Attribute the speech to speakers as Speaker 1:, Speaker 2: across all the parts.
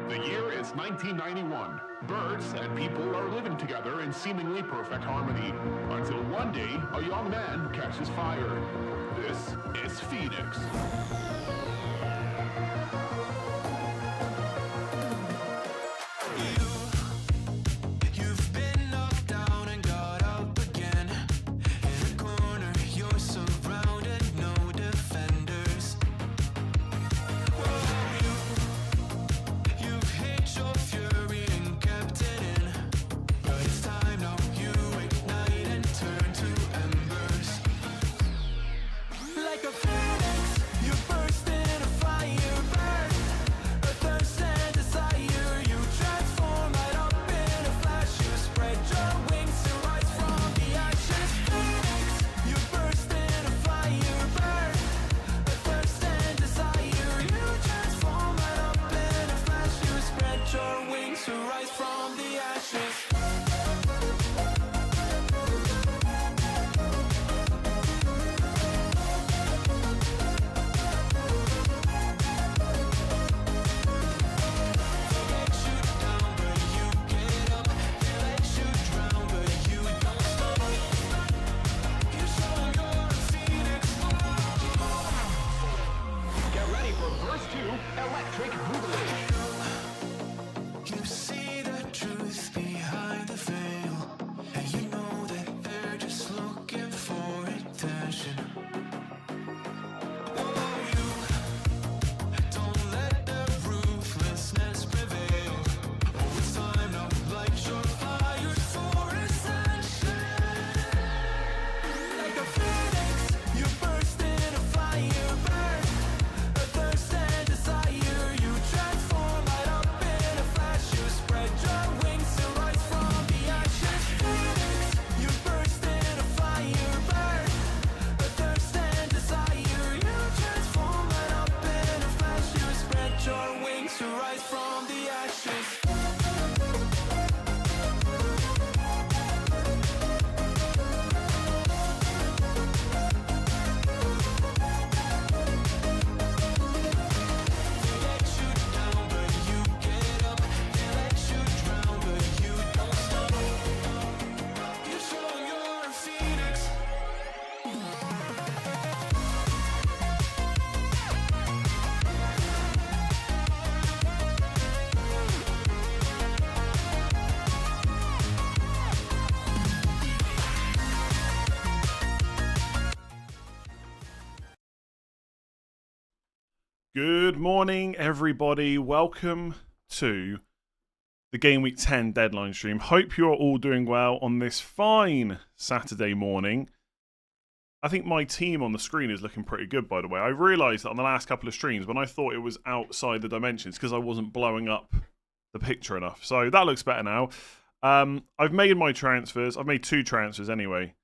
Speaker 1: The year is 1991. Birds and people are living together in seemingly perfect harmony, until one day a young man catches fire. This is Phoenix.
Speaker 2: You've been knocked down and got up again. In a corner, you're surrounded, no defenders. You've hit your fury and kept it in. But it's time now, you ignite and turn to embers. Like a phoenix, you burst in a fire burn. A thirst and desire, you transform right up in a flash. You spread your wings to rise from the ashes. Phoenix, you burst in a fire burn. A thirst and desire, you transform right up in a flash. You spread your wings to rise from the ashes.
Speaker 1: Get ready for verse 2, Electric Boogaloo.
Speaker 2: You see the truth behind the veil, and you know that they're just looking for attention. Oh, you don't let their ruthlessness prevail. Oh, it's time now, light your fires for ascension. Like a phoenix, you burst in a fire burn. A thirst and desire, you transform right up in a flash. You spread your wings to rise from the ashes. Phoenix, you burst in a fire burn. A thirst and desire, you transform right up in a flash. You spread your wings to rise from the ashes. They let you down, but you get up. They let you drown, but you don't stop. You show you're a phoenix.
Speaker 3: Good morning, everybody. Welcome to the Game Week 10 deadline stream. Hope you're all doing well on this fine Saturday morning. I think my team on the screen is looking pretty good, by the way. I realised that on the last couple of streams, when I thought it was outside the dimensions, because I wasn't blowing up the picture enough. So that looks better now. I've made my transfers. I've made 2 transfers anyway.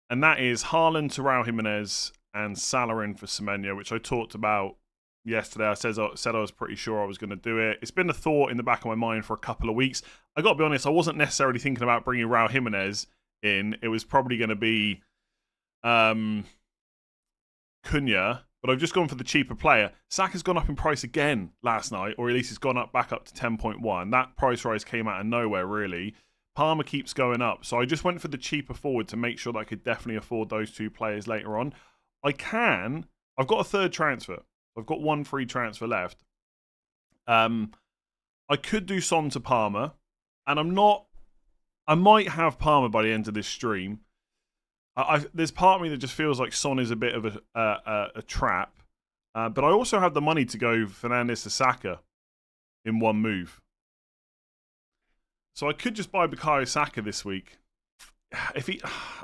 Speaker 3: And that is Haaland to Raul Jimenez and Salah in for Semenyo, which I talked about yesterday. I said I was pretty sure I was going to do it. It's been a thought in the back of my mind for a couple of weeks. I got to be honest, I wasn't necessarily thinking about bringing Raul Jimenez in. It was probably going to be Cunha, but I've just gone for the cheaper player. Saka's gone up in price again last night, or at least it's gone up back up to 10.1. That price rise came out of nowhere, really. Palmer keeps going up, so I just went for the cheaper forward to make sure that I could definitely afford those 2 players later on. I've got a third transfer. I've got 1 free transfer left. I could do Son to Palmer, and I might have Palmer by the end of this stream. There's part of me that just feels like Son is a bit of a trap. But I also have the money to go Fernandes to Saka in one move. So I could just buy Bukayo Saka this week.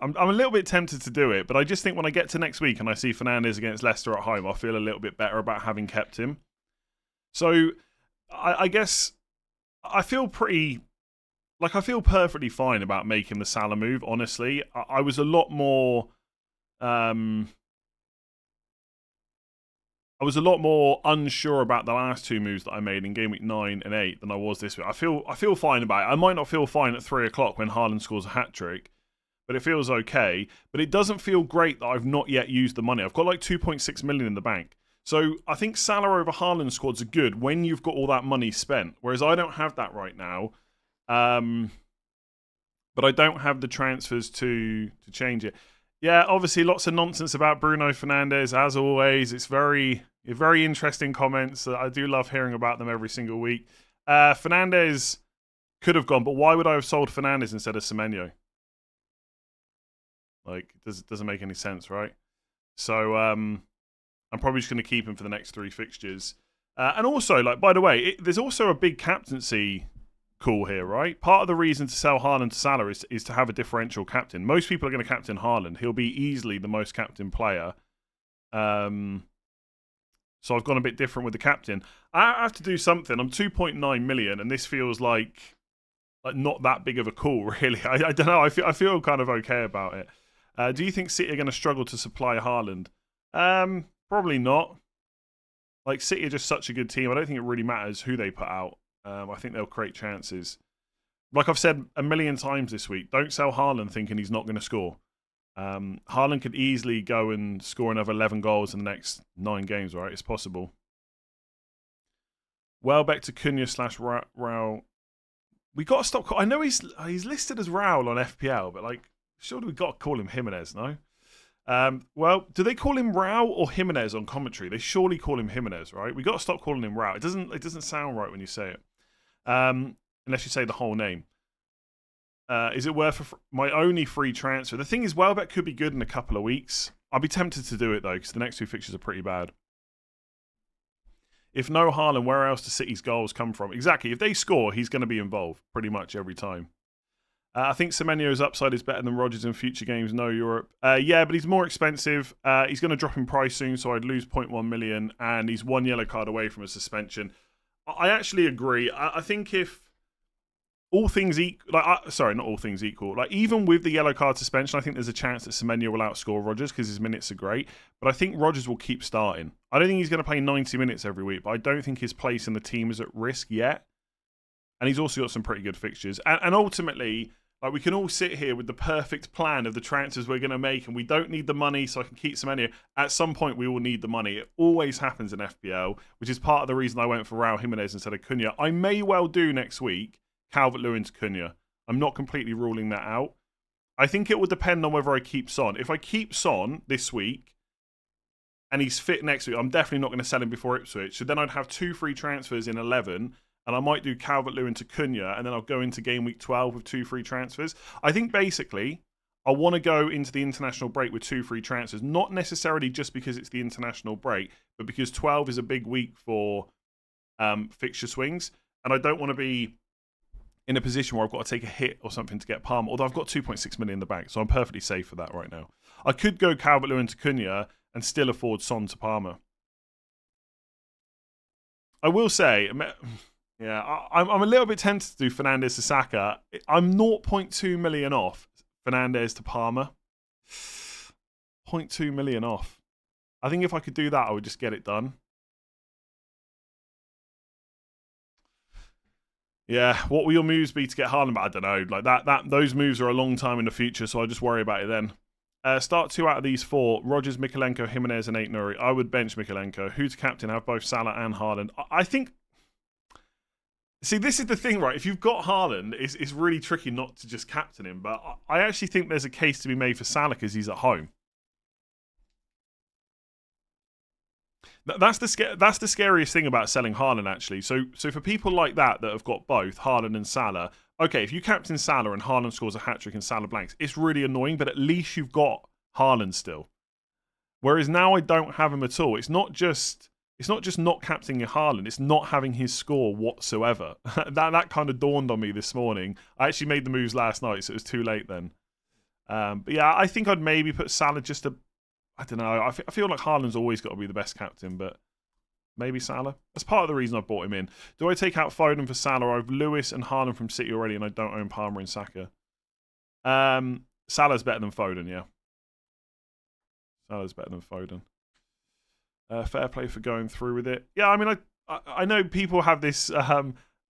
Speaker 3: I'm a little bit tempted to do it, but I just think when I get to next week and I see Fernandes against Leicester at home, I'll feel a little bit better about having kept him. So I guess I feel pretty... I feel perfectly fine about making the Salah move, honestly. I was a lot more... I was a lot more unsure about the last two moves that I made in Game Week 9 and 8 than I was this week. I feel fine about it. I might not feel fine at 3 o'clock when Haaland scores a hat-trick, but it feels okay. But it doesn't feel great that I've not yet used the money. I've got 2.6 million in the bank. So I think Salah over Haaland squads are good when you've got all that money spent, whereas I don't have that right now. But I don't have the transfers to change it. Yeah, obviously lots of nonsense about Bruno Fernandes, as always. It's very interesting comments. I do love hearing about them every single week. Fernandes could have gone, but why would I have sold Fernandes instead of Semenyo? It doesn't make any sense, right? So I'm probably just going to keep him for the next 3 fixtures. And also, by the way, there's also a big captaincy call here, right? Part of the reason to sell Haaland to Salah is to have a differential captain. Most people are going to captain Haaland. He'll be easily the most captain player. So I've gone a bit different with the captain. I have to do something. I'm 2.9 million, and this feels like not that big of a call, really. I don't know. I feel kind of okay about it. Do you think City are going to struggle to supply Haaland? Probably not. City are just such a good team. I don't think it really matters who they put out. I think they'll create chances. Like I've said a million times this week, don't sell Haaland thinking he's not going to score. Haaland could easily go and score another 11 goals in the next 9 games, right? It's possible. Welbeck to Cunha / Raul. We got to stop. I know he's listed as Raul on FPL, but surely we got to call him Jimenez, no? Well, do they call him Raul or Jimenez on commentary? They surely call him Jimenez, right? We got to stop calling him Raul. It doesn't sound right when you say it, unless you say the whole name. Is it worth my only free transfer? The thing is, Welbeck could be good in a couple of weeks. I'll be tempted to do it though, because the next 2 fixtures are pretty bad. If no Haaland, where else do City's goals come from? Exactly. If they score, he's going to be involved pretty much every time. I think Semenyo's upside is better than Rodgers in future games. No Europe. Yeah, but he's more expensive. He's going to drop in price soon, so I'd lose 0.1 million, and he's 1 yellow card away from a suspension. I actually agree. I think if all things equal, sorry, not all things equal. Even with the yellow card suspension, I think there's a chance that Semenyo will outscore Rodgers because his minutes are great. But I think Rodgers will keep starting. I don't think he's going to play 90 minutes every week, but I don't think his place in the team is at risk yet. And he's also got some pretty good fixtures. And ultimately, we can all sit here with the perfect plan of the transfers we're going to make, and we don't need the money, so I can keep Semenyo. At some point, we will need the money. It always happens in FPL, which is part of the reason I went for Raul Jimenez instead of Cunha. I may well do next week Calvert-Lewin to Cunha. I'm not completely ruling that out. I think it will depend on whether I keep Son. If I keep Son this week and he's fit next week, I'm definitely not going to sell him before Ipswich. So then I'd have 2 free transfers in 11. And I might do Calvert-Lewin to Cunha, and then I'll go into Game Week 12 with 2 free transfers. I think basically I want to go into the international break with 2 free transfers, not necessarily just because it's the international break, but because 12 is a big week for fixture swings, and I don't want to be in a position where I've got to take a hit or something to get Palmer, although I've got 2.6 million in the bank, so I'm perfectly safe for that right now. I could go Calvert-Lewin to Cunha and still afford Son to Palmer. I will say... Yeah, I'm a little bit tempted to do Fernandes to Saka. I'm 0.2 million off Fernandes to Palmer. 0.2 million off. I think if I could do that, I would just get it done. Yeah, what will your moves be to get Haaland? I don't know. Those moves are a long time in the future, so I just worry about it then. Start 2 out of these 4. Rodgers, Mikalenko, Jimenez, and 8 Nuri. I would bench Mikalenko. Who to captain? Have both Salah and Haaland. I think... See, this is the thing, right? If you've got Haaland, it's really tricky not to just captain him. But I actually think there's a case to be made for Salah because he's at home. That's the scariest thing about selling Haaland, actually. So for people like that have got both Haaland and Salah, okay, if you captain Salah and Haaland scores a hat-trick and Salah blanks, it's really annoying, but at least you've got Haaland still. Whereas now I don't have him at all. It's not just not captaining Haaland, it's not having his score whatsoever. that kind of dawned on me this morning. I actually made the moves last night, so it was too late then. But yeah, I think I'd maybe put Salah I don't know. I feel like Haaland's always got to be the best captain, but maybe Salah. That's part of the reason I brought him in. Do I take out Foden for Salah? I have Lewis and Haaland from City already, and I don't own Palmer and Saka. Salah's better than Foden, yeah. Salah's better than Foden. Fair play for going through with it. Yeah, I mean, I know people have this...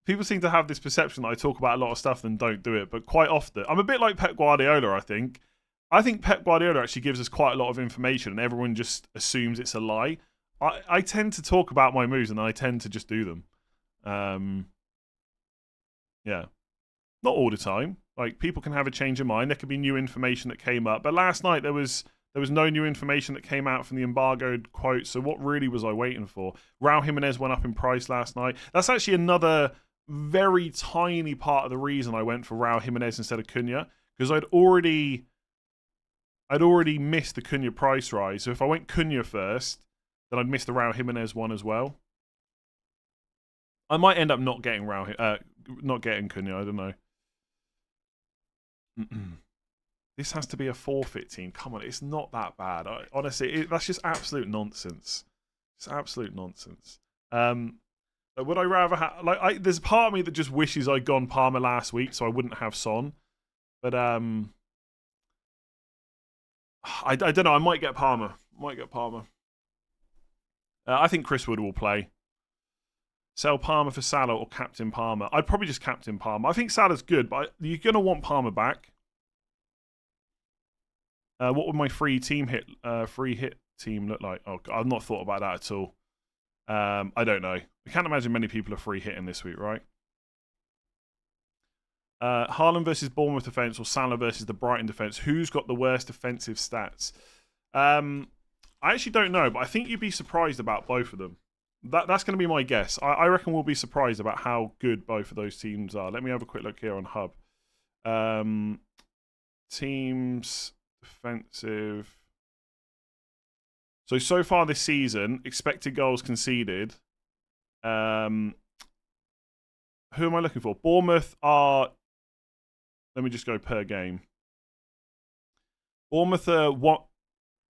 Speaker 3: people seem to have this perception that I talk about a lot of stuff and don't do it, but quite often... I'm a bit like Pep Guardiola, I think. I think Pep Guardiola actually gives us quite a lot of information and everyone just assumes it's a lie. I tend to talk about my moves and I tend to just do them. Yeah. Not all the time. Like, people can have a change of mind. There could be new information that came up. But last night there was no new information that came out from the embargoed quote. So what really was I waiting for? Raul Jimenez went up in price last night. That's actually another very tiny part of the reason I went for Raul Jimenez instead of Cunha. Because I'd already missed the Cunha price rise. So if I went Cunha first, then I'd miss the Raul Jimenez one as well. I might end up not getting Cunha. I don't know. This has to be a forfeit team. Come on, it's not that bad. Honestly, that's just absolute nonsense. It's absolute nonsense. Would I rather have... there's a part of me that just wishes I'd gone Palmer last week so I wouldn't have Son. But... I don't know. I might get Palmer. I think Chris Wood will play. Sell Palmer for Salah or captain Palmer. I'd probably just captain Palmer. I think Salah's good, but you're going to want Palmer back. What would my free hit team look like? Oh, God, I've not thought about that at all. I don't know. I can't imagine many people are free hitting this week, right? Haaland versus Bournemouth defence or Salah versus the Brighton defence. Who's got the worst defensive stats? I actually don't know, but I think you'd be surprised about both of them. That's going to be my guess. I reckon we'll be surprised about how good both of those teams are. Let me have a quick look here on Hub. Teams, defensive. So far this season, expected goals conceded. Who am I looking for? Bournemouth are... Let me just go per game. Bournemouth are what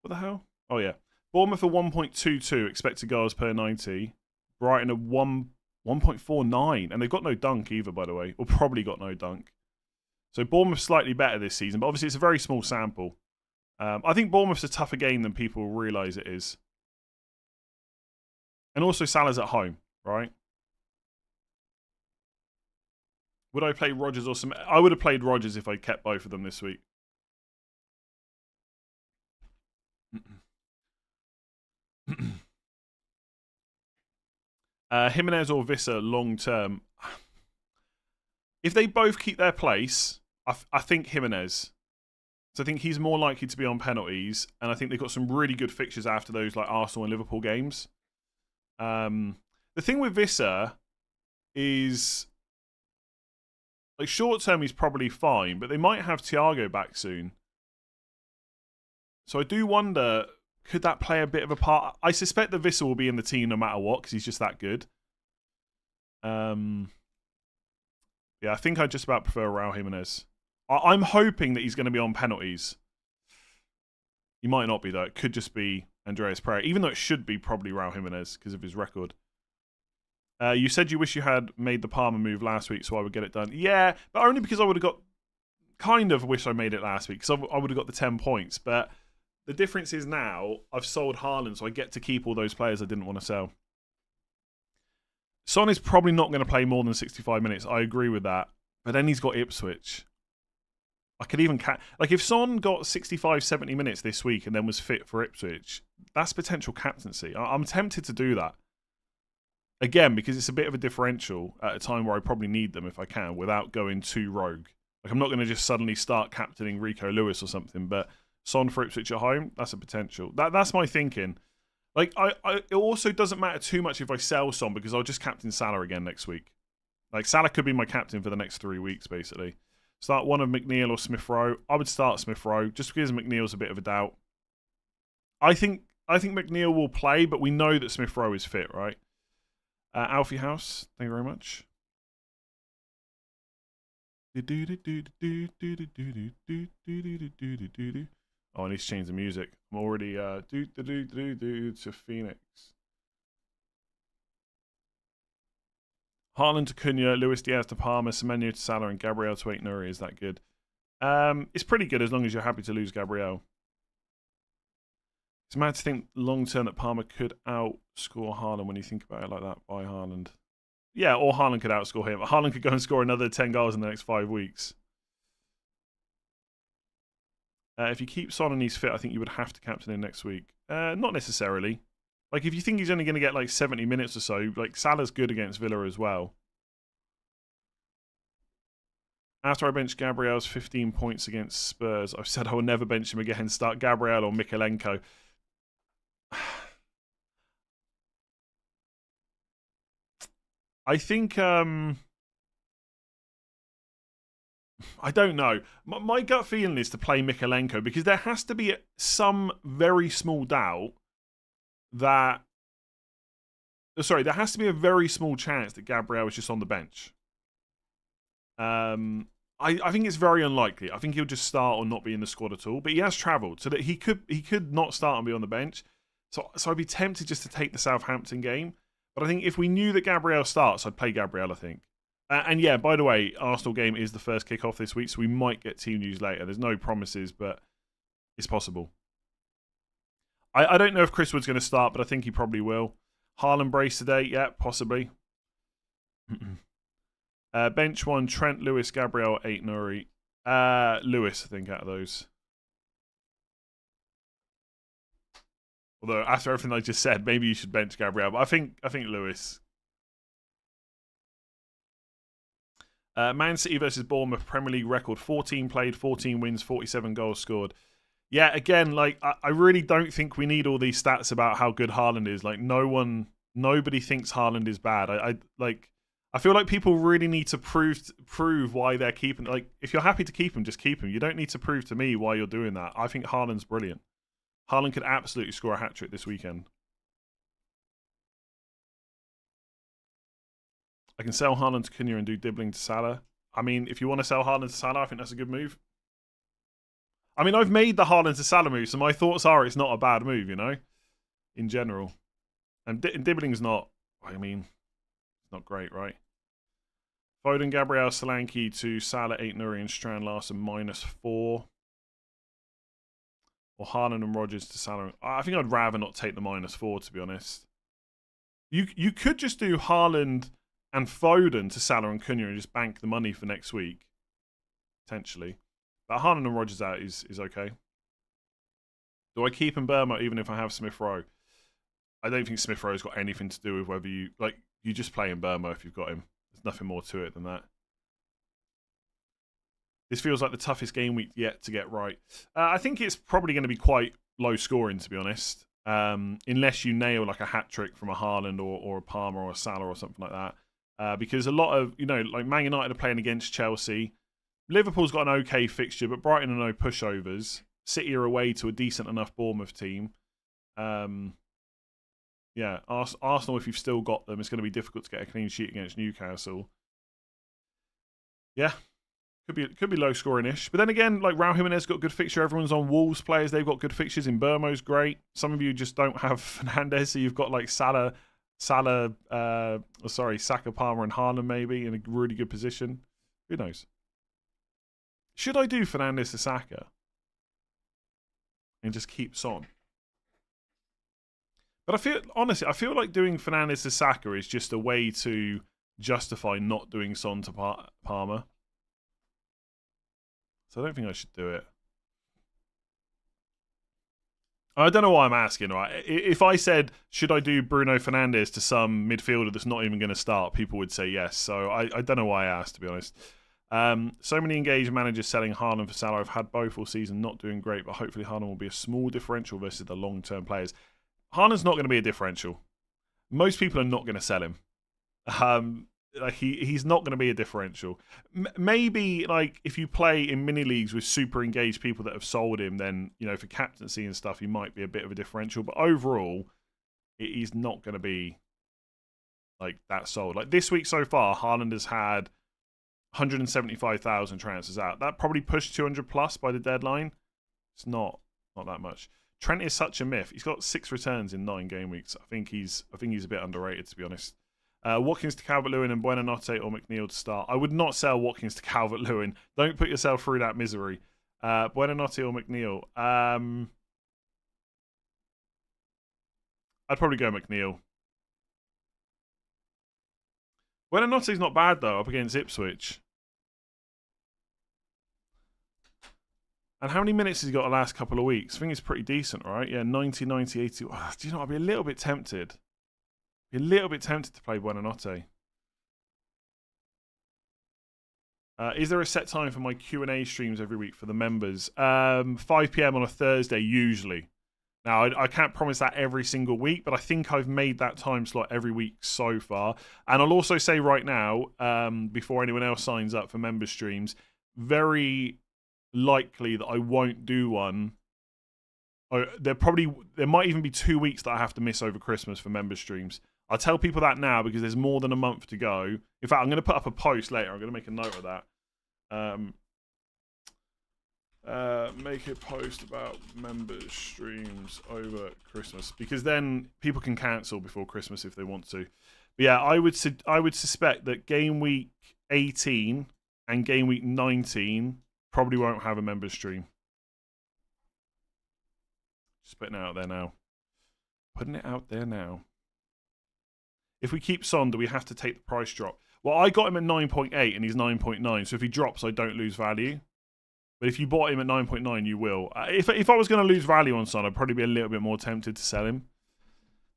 Speaker 3: the hell? Oh, yeah. Bournemouth are 1.22 expected goals per 90. Brighton are 1.49. And they've got no dunk either, by the way. Or probably got no dunk. So Bournemouth's slightly better this season. But obviously it's a very small sample. I think Bournemouth's a tougher game than people realise it is. And also Salah's at home, right? Would I play Rodgers or some... I would have played Rodgers if I kept both of them this week. Jimenez or Visser long term. If they both keep their place, I think Jimenez. So I think he's more likely to be on penalties, and I think they've got some really good fixtures after those like Arsenal and Liverpool games. The thing with Visser is... Like, short term, he's probably fine, but they might have Thiago back soon. So I do wonder, could that play a bit of a part? I suspect that Visser will be in the team no matter what, because he's just that good. Yeah, I think I just about prefer Raul Jimenez. I'm hoping that he's going to be on penalties. He might not be, though. It could just be Andreas Pereira, even though it should be probably Raul Jimenez because of his record. You said you wish you had made the Palmer move last week so I would get it done. Yeah, but only because I would have got... Kind of wish I made it last week because I would have got the 10 points. But the difference is now I've sold Haaland, so I get to keep all those players I didn't want to sell. Son is probably not going to play more than 65 minutes. I agree with that. But then he's got Ipswich. I could even... Like, if Son got 65, 70 minutes this week and then was fit for Ipswich, that's potential captaincy. I'm tempted to do that. Again, because it's a bit of a differential at a time where I probably need them if I can without going too rogue. Like, I'm not going to just suddenly start captaining Rico Lewis or something, but Son for Ipswich at home, that's a potential. That's my thinking. Like, it also doesn't matter too much if I sell Son because I'll just captain Salah again next week. Like, Salah could be my captain for the next 3 weeks, basically. Start one of McNeil or Smith Rowe. I would start Smith Rowe just because McNeil's a bit of a doubt. I think McNeil will play, but we know that Smith Rowe is fit, right? Alfie House, thank you very much. Oh, I need to change the music. I'm already to Phoenix. Haaland to Cunha, Luis Diaz to Palmer, Semenyo to Salah, and Gabriel to Nuri. Is that good? It's pretty good as long as you're happy to lose Gabriel. It's mad to think long term that Palmer could outscore Haaland when you think about it like that by Haaland. Yeah, or Haaland could outscore him. Haaland could go and score another 10 goals in the next 5 weeks. If you keep Son and he's fit, I think you would have to captain him next week. Not necessarily. Like, if you think he's only going to get like 70 minutes or so, like Salah's good against Villa as well. After I bench Gabriel's 15 points against Spurs, I've said I will never bench him again. Start Gabriel or Mikalenko. I think... I don't know. My gut feeling is to play Mikalenko because there has to be some very small doubt that... Sorry, there has to be a very small chance that Gabriel is just on the bench. I think it's very unlikely. I think he'll just start or not be in the squad at all. But he has travelled, so that he could not start and be on the bench. So I'd be tempted just to take the Southampton game. But I think if we knew that Gabriel starts, I'd play Gabriel, I think. And yeah, by the way, Arsenal game is the first kickoff this week, so we might get team news later. There's no promises, but it's possible. I don't know if Chris Wood's going to start, but I think he probably will. Haaland brace today? Yeah, possibly. Bench 1, Trent, Lewis, Gabriel, 8, Nuri. Lewis, I think, out of those. Although, after everything I just said, maybe you should bench Gabriel. But I think Lewis. Man City versus Bournemouth, Premier League record. 14 played, 14 wins, 47 goals scored. Yeah, again, like, I really don't think we need all these stats about how good Haaland is. Like, nobody thinks Haaland is bad. I feel like people really need to prove why they're keeping... Like, if you're happy to keep him, just keep him. You don't need to prove to me why you're doing that. I think Haaland's brilliant. Haaland could absolutely score a hat-trick this weekend. I can sell Haaland to Cunha and do Dibbling to Salah. I mean, if you want to sell Haaland to Salah, I think that's a good move. I mean, I've made the Haaland to Salah move, so my thoughts are it's not a bad move, you know, in general. And Dibbling's not, I mean, it's not great, right? Foden, Gabriel, Solanke to Salah, 8, Nuri and Strand Larson, -4. Or Haaland and Rodgers to Salah. I think I'd rather not take the -4, to be honest. You could just do Haaland and Foden to Salah and Cunha and just bank the money for next week. Potentially. But Haaland and Rodgers out is okay. Do I keep in Burma even if I have Smith Rowe? I don't think Smith Rowe's got anything to do with whether you... Like, you just play in Burma if you've got him. There's nothing more to it than that. This feels like the toughest game week yet to get right. I think it's probably going to be quite low scoring, to be honest. Unless you nail like a hat-trick from a Haaland or a Palmer or a Salah or something like that. Because a lot of, you know, like Man United are playing against Chelsea. Liverpool's got an okay fixture, but Brighton are no pushovers. City are away to a decent enough Bournemouth team. Yeah, Arsenal, if you've still got them, it's going to be difficult to get a clean sheet against Newcastle. Yeah, could be low scoring-ish. But then again, like Raul Jimenez got good fixture. Everyone's on Wolves players. They've got good fixtures. In Burmo's great. Some of you just don't have Fernandes, so you've got like Saka, Palmer and Haaland maybe in a really good position. Who knows? Should I do Fernandes to Saka and just keep Son? But I feel like doing Fernandes to Saka is just a way to justify not doing Son to Palmer. So I don't think I should do it. I don't know why I'm asking, right? If I said, should I do Bruno Fernandes to some midfielder that's not even going to start, people would say yes. So I don't know why I asked, to be honest. So many engaged managers selling Haaland for Salah. I've had both all season, not doing great, but hopefully Haaland will be a small differential versus the long-term players. Haaland's not going to be a differential. Most people are not going to sell him. Like he's not going to be a differential. Maybe like if you play in mini leagues with super engaged people that have sold him, then for captaincy and stuff, he might be a bit of a differential. But overall, he's not going to be like that sold. Like this week so far, Haaland has had 175,000 transfers out. That probably pushed 200 plus by the deadline. It's not that much. Trent is such a myth. He's got 6 returns in 9 game weeks. I think he's a bit underrated, to be honest. Watkins to Calvert-Lewin and Buonanotte or McNeil to start. I would not sell Watkins to Calvert-Lewin. Don't put yourself through that misery. Buonanotte or McNeil. I'd probably go McNeil. Buonanotte's not bad, though, up against Ipswich. And how many minutes has he got the last couple of weeks? I think it's pretty decent, right? Yeah, 90, 90, 80. Oh, do you know, I'd be a little bit tempted. Be a little bit tempted to play Buonanotte. Is there a set time for my Q&A streams every week for the members? 5 p.m. on a Thursday, usually. Now, I can't promise that every single week, but I think I've made that time slot every week so far. And I'll also say right now, before anyone else signs up for member streams, very likely that I won't do one. There might even be 2 weeks that I have to miss over Christmas for member streams. I'll tell people that now because there's more than a month to go. In fact, I'm going to put up a post later. I'm going to make a note of that. Make a post about member streams over Christmas because then people can cancel before Christmas if they want to. But yeah, I would suspect that game week 18 and game week 19 probably won't have a member stream. Just putting it out there now. Putting it out there now. If we keep Son, do we have to take the price drop? Well, I got him at 9.8 and he's 9.9. So if he drops, I don't lose value. But if you bought him at 9.9, you will. If I was going to lose value on Son, I'd probably be a little bit more tempted to sell him.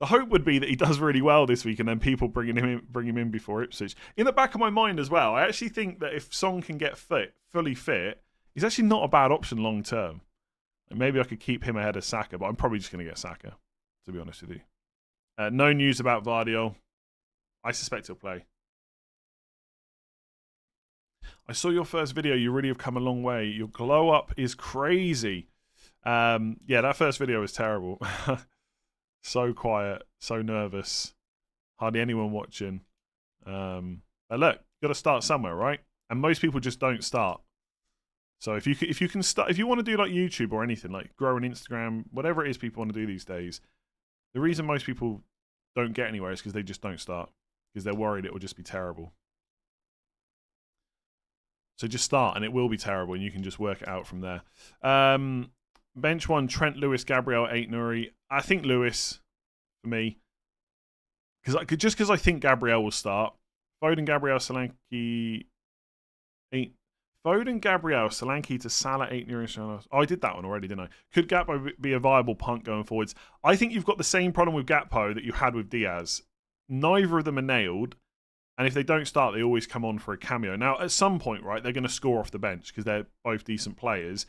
Speaker 3: The hope would be that he does really well this week and then people bring him in before Ipswich. In the back of my mind as well, I actually think that if Son can get fully fit, he's actually not a bad option long term. And maybe I could keep him ahead of Saka, but I'm probably just going to get Saka, to be honest with you. No news about Vardiol. I suspect he'll play. I saw your first video. You really have come a long way. Your glow up is crazy. Yeah, that first video was terrible. So quiet, so nervous. Hardly anyone watching. But look, you got to start somewhere, right? And most people just don't start. So if you can start, if you want to do like YouTube or anything, like grow an Instagram, whatever it is people want to do these days, the reason most people don't get anywhere is because they just don't start. Because they're worried it will just be terrible. So just start and it will be terrible and you can just work it out from there. Bench 1, Trent, Lewis, Gabriel, 8, Nuri. I think Lewis for me. Just because I think Gabriel will start. Foden, Gabriel, Solanke, 8. Foden, Gabriel, Solanke to Salah, 8, Nuri. Oh, I did that one already, didn't I? Could Gakpo be a viable punt going forwards? I think you've got the same problem with Gakpo that you had with Diaz. Neither of them are nailed. And if they don't start, they always come on for a cameo. Now, at some point, right, they're going to score off the bench because they're both decent players.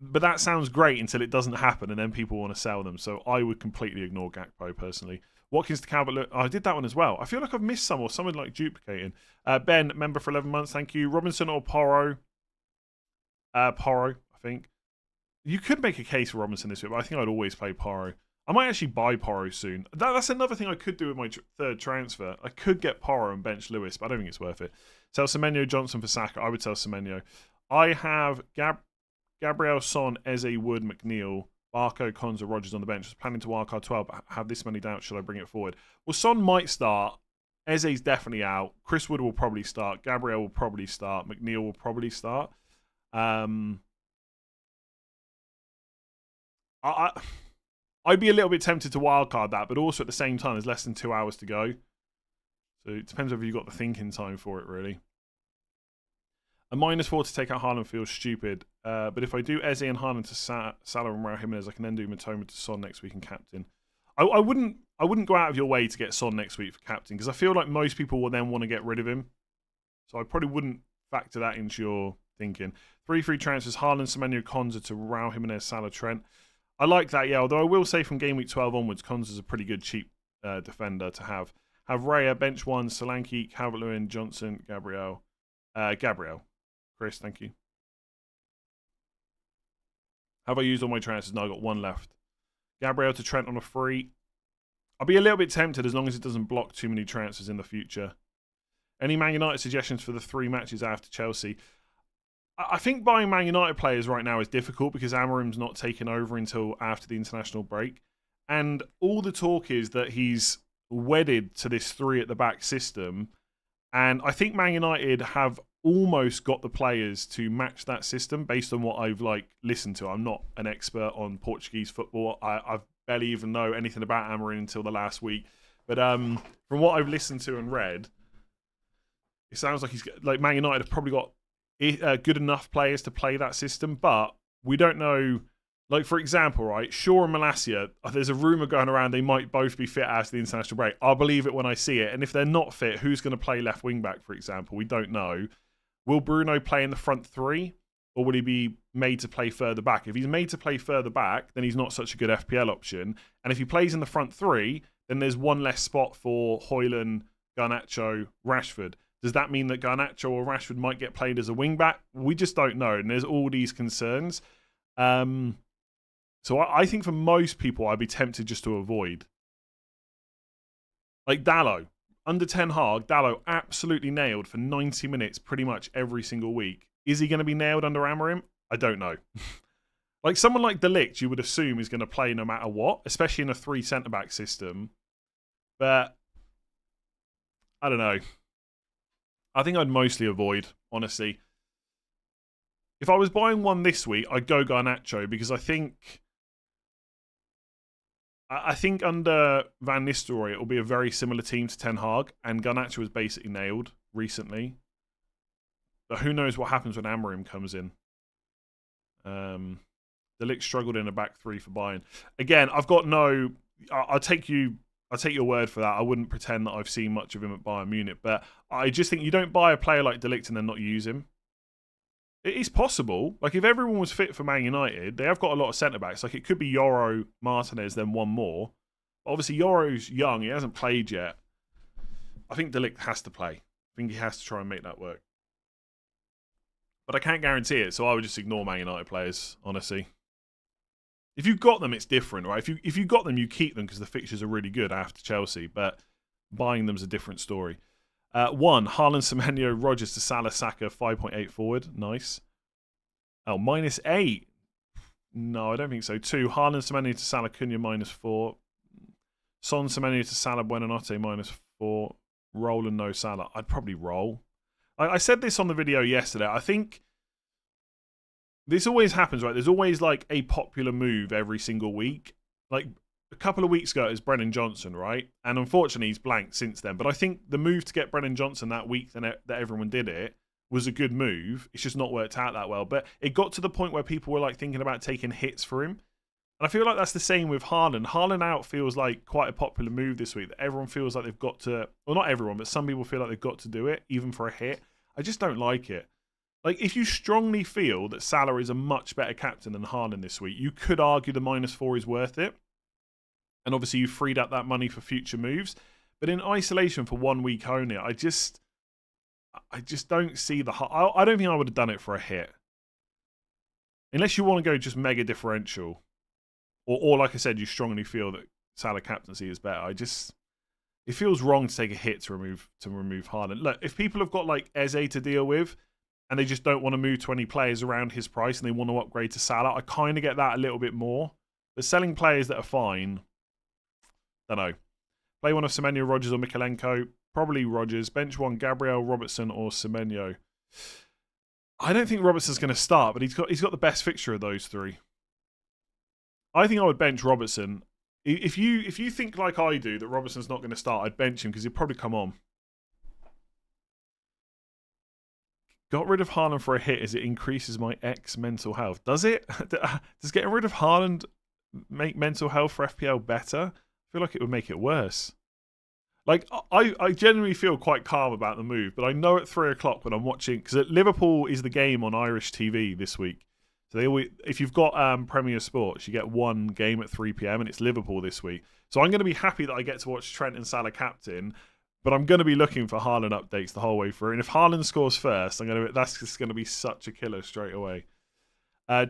Speaker 3: But that sounds great until it doesn't happen and then people want to sell them. So I would completely ignore Gakpo personally. Watkins to Calvert. Oh, I did that one as well. I feel like I've missed some or someone like duplicating. Ben, member for 11 months. Thank you. Robinson or Porro? Porro, I think. You could make a case for Robinson this week, but I think I'd always play Porro. I might actually buy Porro soon. That's another thing I could do with my third transfer. I could get Porro and bench Lewis, but I don't think it's worth it. Sell Semenyo, Johnson for Saka. I would sell Semenyo. I have Gabriel, Son, Eze, Wood, McNeil, Barco, Konza, Rogers on the bench. I was planning to wildcard 12, but have this many doubts. Should I bring it forward? Well, Son might start. Eze's definitely out. Chris Wood will probably start. Gabriel will probably start. McNeil will probably start. I'd be a little bit tempted to wildcard that, but also at the same time, there's less than 2 hours to go. So it depends whether you've got the thinking time for it, really. A -4 to take out Haaland feels stupid. But if I do Eze and Haaland to Salah and Raul Jimenez, I can then do Matoma to Son next week and captain. I wouldn't go out of your way to get Son next week for captain, because I feel like most people will then want to get rid of him. So I probably wouldn't factor that into your thinking. 3 free transfers, Haaland, Semenyo, Konza to Raul Jimenez, Salah, Trent. I like that, yeah. Although I will say from game week 12 onwards, Cons is a pretty good cheap defender to have. Have Raya, bench 1, Solanke, Calvert-Lewin, Johnson, Gabriel. Gabriel. Chris, thank you. Have I used all my transfers? No, I got 1 left. Gabriel to Trent on a free. I'll be a little bit tempted as long as it doesn't block too many transfers in the future. Any Man United suggestions for the 3 matches after Chelsea? I think buying Man United players right now is difficult because Amorim's not taken over until after the international break. And all the talk is that he's wedded to this 3 at the back system. And I think Man United have almost got the players to match that system based on what I've listened to. I'm not an expert on Portuguese football. I've barely even know anything about Amorim until the last week. But from what I've listened to and read, it sounds like Man United have probably got good enough players to play that system, but we don't know. Like, for example, right, Shaw and Malacia, there's a rumour going around they might both be fit after the international break. I'll believe it when I see it. And if they're not fit, who's going to play left wing back, for example? We don't know. Will Bruno play in the front 3, or will he be made to play further back? If he's made to play further back, then he's not such a good FPL option. And if he plays in the front 3, then there's 1 less spot for Højlund, Garnacho, Rashford. Does that mean that Garnacho or Rashford might get played as a wing-back? We just don't know, and there's all these concerns. So I think for most people, I'd be tempted just to avoid. Like Dalot. Under Ten Hag, Dalot absolutely nailed for 90 minutes pretty much every single week. Is he going to be nailed under Amorim? I don't know. Like someone like De Ligt, you would assume is going to play no matter what, especially in a 3 centre-back system. But I don't know. I think I'd mostly avoid, honestly. If I was buying one this week, I'd go Garnacho because I think under Van Nistelrooy it will be a very similar team to Ten Hag, and Garnacho was basically nailed recently. But who knows what happens when Amorim comes in. De Ligt struggled in a back 3 for Bayern. Again, I've got no... I'll take your word for that. I wouldn't pretend that I've seen much of him at Bayern Munich, but I just think you don't buy a player like De Ligt and then not use him. It is possible. Like, if everyone was fit for Man United, they have got a lot of centre-backs. Like, it could be Yoro, Martinez, then one more. But obviously, Yoro's young. He hasn't played yet. I think De Ligt has to play. I think he has to try and make that work. But I can't guarantee it, so I would just ignore Man United players, honestly. If you've got them, it's different, right? If you got them, you keep them because the fixtures are really good after Chelsea. But buying them is a different story. 1, Haaland, Semenyo, Rodgers to Salah, Saka, 5.8 forward. Nice. Oh, -8. No, I don't think so. 2, Haaland, Semenyo to Salah, Cunha, -4. Son, Semenyo to Salah, Buonanotte, -4. Roll and no Salah. I'd probably roll. I said this on the video yesterday. I think this always happens, right? There's always like a popular move every single week. Like a couple of weeks ago, it was Brennan Johnson, right? And unfortunately, he's blanked since then. But I think the move to get Brennan Johnson that week that everyone did it was a good move. It's just not worked out that well. But it got to the point where people were like thinking about taking hits for him. And I feel like that's the same with Haaland. Haaland out feels like quite a popular move this week. That everyone feels like they've got to... Well, not everyone, but some people feel like they've got to do it, even for a hit. I just don't like it. Like, if you strongly feel that Salah is a much better captain than Haaland this week, you could argue the -4 is worth it. And obviously, you freed up that money for future moves. But in isolation for 1 week only, I just don't see the... I don't think I would have done it for a hit. Unless you want to go just mega differential. Or like I said, you strongly feel that Salah captaincy is better. It feels wrong to take a hit to remove Haaland. Look, if people have got like Eze to deal with, and they just don't want to move 20 players around his price, and they want to upgrade to Salah, I kind of get that a little bit more. But selling players that are fine, don't know. Play one of Semenyo, Rodgers, or Mikalenko. Probably Rodgers. Bench 1, Gabriel, Robertson, or Semenyo. I don't think Robertson's going to start, but he's got the best fixture of those 3. I think I would bench Robertson. If you think like I do that Robertson's not going to start, I'd bench him because he'd probably come on. Got rid of Haaland for a hit as it increases my mental health. Does it? Does getting rid of Haaland make mental health for FPL better? I feel like it would make it worse. Like, I genuinely feel quite calm about the move, but I know at 3 o'clock when I'm watching, because Liverpool is the game on Irish TV this week. So they always, if you've got Premier Sports, you get one game at 3 p.m. and it's Liverpool this week. So I'm going to be happy that I get to watch Trent and Salah captain, but I'm going to be looking for Haaland updates the whole way through. And if Haaland scores first, that's just going to be such a killer straight away.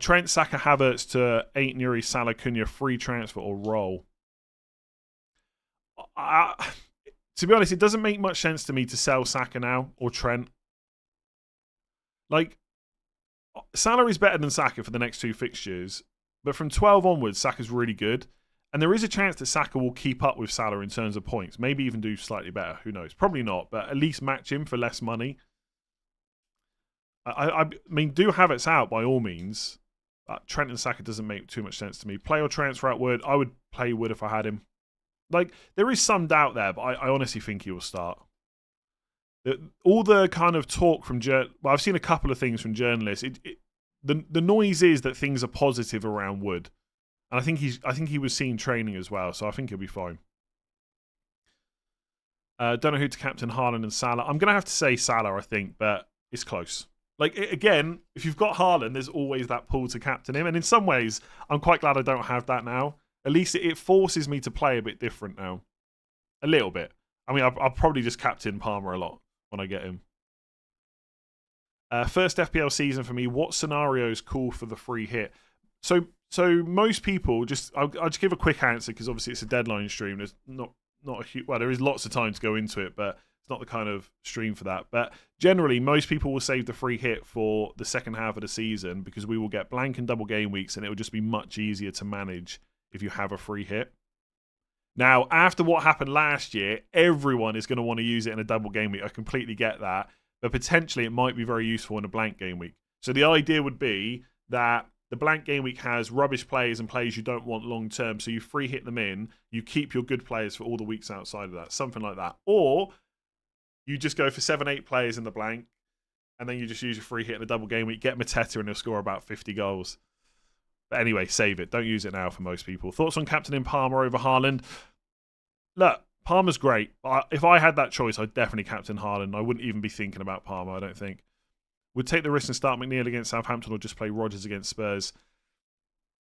Speaker 3: Trent, Saka, Havertz to 8 Nuri, Salah, Cunha, free transfer or roll. To be honest, it doesn't make much sense to me to sell Saka now or Trent. Like, Salah is better than Saka for the next 2 fixtures, but from 12 onwards, Saka's really good. And there is a chance that Saka will keep up with Salah in terms of points. Maybe even do slightly better. Who knows? Probably not, but at least match him for less money. I mean, do Havertz out by all means. Trent and Saka doesn't make too much sense to me. Play or transfer out Wood. I would play Wood if I had him. Like, there is some doubt there, but I honestly think he will start. All the kind of talk from... Well, I've seen a couple of things from journalists. The noise is that things are positive around Wood. And I think he was seen training as well, so I think he'll be fine. Don't know who to captain, Haaland and Salah. I'm going to have to say Salah, I think, but it's close. Like, again, if you've got Haaland, there's always that pull to captain him. And in some ways, I'm quite glad I don't have that now. At least it forces me to play a bit different now. A little bit. I mean, I'll probably just captain Palmer a lot when I get him. First FPL season for me. What scenarios call for the free hit? So most people I'll just give a quick answer because obviously it's a deadline stream. There's not a huge... Well, there is lots of time to go into it, but it's not the kind of stream for that. But generally, most people will save the free hit for the second half of the season because we will get blank and double game weeks and it will just be much easier to manage if you have a free hit. Now, after what happened last year, everyone is going to want to use it in a double game week. I completely get that. But potentially it might be very useful in a blank game week. So the idea would be that the blank game week has rubbish players and players you don't want long term. So you free hit them in. You keep your good players for all the weeks outside of that. Something like that. Or you just go for 7-8 players in the blank. And then you just use your free hit in a double game week. Get Mateta and he'll score about 50 goals. But anyway, save it. Don't use it now for most people. Thoughts on captaining Palmer over Haaland? Look, Palmer's great. If I had that choice, I'd definitely captain Haaland. I wouldn't even be thinking about Palmer, I don't think. Would take the risk and start McNeil against Southampton or just play Rodgers against Spurs?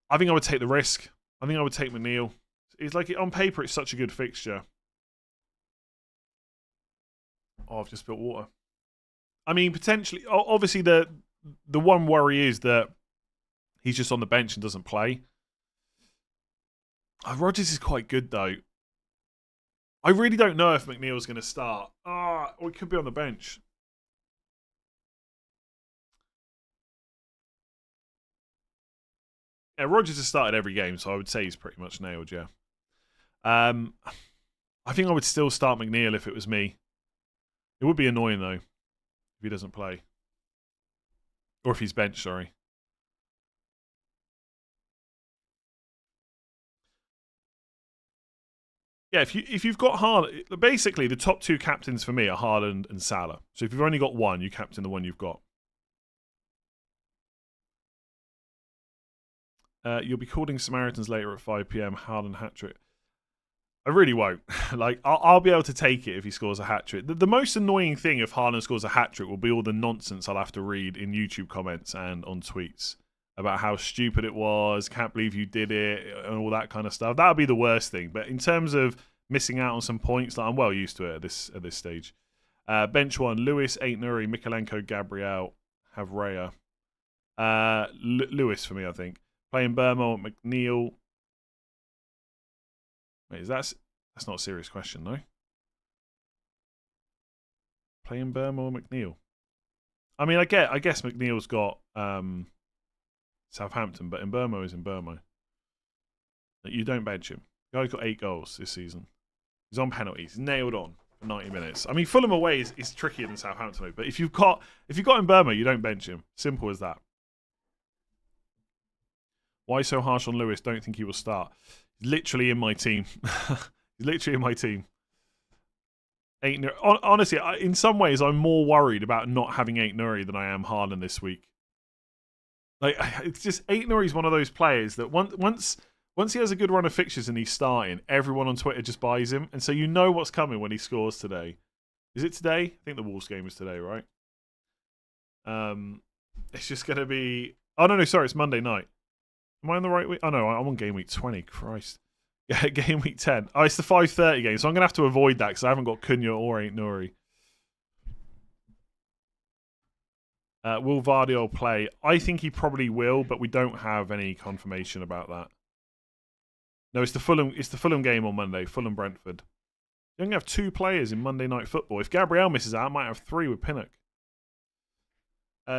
Speaker 3: I think I would take the risk. I think I would take McNeil. It's like, on paper, it's such a good fixture. Oh, I've just spilled water. I mean, potentially, obviously, the one worry is that he's just on the bench and doesn't play. Rodgers is quite good, though. I really don't know if McNeil's going to start. Or he could be on the bench. Yeah, Rodgers has started every game, so I would say he's pretty much nailed, yeah. I think I would still start McNeil if it was me. It would be annoying, though, if he doesn't play. Or if he's benched, sorry. Yeah, if you've got Haaland... Basically, the top 2 captains for me are Haaland and Salah. So if you've only got one, you captain the one you've got. You'll be calling Samaritans later at 5 p.m. Haaland hat-trick. I really won't. Like, I'll be able to take it if he scores a hat-trick. The most annoying thing if Haaland scores a hat-trick will be all the nonsense I'll have to read in YouTube comments and on tweets about how stupid it was, can't believe you did it, and all that kind of stuff. That would be the worst thing. But in terms of missing out on some points, I'm well used to it at this stage. Bench 1, Lewis, 8 Nuri, Mikalenko, Gabriel, Havrea. Lewis for me, I think. Playing Burmo, McNeil. Wait, that's not a serious question, no? Playing Burmo or McNeil? I mean, I guess McNeil's got Southampton, but Burmo is Burmo. You don't bench him. The guy's got 8 goals this season. He's on penalties. He's nailed on for 90 minutes. I mean, Fulham away is trickier than Southampton, but if you've got Burmo, you don't bench him. Simple as that. Why so harsh on Lewis? Don't think he will start. He's literally in my team. He's literally in my team. Honestly, in some ways, I'm more worried about not having 8 Nuri than I am Haaland this week. Like, it's just 8 Nuri's one of those players that once he has a good run of fixtures and he's starting, everyone on Twitter just buys him, and so you know what's coming when he scores today. Is it today? I think the Wolves game is today, right? It's just going to be Oh, no, sorry, it's Monday night. Am I on the right week? Oh, no, I'm on game week 20. Christ. Yeah, game week 10. Oh, it's the 5:30 game, so I'm going to have to avoid that because I haven't got Cunha or Ain't Nuri. Will Vardy play? I think he probably will, but we don't have any confirmation about that. No, it's the Fulham game on Monday, Fulham Brentford. You only have 2 players in Monday Night Football. If Gabriel misses out, I might have 3 with Pinnock.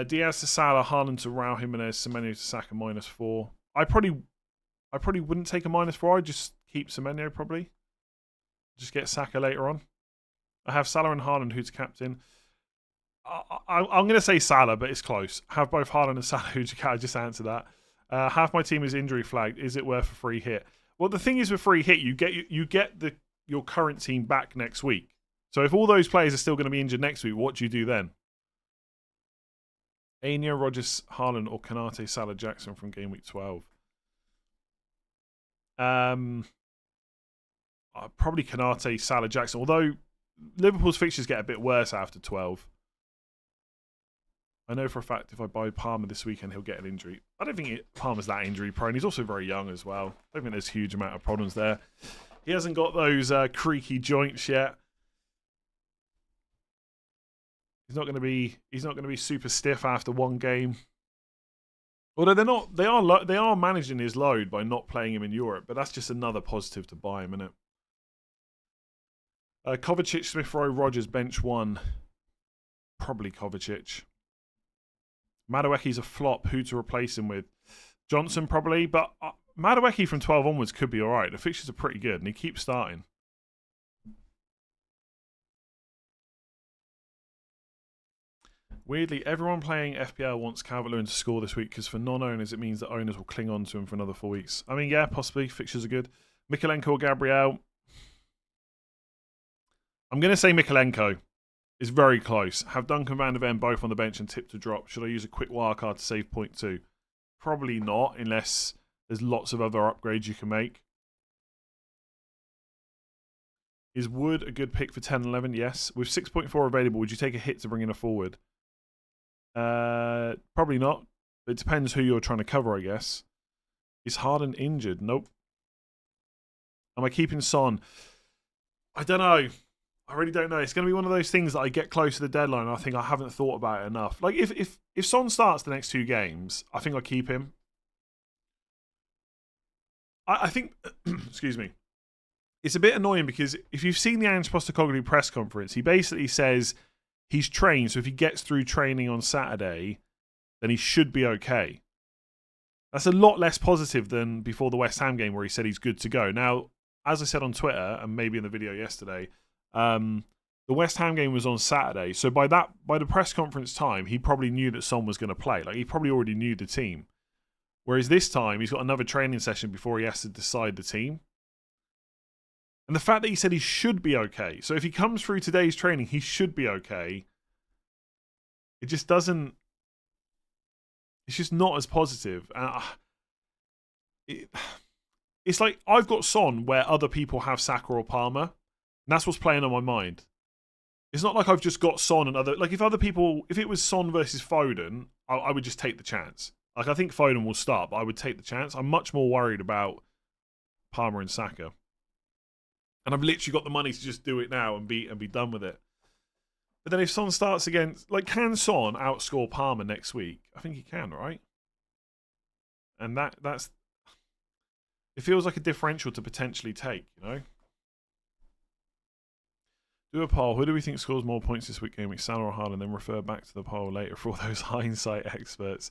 Speaker 3: Diaz to Salah, Haaland to Raul Jimenez, Semenyo to Saka -4. I probably wouldn't take a -4. I'd just keep Semenyo probably. Just get Saka later on. I have Salah and Haaland who's captain. I'm going to say Salah, but it's close. Have both Haaland and Salah who's captain. I just answered that. Half my team is injury flagged. Is it worth a free hit? Well, the thing is with free hit, you get your current team back next week. So if all those players are still going to be injured next week, what do you do then? Anya, Rodgers, Haaland, or Kanate, Salah, Jackson from game week 12. Probably Kanate, Salah, Jackson. Although Liverpool's fixtures get a bit worse after 12. I know for a fact if I buy Palmer this weekend, he'll get an injury. I don't think Palmer's that injury prone. He's also very young as well. I don't think there's a huge amount of problems there. He hasn't got those creaky joints yet. He's not going to be super stiff after one game. Although they are managing his load by not playing him in Europe, but that's just another positive to buy him, isn't it? Kovacic, Smith Rowe, Rodgers, bench 1. Probably Kovacic. Madueke's a flop. Who to replace him with? Johnson probably, but Madueke from 12 onwards could be alright. The fixtures are pretty good and he keeps starting. Weirdly, everyone playing FPL wants Calvert-Lewin to score this week because for non-owners it means that owners will cling on to him for another 4 weeks. I mean, yeah, possibly. Fixtures are good. Mikalenko or Gabriel? I'm going to say Mikalenko. It's very close. Have Duncan van der Ven both on the bench and tip to drop. Should I use a quick wildcard to save 0.2? Probably not, unless there's lots of other upgrades you can make. Is Wood a good pick for 10-11? Yes. With 6.4 available, would you take a hit to bring in a forward? Probably not. It depends who you're trying to cover, I guess. Is Harden injured? Nope. Am I keeping Son? I don't know. I really don't know. It's going to be one of those things that I get close to the deadline and I think I haven't thought about it enough. Like, if Son starts the next 2 games, I think I'll keep him. I think, excuse me, it's a bit annoying because if you've seen the Ange Postecoglou press conference, he basically says he's trained, so if he gets through training on Saturday, then he should be okay. That's a lot less positive than before the West Ham game where he said he's good to go. Now, as I said on Twitter, and maybe in the video yesterday, the West Ham game was on Saturday, so by the press conference time, he probably knew that Son was going to play. Like, he probably already knew the team. Whereas this time, he's got another training session before he has to decide the team. And the fact that he said he should be okay, so if he comes through today's training, he should be okay. It just doesn't. It's just not as positive. It's like I've got Son where other people have Saka or Palmer. And that's what's playing on my mind. It's not like I've just got Son and other. Like if it was Son versus Foden, I would just take the chance. Like I think Foden will start, but I would take the chance. I'm much more worried about Palmer and Saka. And I've literally got the money to just do it now and be done with it. But then if Son starts against, like, can Son outscore Palmer next week? I think he can, right? And that's it feels like a differential to potentially take, you know? Do a poll. Who do we think scores more points this week game week, Salah or Haaland? Then refer back to the poll later for all those hindsight experts.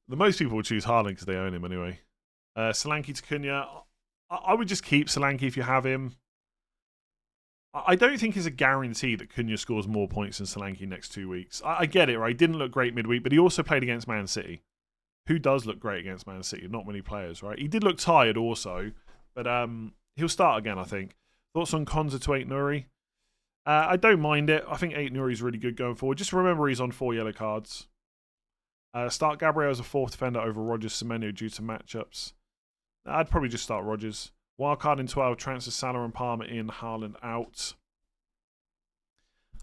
Speaker 3: The most people will choose Haaland because they own him anyway. Solanke to Cunha. I would just keep Solanke if you have him. I don't think it's a guarantee that Cunha scores more points than Solanke next 2 weeks. I get it, right? He didn't look great midweek, but he also played against Man City. Who does look great against Man City? Not many players, right? He did look tired also, but he'll start again, I think. Thoughts on Konza to 8 Nuri? I don't mind it. I think 8 Nuri's really good going forward. Just remember he's on 4 yellow cards. Start Gabriel as a 4th defender over Rodgers Semenyo due to matchups. I'd probably just start Rodgers. Wildcard in 12, transfer Salah and Palmer in, Haaland out.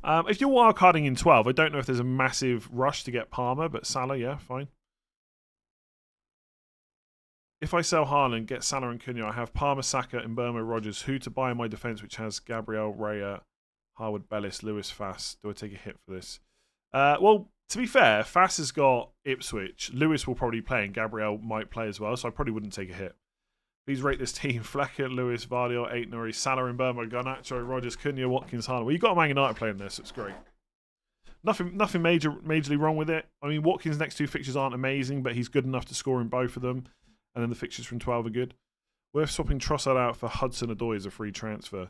Speaker 3: If you're wildcarding in 12, I don't know if there's a massive rush to get Palmer, but Salah, yeah, fine. If I sell Haaland, get Salah and Cunha, I have Palmer, Saka, and Burma Rogers. Who to buy in my defence, which has Gabriel, Raya, Harwood, Bellis, Lewis, Fass. Do I take a hit for this? Well, to be fair, Fass has got Ipswich. Lewis will probably play, and Gabriel might play as well, so I probably wouldn't take a hit. Please rate this team. Flecker, Lewis, Vardy, 8 Nuri, Salah and Burma, Garnacho, Rogers, Cunha, Watkins, Haaland. Well, you've got Man United playing this, so it's great. Nothing majorly wrong with it. I mean, Watkins' next 2 fixtures aren't amazing, but he's good enough to score in both of them. And then the fixtures from 12 are good. Worth swapping Trossard out for Hudson-Odoi as a free transfer.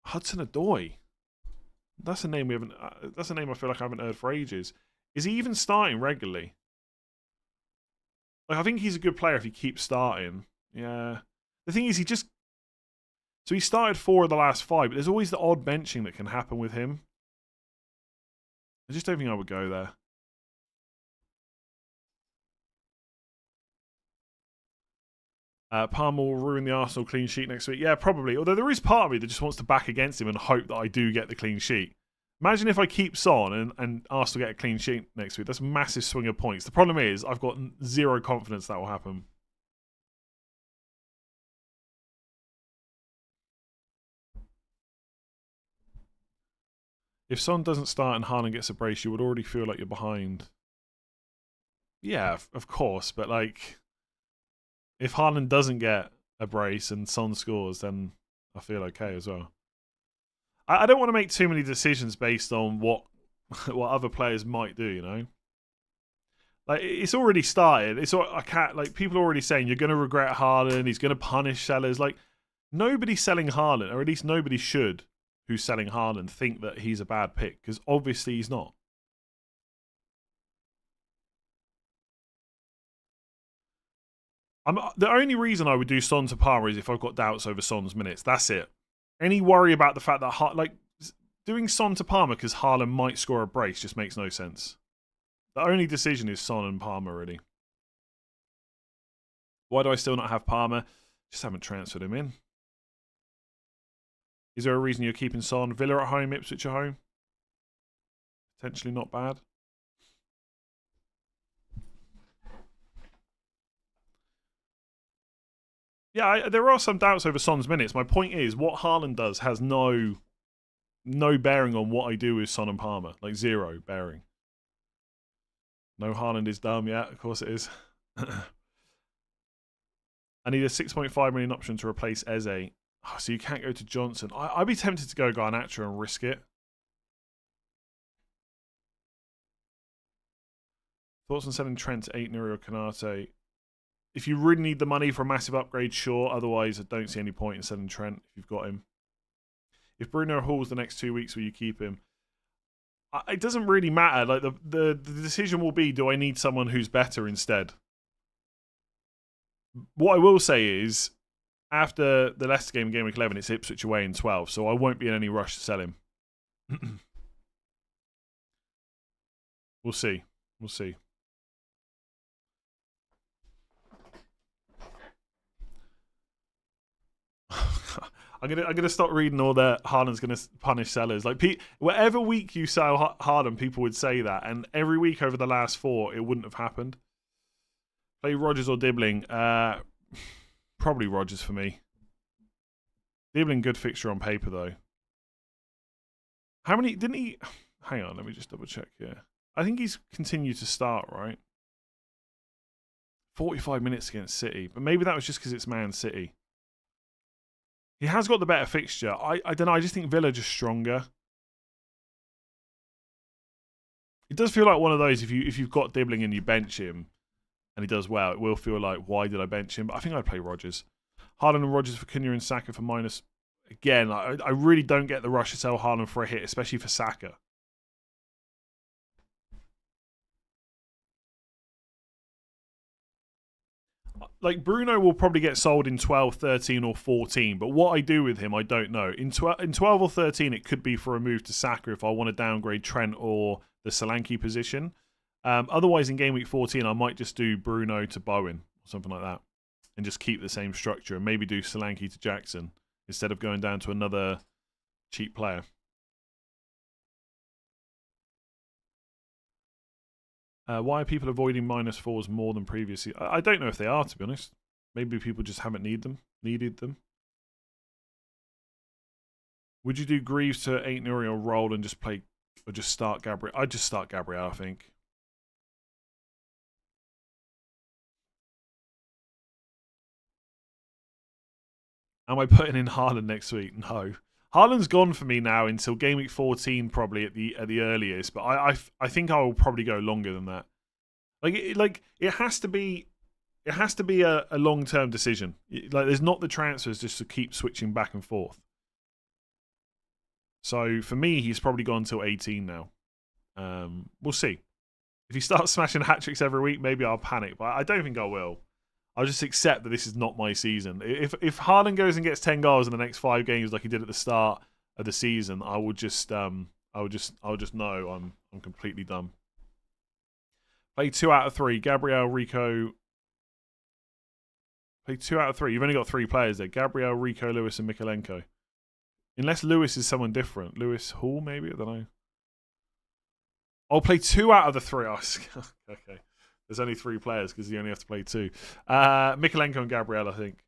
Speaker 3: Hudson-Odoi. That's a name we haven't. That's a name I feel like I haven't heard for ages. Is he even starting regularly? Like, I think he's a good player if he keeps starting. Yeah. The thing is, he started 4 of the last 5, but there's always the odd benching that can happen with him. I just don't think I would go there. Palmer will ruin the Arsenal clean sheet next week. Yeah, probably. Although there is part of me that just wants to back against him and hope that I do get the clean sheet. Imagine if I keep Son and Arsenal get a clean sheet next week. That's a massive swing of points. The problem is I've got 0 confidence that will happen. If Son doesn't start and Haaland gets a brace, you would already feel like you're behind. Yeah, of course. But, like, if Haaland doesn't get a brace and Son scores, then I feel okay as well. I don't want to make too many decisions based on what other players might do, you know? Like, it's already started. People are already saying you're going to regret Haaland, he's going to punish sellers. Like, nobody's selling Haaland, or at least nobody should, who's selling Haaland, think that he's a bad pick, because obviously he's not. The only reason I would do Son to Palmer is if I've got doubts over Son's minutes. That's it. Any worry about the fact that doing Son to Palmer because Haaland might score a brace just makes no sense. The only decision is Son and Palmer, really. Why do I still not have Palmer? Just haven't transferred him in. Is there a reason you're keeping Son? Villa at home, Ipswich at home? Potentially not bad. Yeah, there are some doubts over Son's minutes. My point is, what Haaland does has no bearing on what I do with Son and Palmer. Like, 0 bearing. No, Haaland is dumb. Yeah, of course it is. I need a 6.5 million option to replace Eze. Oh, so you can't go to Johnson. I'd be tempted to go Garnacho and risk it. Thoughts on selling Trent to 8 Nuri or Canate? If you really need the money for a massive upgrade, sure. Otherwise, I don't see any point in selling Trent if you've got him. If Bruno hauls the next 2 weeks, will you keep him? It doesn't really matter. Like the decision will be, do I need someone who's better instead? What I will say is, after the Leicester game, Game Week 11, it's Ipswich away in 12, so I won't be in any rush to sell him. We'll see. We'll see. I'm gonna stop reading all that Haaland's gonna punish sellers. Like, whatever week you sell Haaland, people would say that, and every week over the last 4, it wouldn't have happened. Play Rogers or Dibbling? Probably Rogers for me. Dibbling, good fixture on paper though. How many didn't he? Hang on, let me just double check here. I think he's continued to start, right? 45 minutes against City, but maybe that was just because it's Man City. He has got the better fixture. I don't know. I just think Villa just stronger. It does feel like one of those, if you've got Dibbling and you bench him and he does well, it will feel like, why did I bench him? But I think I'd play Rodgers. Haaland and Rodgers for Cunha and Saka for minus. Again, I really don't get the rush to sell Haaland for a hit, especially for Saka. Like, Bruno will probably get sold in 12, 13 or 14, but what I do with him, I don't know. In 12 or 13, it could be for a move to Saka if I want to downgrade Trent or the Solanke position. Otherwise, in Game Week 14, I might just do Bruno to Bowen or something like that and just keep the same structure and maybe do Solanke to Jackson instead of going down to another cheap player. Why are people avoiding -4s more than previously? I don't know if they are, to be honest. Maybe people just haven't needed them. Would you do Greaves to 8-0 or roll and just play, or just start Gabriel? I'd just start Gabriel, I think. Am I putting in Haaland next week? No. Haaland's gone for me now until game week 14, probably at the earliest. But I think I will probably go longer than that. It has to be a long-term decision. Like, there's not the transfers just to keep switching back and forth. So for me, he's probably gone till 18 now. We'll see. If he starts smashing hat-tricks every week, maybe I'll panic. But I don't think I will. I'll just accept that this is not my season. If Haaland goes and gets 10 goals in the next 5 games like he did at the start of the season, I will just I'll just know I'm completely done. Play 2 out of 3. Gabriel, Rico. Play 2 out of 3. You've only got 3 players there. Gabriel, Rico, Lewis, and Mikalenko. Unless Lewis is someone different. Lewis Hall, maybe? I don't know. I'll play 2 out of the 3. Okay. There's only 3 players because you only have to play 2. Mikalenko and Gabriel, I think.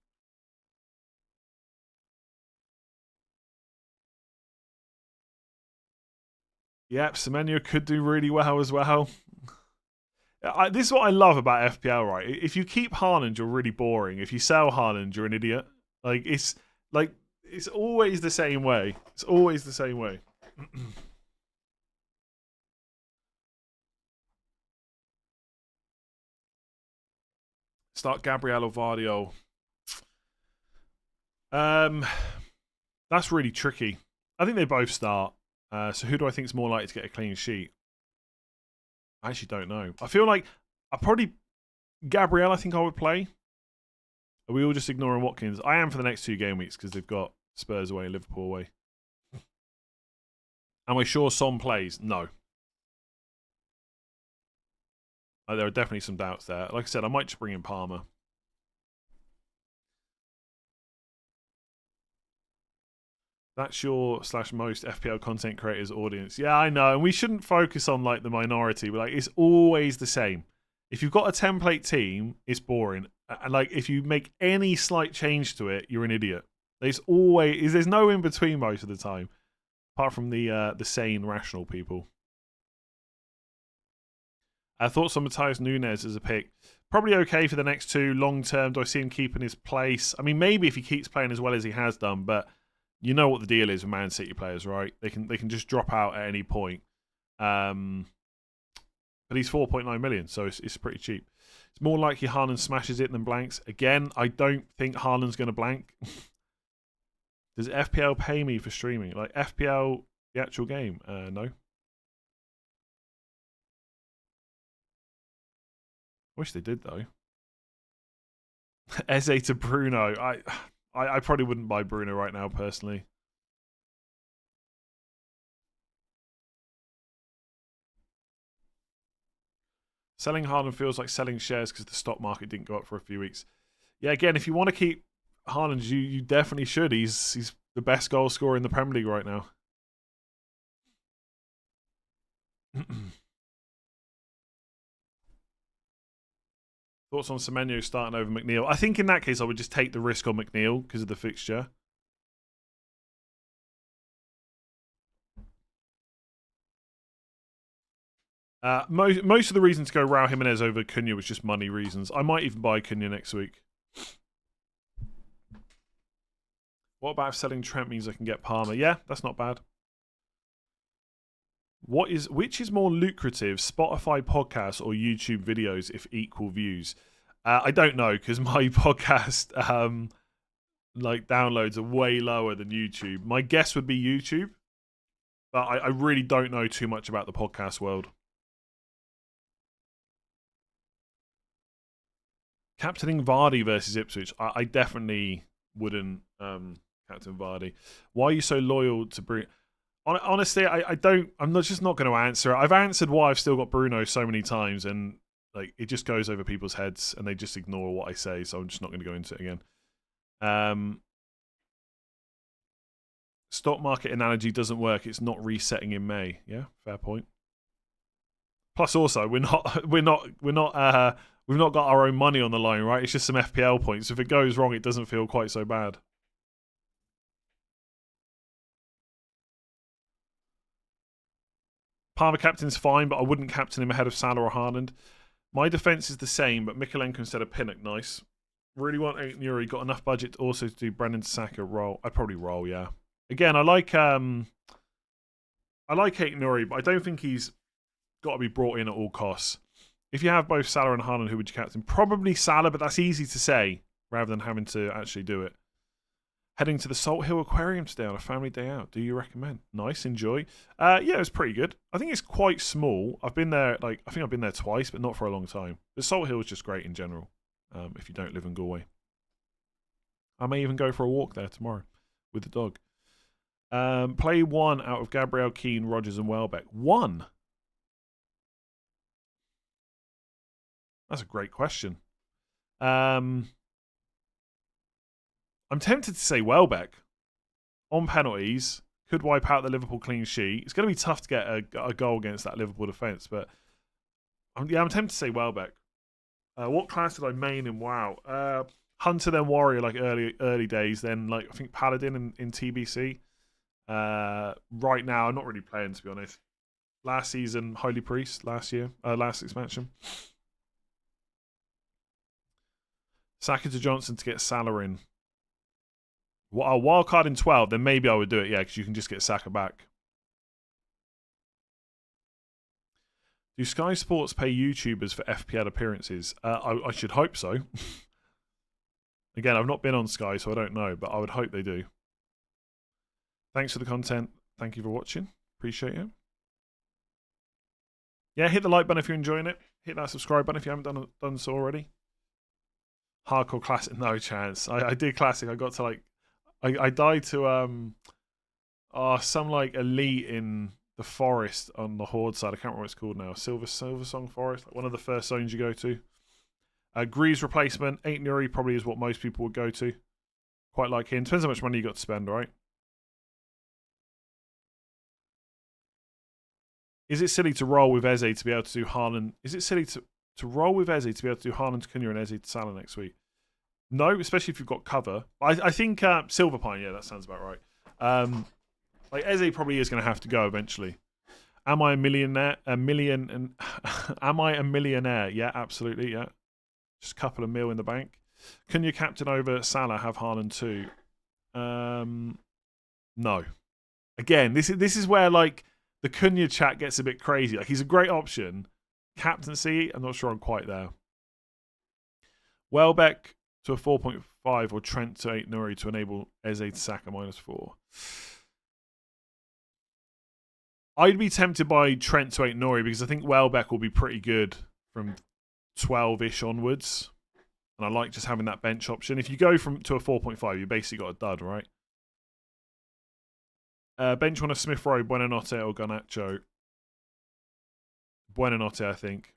Speaker 3: Yep, Semenyo could do really well as well. This is what I love about FPL, right? If you keep Haaland, you're really boring. If you sell Haaland, you're an idiot. It's always the same way. It's always the same way. Start Gabriel or Vardio. That's really tricky. I think they both start. So who do I think is more likely to get a clean sheet? I actually don't know. I feel like Gabriel, I think I would play. Are we all just ignoring Watkins? I am for the next 2 game weeks because they've got Spurs away and Liverpool away. Am I sure Son plays? No. There are definitely some doubts there. Like I said, I might just bring in Palmer. That's your / most FPL content creators audience. Yeah, I know. And we shouldn't focus on like the minority, but like it's always the same. If you've got a template team, it's boring. And like if you make any slight change to it, you're an idiot. There's no in between most of the time, apart from the sane, rational people. Thoughts on Matheus Nunes as a pick? Probably okay for the next 2. Long term, do I see him keeping his place? I mean, maybe if he keeps playing as well as he has done, but you know what the deal is with Man City players, right? They can just drop out at any point. But he's 4.9 million, so it's pretty cheap. It's more likely Haaland smashes it than blanks. Again, I don't think Haaland's going to blank. Does FPL pay me for streaming? Like FPL, the actual game? No. Wish they did though. Eze to Bruno. I probably wouldn't buy Bruno right now personally. Selling Haaland feels like selling shares because the stock market didn't go up for a few weeks. Yeah, again, if you want to keep Haaland, you definitely should. He's the best goal scorer in the Premier League right now. Thoughts on Semenyo starting over McNeil? I think in that case I would just take the risk on McNeil because of the fixture. Most of the reason to go Raul Jimenez over Cunha was just money reasons. I might even buy Cunha next week. What about if selling Trent means I can get Palmer? Yeah, that's not bad. Which is more lucrative, Spotify podcasts or YouTube videos if equal views? I don't know because my podcast downloads are way lower than YouTube. My guess would be YouTube, but I really don't know too much about the podcast world. Captaining Vardy versus Ipswich. I definitely wouldn't captain Vardy. Why are you so loyal to Bruno? Honestly, I'm just not going to answer it. I've answered why I've still got Bruno so many times, and like it just goes over people's heads, and they just ignore what I say. So I'm just not going to go into it again. Stock market analogy doesn't work. It's not resetting in May. Yeah, fair point. Plus, also, we've not got our own money on the line, right? It's just some FPL points. If it goes wrong, it doesn't feel quite so bad. Palmer captain's fine, but I wouldn't captain him ahead of Salah or Haaland. My defence is the same, but Mikolenko instead of Pinnock, nice. Really want 8 Nuri. Got enough budget also to do Brennan Saka roll. I'd probably roll, yeah. Again, I like 8 Nuri, but I don't think he's got to be brought in at all costs. If you have both Salah and Haaland, who would you captain? Probably Salah, but that's easy to say rather than having to actually do it. Heading to the Salt Hill Aquarium today on a family day out. Do you recommend? Nice, enjoy. Yeah, it was pretty good. I think it's quite small. I've been there, I think I've been there twice, but not for a long time. The Salt Hill is just great in general. If you don't live in Galway, I may even go for a walk there tomorrow with the dog. Play 1 out of Gabriel, Keane, Rodgers, and Welbeck. 1. That's a great question. I'm tempted to say Welbeck on penalties. Could wipe out the Liverpool clean sheet. It's going to be tough to get a goal against that Liverpool defence, but I'm tempted to say Welbeck. What class did I main in WoW? Hunter, then Warrior, like early days. Then I think Paladin in TBC. Right now, I'm not really playing, to be honest. Last season, Holy Priest. Last expansion. Saka to Johnson to get Salah in. A wild card in 12, then maybe I would do it, yeah, because you can just get Saka back. Do Sky Sports pay YouTubers for FPL appearances? I should hope so. Again, I've not been on Sky, so I don't know, but I would hope they do. Thanks for the content. Thank you for watching. Appreciate it. Yeah, hit the like button if you're enjoying it. Hit that subscribe button if you haven't done so already. Hardcore Classic, no chance. I did Classic. I got to I died to some elite in the forest on the Horde side. I can't remember what it's called now. Silver Song Forest, one of the first zones you go to. Greaves replacement, 8 Nuri probably is what most people would go to. Quite like him. Depends how much money you got to spend, right? Is it silly to roll with Eze to be able to do Haaland? Is it silly to roll with Eze to be able to do Haaland, Cunha, and Eze to Salah next week? No, especially if you've got cover. I think Silverpine, yeah, that sounds about right. Eze probably is going to have to go eventually. Am I a millionaire? Am I a millionaire? Yeah, absolutely, yeah. Just a couple of mil in the bank. Can your captain over Salah have Haaland too? No. Again, this is where the Cunha chat gets a bit crazy. He's a great option. Captaincy, I'm not sure I'm quite there. Welbeck to a 4.5 or Trent to 8 Nuri to enable Eze to Saka -4. I'd be tempted by Trent to 8 Nuri because I think Welbeck will be pretty good from 12-ish onwards. And I like just having that bench option. If you go to a 4.5, you basically got a dud, right? Bench one of Smith Rowe, Buonanotte or Garnacho. Buonanotte, I think.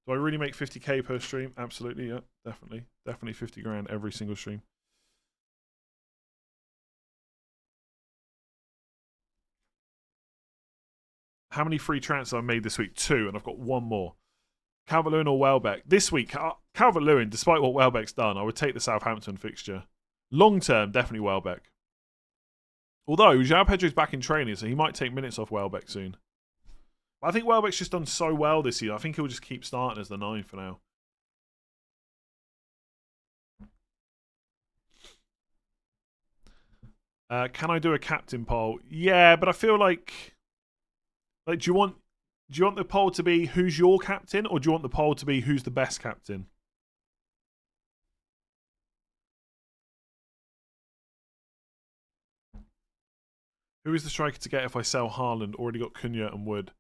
Speaker 3: Do I really make 50k per stream? Absolutely, yeah, definitely. Definitely 50 grand every single stream. How many free transfers have I made this week? 2, and I've got 1 more. Calvert-Lewin or Welbeck? This week, Calvert-Lewin, despite what Welbeck's done, I would take the Southampton fixture. Long term, definitely Welbeck. Although, João Pedro's back in training, so he might take minutes off Welbeck soon. I think Welbeck's just done so well this year. I think he'll just keep starting as the 9 for now. Can I do a captain poll? Yeah, but I feel like do you want the poll to be who's your captain, or do you want the poll to be who's the best captain? Who is the striker to get if I sell Haaland? Already got Cunha and Wood.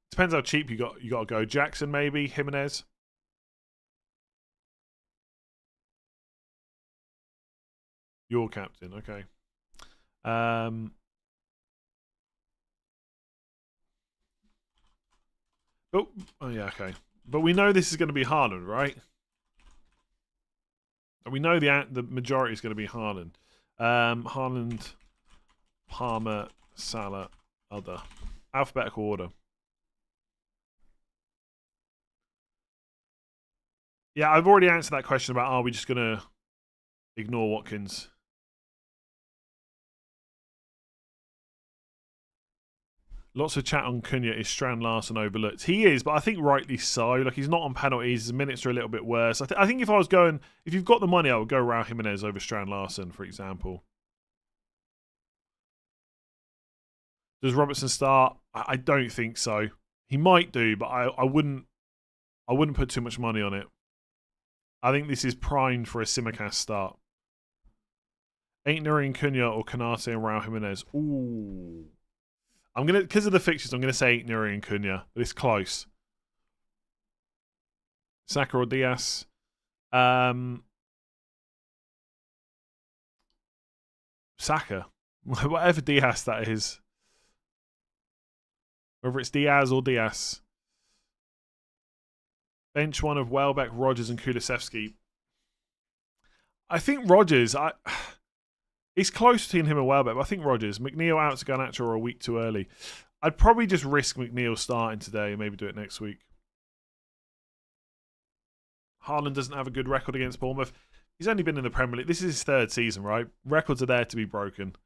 Speaker 3: Depends how cheap you got to go. Jackson maybe, Jimenez. Your captain, okay. Oh yeah, okay. But we know this is going to be Haaland, right? And we know the majority is going to be Haaland. Haaland, Palmer, Salah, other. Alphabetical order. Yeah, I've already answered that question about are we just going to ignore Watkins? Lots of chat on Cunha. Is Strand Larsen overlooked? He is, but I think rightly so. Like, he's not on penalties. His minutes are a little bit worse. I think if I was going, if you've got the money, I would go Raul Jimenez over Strand Larsen, for example. Does Robertson start? I don't think so. He might do, but I wouldn't put too much money on it. I think this is primed for a Simicast start. Ain't Nuri and Cunha or Canate and Raul Jimenez. Ooh. I'm gonna, because of the fixtures, I'm gonna say Nuri and Cunha, but it's close. Saka or Diaz. Saka. Whatever Diaz that is. Whether it's Diaz or Diaz. Bench one of Welbeck, Rodgers and Kulusevski. I think Rodgers, it's close between him and Welbeck, but I think Rodgers. McNeil out to Garnacho or a week too early. I'd probably just risk McNeil starting today and maybe do it next week. Haaland doesn't have a good record against Bournemouth. He's only been in the Premier League. This is his third season, right? Records are there to be broken.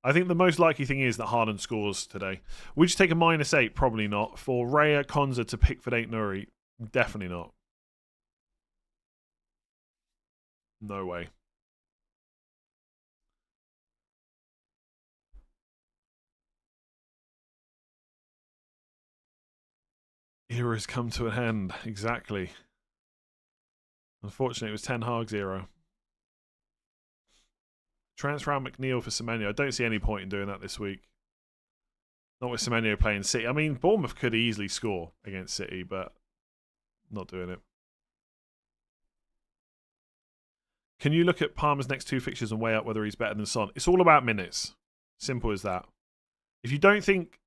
Speaker 3: I think the most likely thing is that Haaland scores today. Would you take a -8? Probably not. For Raya, Konza to Pickford, Ain't Nuri? Definitely not. No way. Era has come to an end. Exactly. Unfortunately, it was Ten Hag's era. Transfer out McNeil for Semenyo. I don't see any point in doing that this week. Not with Semenyo playing City. I mean, Bournemouth could easily score against City, but not doing it. Can you look at Palmer's next two fixtures and weigh up whether he's better than Son? It's all about minutes. Simple as that. If you think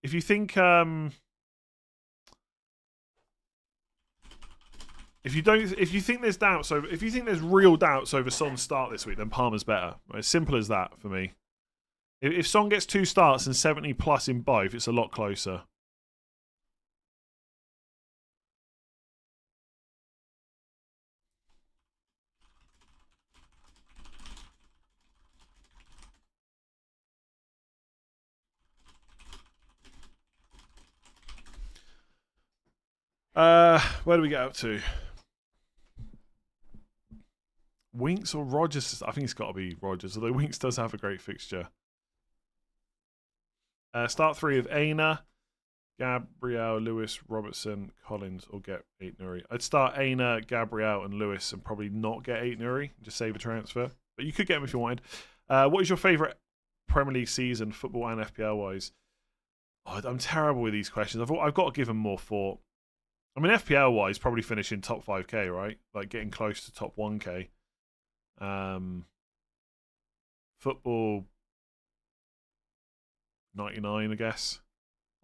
Speaker 3: there's doubts over, if you think there's real doubts over Son's start this week, then Palmer's better. As simple as that for me. If Son gets 2 starts and 70 plus in both, it's a lot closer. Where do we get up to? Winks or Rodgers? I think it's got to be Rodgers, although Winks does have a great fixture. Start 3 of Aina, Gabriel, Lewis, Robertson, Collins, or get 8 Nuri. I'd start Aina, Gabriel, and Lewis and probably not get 8 Nuri. Just save a transfer. But you could get him if you wanted. What is your favourite Premier League season, football and FPL-wise? Oh, I'm terrible with these questions. I've got to give them more thought. I mean, FPL-wise, probably finishing top 5k, right? Like getting close to top 1k. Football 99, I guess.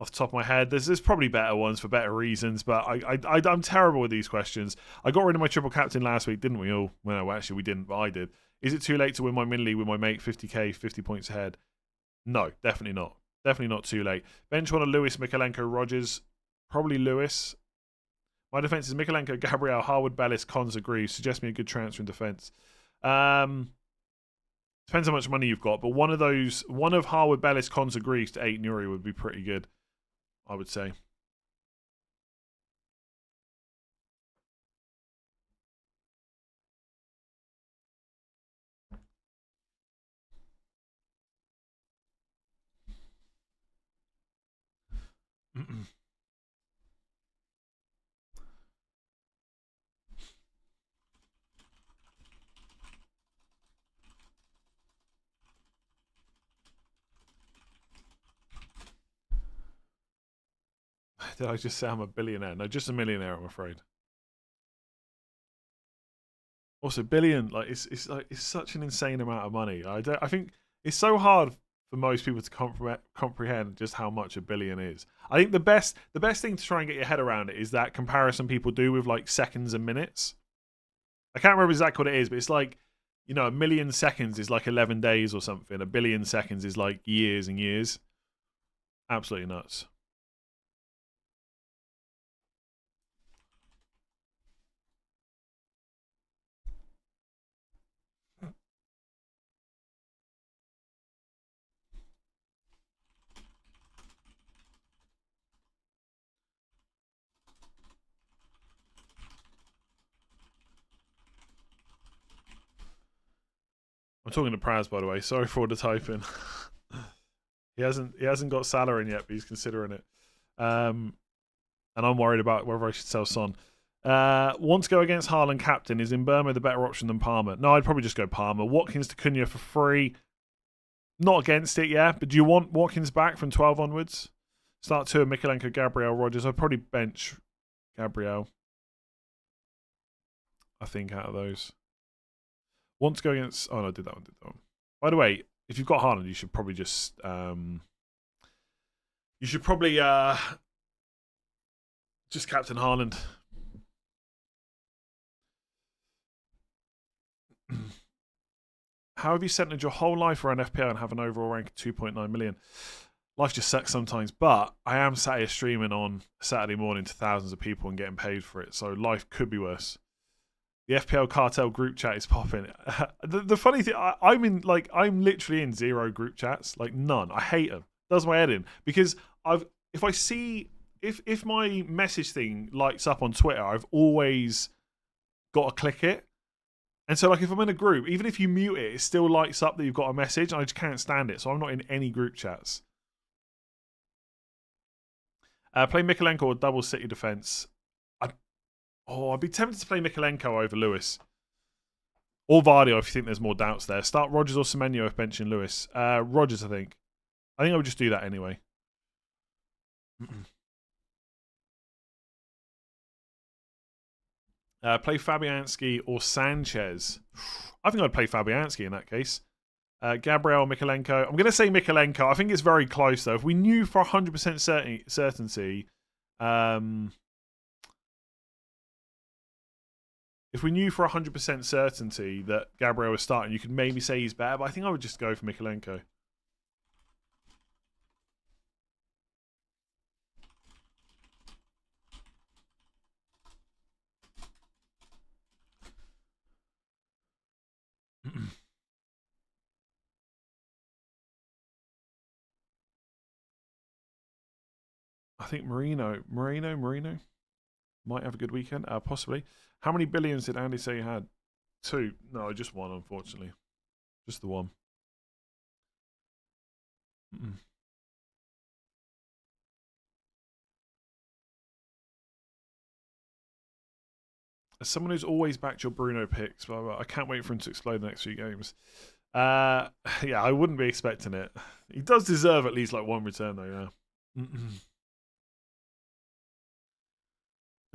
Speaker 3: Off the top of my head, there's probably better ones for better reasons, but I'm terrible with these questions. I got rid of my triple captain last week, didn't we all? Well, actually, we didn't, but I did. Is it too late to win my mini league with my mate 50k, 50 points ahead? No, definitely not. Definitely not too late. Bench one of Lewis, Mikalenko, Rodgers. Probably Lewis. My defence is Mikalenko, Gabriel, Harwood, Bellis, Konza, Greaves. Suggest me a good transfer in defence. Depends how much money you've got, but one of Harwood, Bellis, Konza, Greaves to 8 Nuri would be pretty good, I would say. Did I just say I'm a billionaire? No, just a millionaire, I'm afraid. Also, billion, like it's such an insane amount of money. I think it's so hard for most people to comprehend just how much a billion is. I think the best thing to try and get your head around it is that comparison people do with like seconds and minutes. I can't remember exactly what it is, but it's like, you know, 1,000,000 seconds is like 11 days or something. 1,000,000,000 seconds is like years and years. Absolutely nuts. I'm talking to Praz, by the way. Sorry for all the typing. he hasn't got Salah in yet, but he's considering it. And I'm worried about whether I should sell Son. Want to go against Haaland captain? Is Mbeumo the better option than Palmer? No, I'd probably just go Palmer. Watkins to Cunha for free. Not against it, yeah. But do you want Watkins back from 12 onwards? Start 2 of Mikalenko, Gabriel, Rodgers. I'd probably bench Gabriel. I think out of those. Want to go against... Oh, no, I did that one. By the way, if you've got Haaland, you should probably just... just captain Haaland. How have you centered your whole life around FPL and have an overall rank of 2.9 million? Life just sucks sometimes, but I am sat here streaming on Saturday morning to thousands of people and getting paid for it, so life could be worse. The FPL cartel group chat is popping. The funny thing, I'm literally in 0 group chats, like none. I hate them. Does my head in because if my message thing lights up on Twitter, I've always got to click it. And so, like, if I'm in a group, even if you mute it, it still lights up that you've got a message. And I just can't stand it, so I'm not in any group chats. Play Mikalenko or double City defense. I'd be tempted to play Mikalenko over Lewis. Or Vardy if you think there's more doubts there. Start Rodgers or Semenyo if benching Lewis. Rodgers, I think. I think I would just do that anyway. Play Fabianski or Sanchez. I think I'd play Fabianski in that case. Gabriel, Mikalenko. I'm going to say Mikalenko. I think it's very close, though. If we knew for 100% certainty... if we knew for 100% certainty that Gabriel was starting, you could maybe say he's better, but I think I would just go for Mikalenko. I think Marino might have a good weekend, possibly. How many billions did Andy say he had? 2. No, just 1, unfortunately. Just the 1. As someone who's always backed your Bruno picks, I can't wait for him to explode the next few games. Yeah, I wouldn't be expecting it. He does deserve at least like 1 return, though, yeah.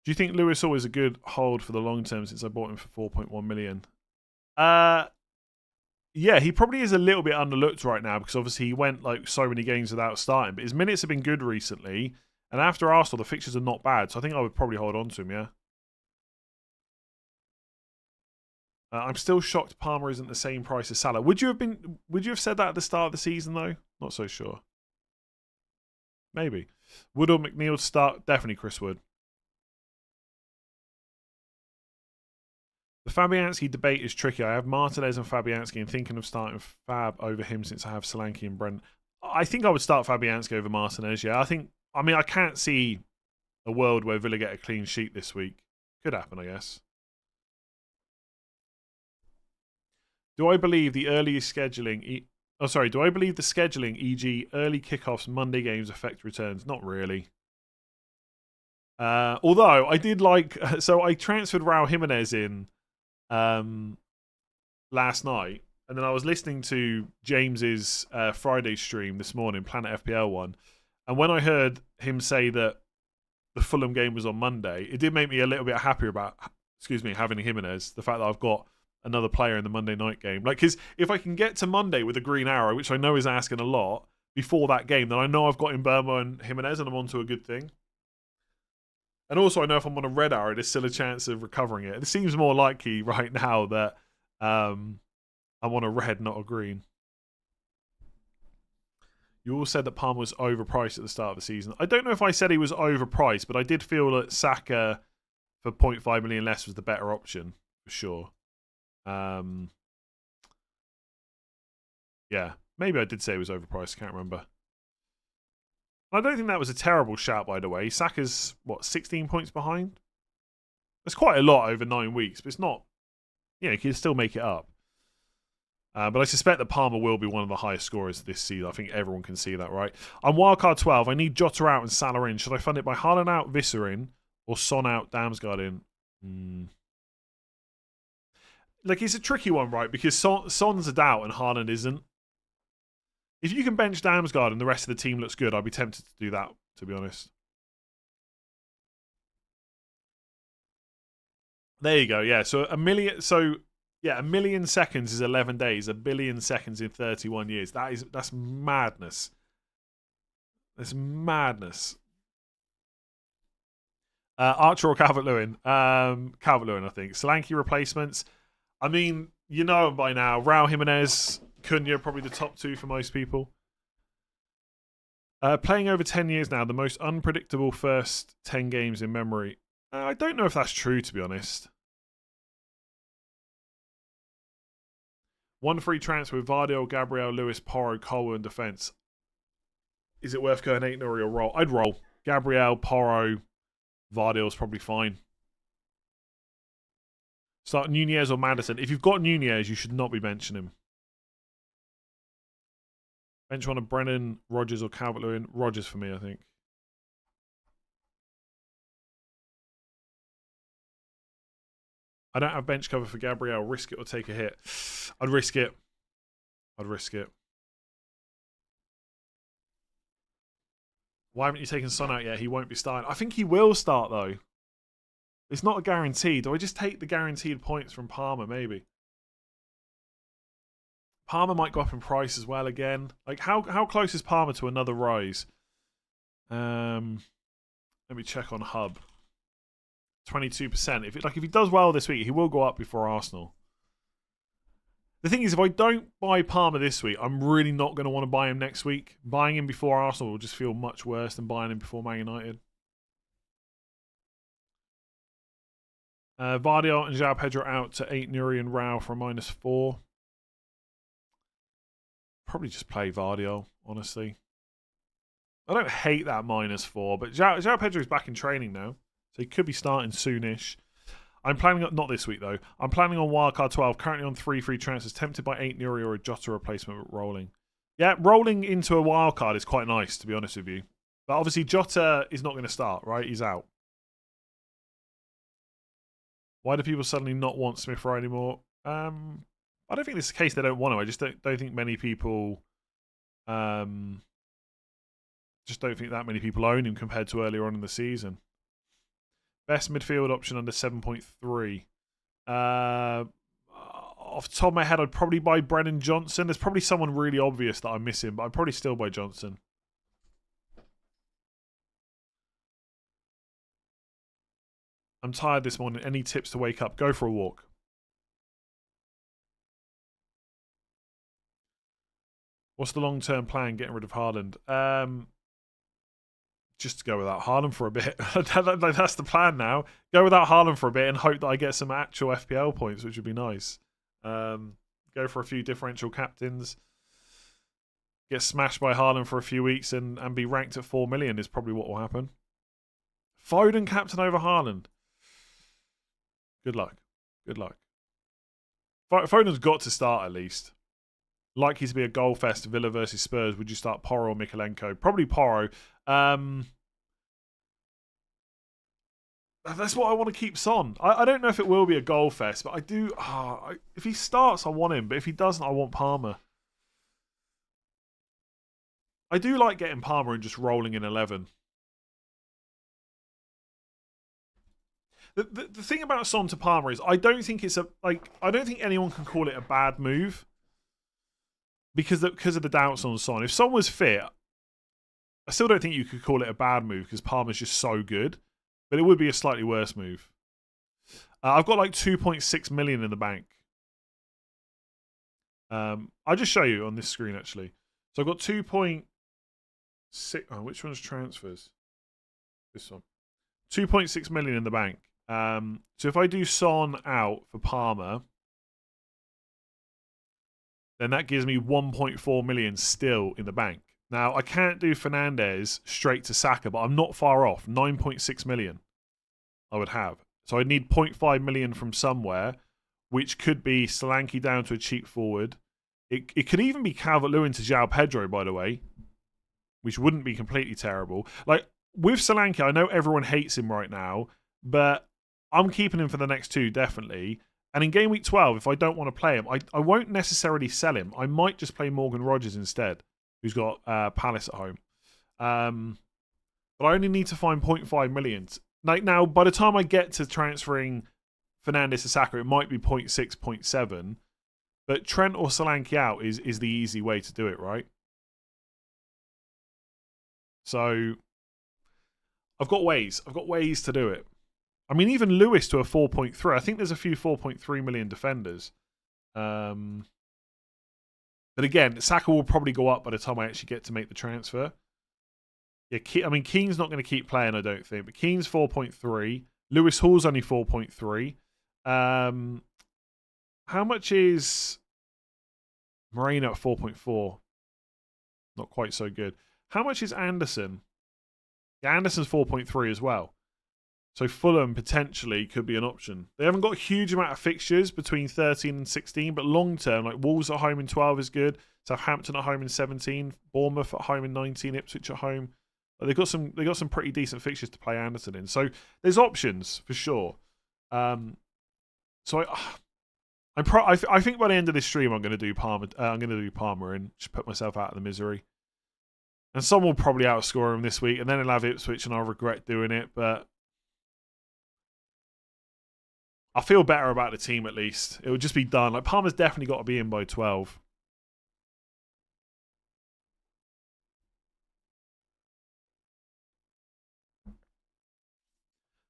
Speaker 3: Do you think Lewis always a good hold for the long term since I bought him for 4.1 million? Yeah, he probably is a little bit underlooked right now because obviously he went like so many games without starting, but his minutes have been good recently. And after Arsenal, the fixtures are not bad, so I think I would probably hold on to him, yeah. I'm still shocked Palmer isn't the same price as Salah. Would you have said that at the start of the season though? Not so sure. Maybe. Wood or McNeil to start? Definitely Chris Wood. The Fabianski debate is tricky. I have Martinez and Fabianski and thinking of starting Fab over him since I have Solanke and Brent. I think I would start Fabianski over Martinez, yeah. I can't see a world where Villa get a clean sheet this week. Could happen, I guess. Do I believe the earliest scheduling... do I believe the scheduling, e.g. early kickoffs, Monday games affect returns? Not really. Although, I did like... So, I transferred Raul Jimenez in last night, and then I was listening to James's Friday stream this morning, Planet FPL one, and when I heard him say that the Fulham game was on Monday, it did make me a little bit happier about, having Jimenez, the fact that I've got another player in the Monday night game. Like, because if I can get to Monday with a green arrow, which I know is asking a lot, before that game, then I know I've got Mbeumo and Jimenez and I'm on to a good thing. And also, I know if I'm on a red arrow, there's still a chance of recovering it. It seems more likely right now that I'm on a red, not a green. You all said that Palmer was overpriced at the start of the season. I don't know if I said he was overpriced, but I did feel that Saka for 0.5 million less was the better option, for sure. Yeah, maybe I did say he was overpriced. I can't remember. I don't think that was a terrible shout, by the way. Saka's, 16 points behind? That's quite a lot over 9 weeks, but it's not... Yeah, he can still make it up. But I suspect that Palmer will be one of the highest scorers this season. I think everyone can see that, right? I'm wildcard 12. I need Jota out and Salah in. Should I fund it by Haaland out, Visser in, or Son out, Damsgaard in? Like, it's a tricky one, right? Because Son's a doubt and Haaland isn't. If you can bench Damsgaard and the rest of the team looks good, I'd be tempted to do that, to be honest. There you go, yeah. So a million seconds is 11 days. 1 billion seconds in 31 years. That's madness. That's madness. Archer or Calvert-Lewin? Calvert-Lewin, I think. Solanke replacements. I mean, you know him by now. Raul Jimenez, Cunha, probably the top two for most people. Playing over 10 years now, the most unpredictable first 10 games in memory. I don't know if that's true, to be honest. One free transfer with Vardy, Gabriel, Lewis, Porro, Cole in defence. Is it worth going 8 Nuri or roll? I'd roll. Gabriel, Porro, Vardy's probably fine. Start Nunez or Madison. If you've got Nunez, you should not be benching him. Bench one of Brennan, Rodgers or Calvert-Lewin. Rodgers for me, I think. I don't have bench cover for Gabriel. Risk it or take a hit. I'd risk it. Why haven't you taken Son out yet? He won't be starting. I think he will start, though. It's not a guarantee. Do I just take the guaranteed points from Palmer, maybe? Palmer might go up in price as well again. Like, how close is Palmer to another rise? Let me check on Hub. 22%. If he does well this week, he will go up before Arsenal. The thing is, if I don't buy Palmer this week, I'm really not going to want to buy him next week. Buying him before Arsenal will just feel much worse than buying him before Man United. Vardy and João Pedro out to 8 Nuri and Rao for a -4. Probably just play Vardy, honestly. I don't hate that -4, but João Pedro is back in training now. So he could be starting soonish. I'm planning on, not this week though, I'm planning on wildcard 12, currently on 3 free transfers, tempted by 8 Nuri or a Jota replacement with rolling. Yeah, rolling into a wildcard is quite nice, to be honest with you. But obviously Jota is not going to start, right? He's out. Why do people suddenly not want Smith Rowe anymore? I don't think this is the case they don't want to. I just don't think many people just don't think that many people own him compared to earlier on in the season. Best midfield option under 7.3. Off the top of my head, I'd probably buy Brennan Johnson. There's probably someone really obvious that I'm missing, but I'd probably still buy Johnson. I'm tired this morning. Any tips to wake up? Go for a walk. What's the long-term plan getting rid of Haaland? Just to go without Haaland for a bit. That's the plan now. Go without Haaland for a bit and hope that I get some actual FPL points, which would be nice. Go for a few differential captains. Get smashed by Haaland for a few weeks and be ranked at 4 million is probably what will happen. Foden captain over Haaland. Good luck. Good luck. Foden's got to start at least. Likely to be a goal fest, Villa versus Spurs. Would you start Porro or Mikalenko? Probably Porro. That's what I want to keep Son. I don't know if it will be a goal fest, but I do. If he starts, I want him. But if he doesn't, I want Palmer. I do like getting Palmer and just rolling in 11. The thing about Son to Palmer is I don't think anyone can call it a bad move. Because of the doubts on Son. If Son was fit, I still don't think you could call it a bad move because Palmer's just so good. But it would be a slightly worse move. I've got like 2.6 million in the bank. I'll just show you on this screen, actually. So I've got 2.6... Oh, which one's transfers? This one. 2.6 million in the bank. So if I do Son out for Palmer, then that gives me 1.4 million still in the bank. Now, I can't do Fernandes straight to Saka, but I'm not far off. 9.6 million I would have. So I'd need 0.5 million from somewhere, which could be Solanke down to a cheap forward. It could even be Calvert-Lewin to João Pedro, by the way, which wouldn't be completely terrible. Like, with Solanke, I know everyone hates him right now, but I'm keeping him for the next two, definitely. And in Game Week 12, if I don't want to play him, I won't necessarily sell him. I might just play Morgan Rogers instead, who's got Palace at home. But I only need to find 0.5 million. Like now, by the time I get to transferring Fernandes to Saka, it might be 0.6, 0.7. But Trent or Solanke out is the easy way to do it, right? So I've got ways. I've got ways to do it. I mean, even Lewis to a 4.3. I think there's a few 4.3 million defenders. But again, Saka will probably go up by the time I actually get to make the transfer. Yeah, I mean, Keane's not going to keep playing, I don't think. But Keane's 4.3. Lewis Hall's only 4.3. How much is Moreno at 4.4? Not quite so good. How much is Anderson? Yeah, Anderson's 4.3 as well. So Fulham potentially could be an option. They haven't got a huge amount of fixtures between 13 and 16, but long term, like Wolves at home in 12 is good. Southampton at home in 17, Bournemouth at home in 19, Ipswich at home. They've got some pretty decent fixtures to play Anderson in. So there's options for sure. So I think by the end of this stream I'm going to do Palmer. I'm going to do Palmer and just put myself out of the misery. And some will probably outscore him this week, and then he'll have Ipswich, and I'll regret doing it. But I feel better about the team at least. It will just be done. Like Palmer's definitely got to be in by 12.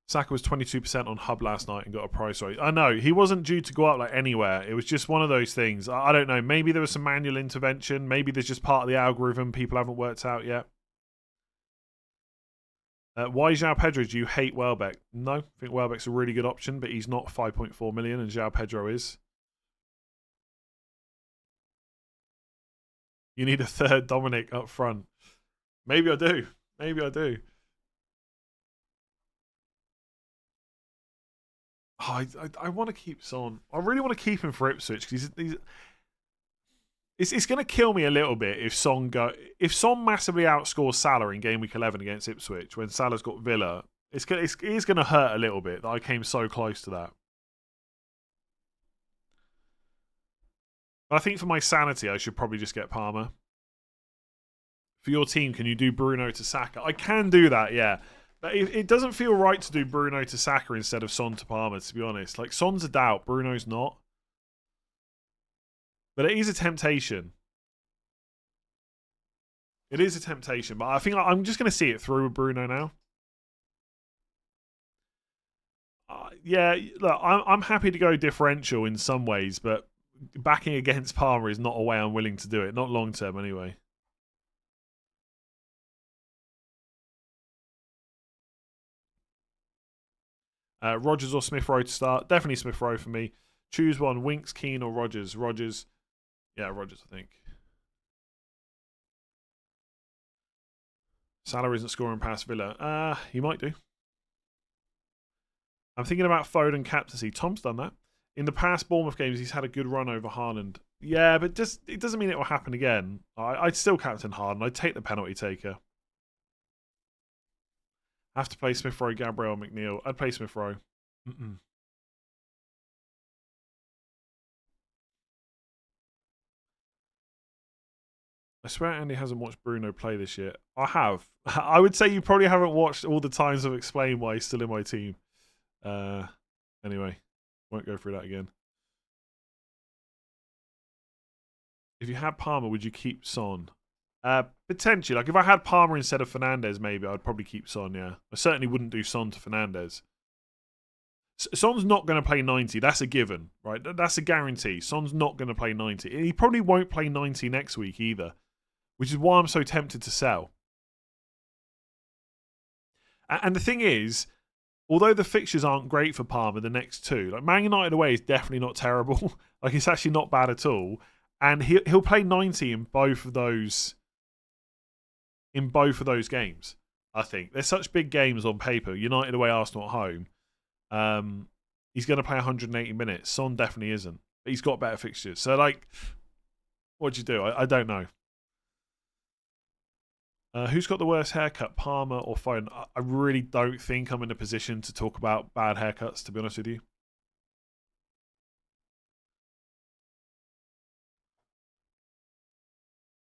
Speaker 3: Saka was 22% on Hub last night and got a price right. I know, he wasn't due to go up like anywhere. It was just one of those things. I don't know. Maybe there was some manual intervention. Maybe there's just part of the algorithm people haven't worked out yet. Why João Pedro? Do you hate Welbeck? No, I think Welbeck's a really good option, but he's not 5.4 million and João Pedro is. You need a third Dominic up front. Maybe I do. Maybe I do. Oh, I want to keep Son. I really want to keep him for Ipswich because it's going to kill me a little bit if Son massively outscores Salah in game week 11 against Ipswich when Salah's got Villa. It is going to hurt a little bit that I came so close to that. But I think for my sanity, I should probably just get Palmer. For your team, can you do Bruno to Saka? I can do that, yeah. But it doesn't feel right to do Bruno to Saka instead of Son to Palmer, to be honest. Like, Son's a doubt, Bruno's not. But it is a temptation. It is a temptation, but I think I'm just going to see it through with Bruno now. Yeah, look, I'm happy to go differential in some ways, but backing against Palmer is not a way I'm willing to do it. Not long term, anyway. Rogers or Smith Rowe to start? Definitely Smith Rowe for me. Choose one: Winks, Keane, or Rogers. Rogers. Yeah, Rogers, I think. Salah isn't scoring past Villa. He might do. I'm thinking about Foden captaincy. Tom's done that. In the past Bournemouth games, he's had a good run over Haaland. Yeah, but it doesn't mean it will happen again. I'd still captain Haaland. I'd take the penalty taker. I have to play Smith Rowe, Gabriel, McNeil. I'd play Smith Rowe. I swear Andy hasn't watched Bruno play this year. I have. I would say you probably haven't watched all the times I've explained why he's still in my team. Anyway, won't go through that again. If you had Palmer, would you keep Son? Potentially. Like, if I had Palmer instead of Fernandez, maybe I'd probably keep Son, yeah. I certainly wouldn't do Son to Fernandez. Son's not going to play 90. That's a given, right? That's a guarantee. Son's not going to play 90. He probably won't play 90 next week either, which is why I'm so tempted to sell. And the thing is, although the fixtures aren't great for Palmer, the next two, like Man United away is definitely not terrible. Like, it's actually not bad at all. And he'll play 90 in both of those games, I think. They're such big games on paper. United away, Arsenal at home. He's going to play 180 minutes. Son definitely isn't. But he's got better fixtures. So, like, what do you do? I don't know. Who's got the worst haircut, Palmer or Foden? I really don't think I'm in a position to talk about bad haircuts, to be honest with you.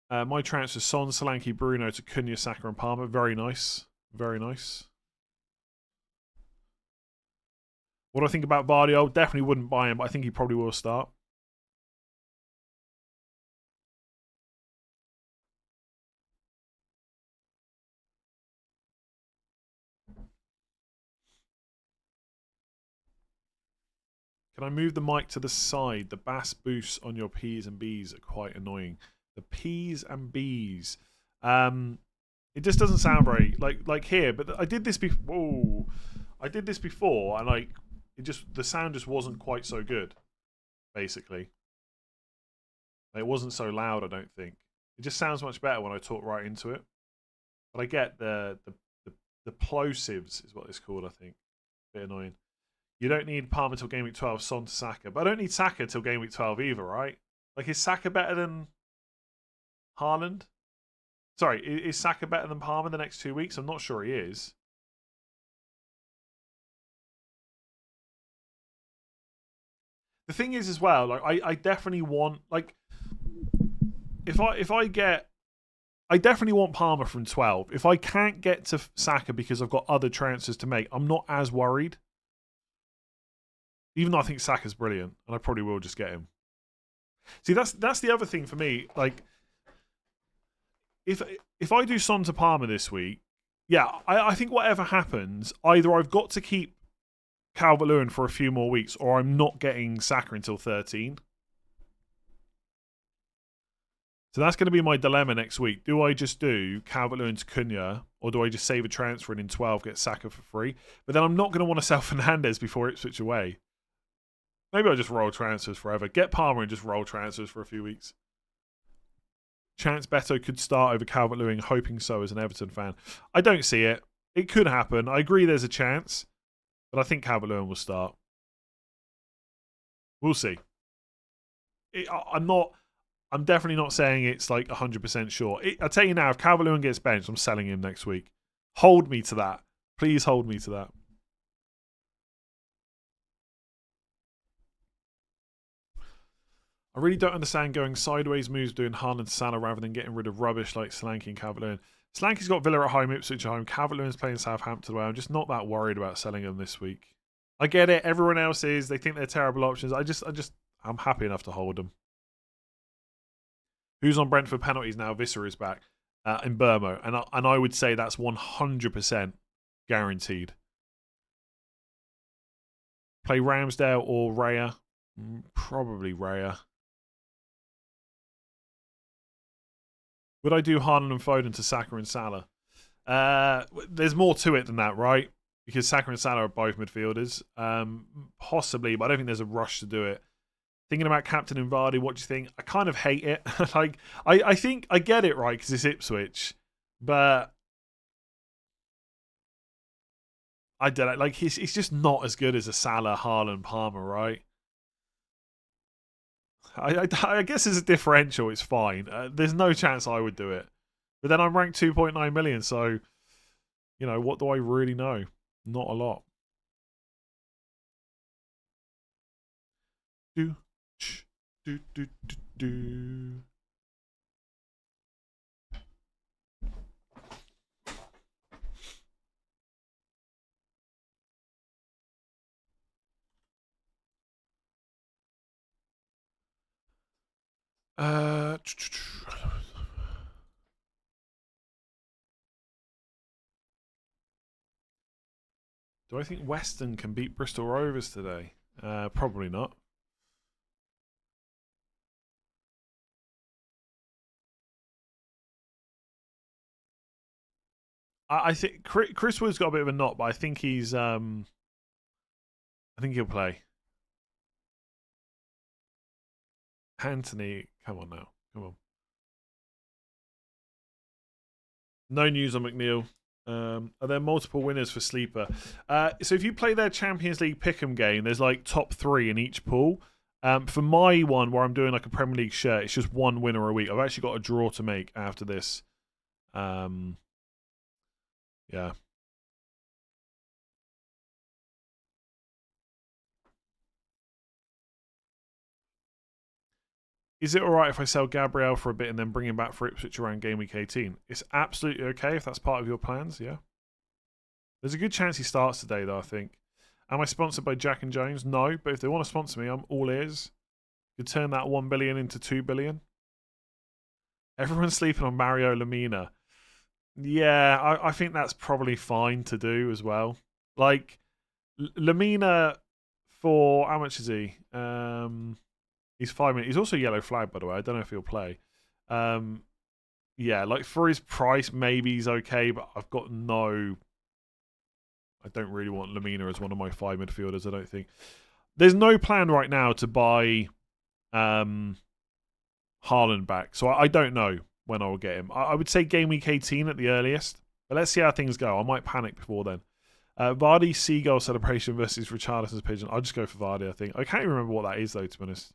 Speaker 3: My transfer: Son, Solanke, Bruno to Cunha, Saka and Palmer. Very nice. Very nice. What do I think about Vardy? I definitely wouldn't buy him, but I think he probably will start. Can I move the mic to the side? The bass boosts on your P's and B's are quite annoying. The P's and B's. It just doesn't sound very like here, but I did this before. Whoa. I did this before, and like the sound just wasn't quite so good. Basically, it wasn't so loud. I don't think it just sounds much better when I talk right into it. But I get the plosives is what it's called. I think a bit annoying. You don't need Palmer till game week 12, Son to Saka, but I don't need Saka till game week 12 either, right? Like, is Saka better than Haaland? Sorry, is Saka better than Palmer the next 2 weeks? I'm not sure he is. The thing is as well, like I definitely want, like, if I get, I definitely want Palmer from 12. If I can't get to Saka because I've got other transfers to make, I'm not as worried. Even though I think Saka's brilliant, and I probably will just get him. See, that's the other thing for me. Like, if I do Son to Palmer this week, yeah, I think whatever happens, either I've got to keep Calvert-Lewin for a few more weeks, or I'm not getting Saka until 13. So that's going to be my dilemma next week. Do I just do Calvert-Lewin to Cunha, or do I just save a transfer and in 12 get Saka for free? But then I'm not going to want to sell Fernandez before Ipswich away. Maybe I'll just roll transfers forever. Get Palmer and just roll transfers for a few weeks. Chance Beto could start over Calvert-Lewin, hoping so as an Everton fan. I don't see it. It could happen. I agree there's a chance, but I think Calvert-Lewin will start. We'll see. I'm definitely not saying it's like 100% sure. I'll tell you now, if Calvert-Lewin gets benched, I'm selling him next week. Hold me to that. Please hold me to that. I really don't understand going sideways moves doing Haaland and Salah rather than getting rid of rubbish like Solanke and Calvert-Lewin. Solanke's got Villa at home, Ipswich at home. Calvert-Lewin's playing Southampton away. I'm just not that worried about selling them this week. I get it. Everyone else is. They think they're terrible options. I'm happy enough to hold them. Who's on Brentford penalties now? Visser is back in Burmo. And I would say that's 100% guaranteed. Play Ramsdale or Raya? Probably Raya. Would I do Haaland and Foden to Saka and Salah? There's more to it than that, right? Because Saka and Salah are both midfielders. Possibly, but I don't think there's a rush to do it. Thinking about Captain and Vardy, what do you think? I kind of hate it. Like, I think I get it, right, because it's Ipswich. But I don't know. Like, he's just not as good as a Salah, Haaland, Palmer, right? I guess as a differential, it's fine. There's no chance I would do it. But then I'm ranked 2.9 million, so, you know, what do I really know? Not a lot. Do, do, do, do, do. Do I think Western can beat Bristol Rovers today? Probably not. I think Chris Wood's got a bit of a knot, but I think he's I think he'll play. Anthony, come on now. Come on. No news on McNeil. Are there multiple winners for Sleeper? So if you play their Champions League Pick'em game, there's like top 3 in each pool. For my one, where I'm doing like a Premier League shirt, it's just one winner a week. I've actually got a draw to make after this. Yeah. Is it alright if I sell Gabriel for a bit and then bring him back for Ipswich around game week 18? It's absolutely okay if that's part of your plans, yeah. There's a good chance he starts today, though, I think. Am I sponsored by Jack and Jones? No, but if they want to sponsor me, I'm all ears. Could turn that 1 billion into 2 billion. Everyone's sleeping on Mario Lemina. Yeah, I think that's probably fine to do as well. Like, Lemina for, how much is he? He's 5 minutes. He's also yellow flag, by the way. I don't know if he'll play. Yeah, like for his price, maybe he's okay, but I've got no... I don't really want Lemina as one of my 5 midfielders, I don't think. There's no plan right now to buy Haaland back, so I don't know when I will get him. I would say game week 18 at the earliest, but let's see how things go. I might panic before then. Vardy Seagull celebration versus Richarlison's pigeon. I'll just go for Vardy, I think. I can't even remember what that is, though, to be honest.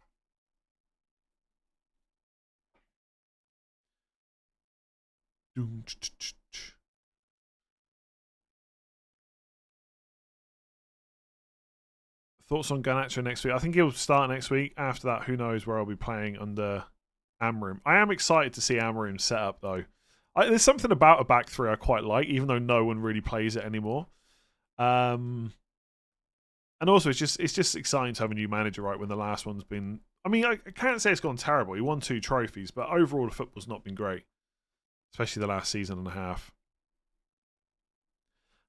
Speaker 3: Thoughts on Garnacho next week? I think he'll start next week. After that, who knows where I'll be playing under Amorim. I am excited to see Amorim set up, though. There's something about a back three I quite like, even though no one really plays it anymore. And also, it's just exciting to have a new manager, right, when the last one's been... I mean, I can't say it's gone terrible. He won 2 trophies, but overall, the football's not been great. Especially the last season and a half.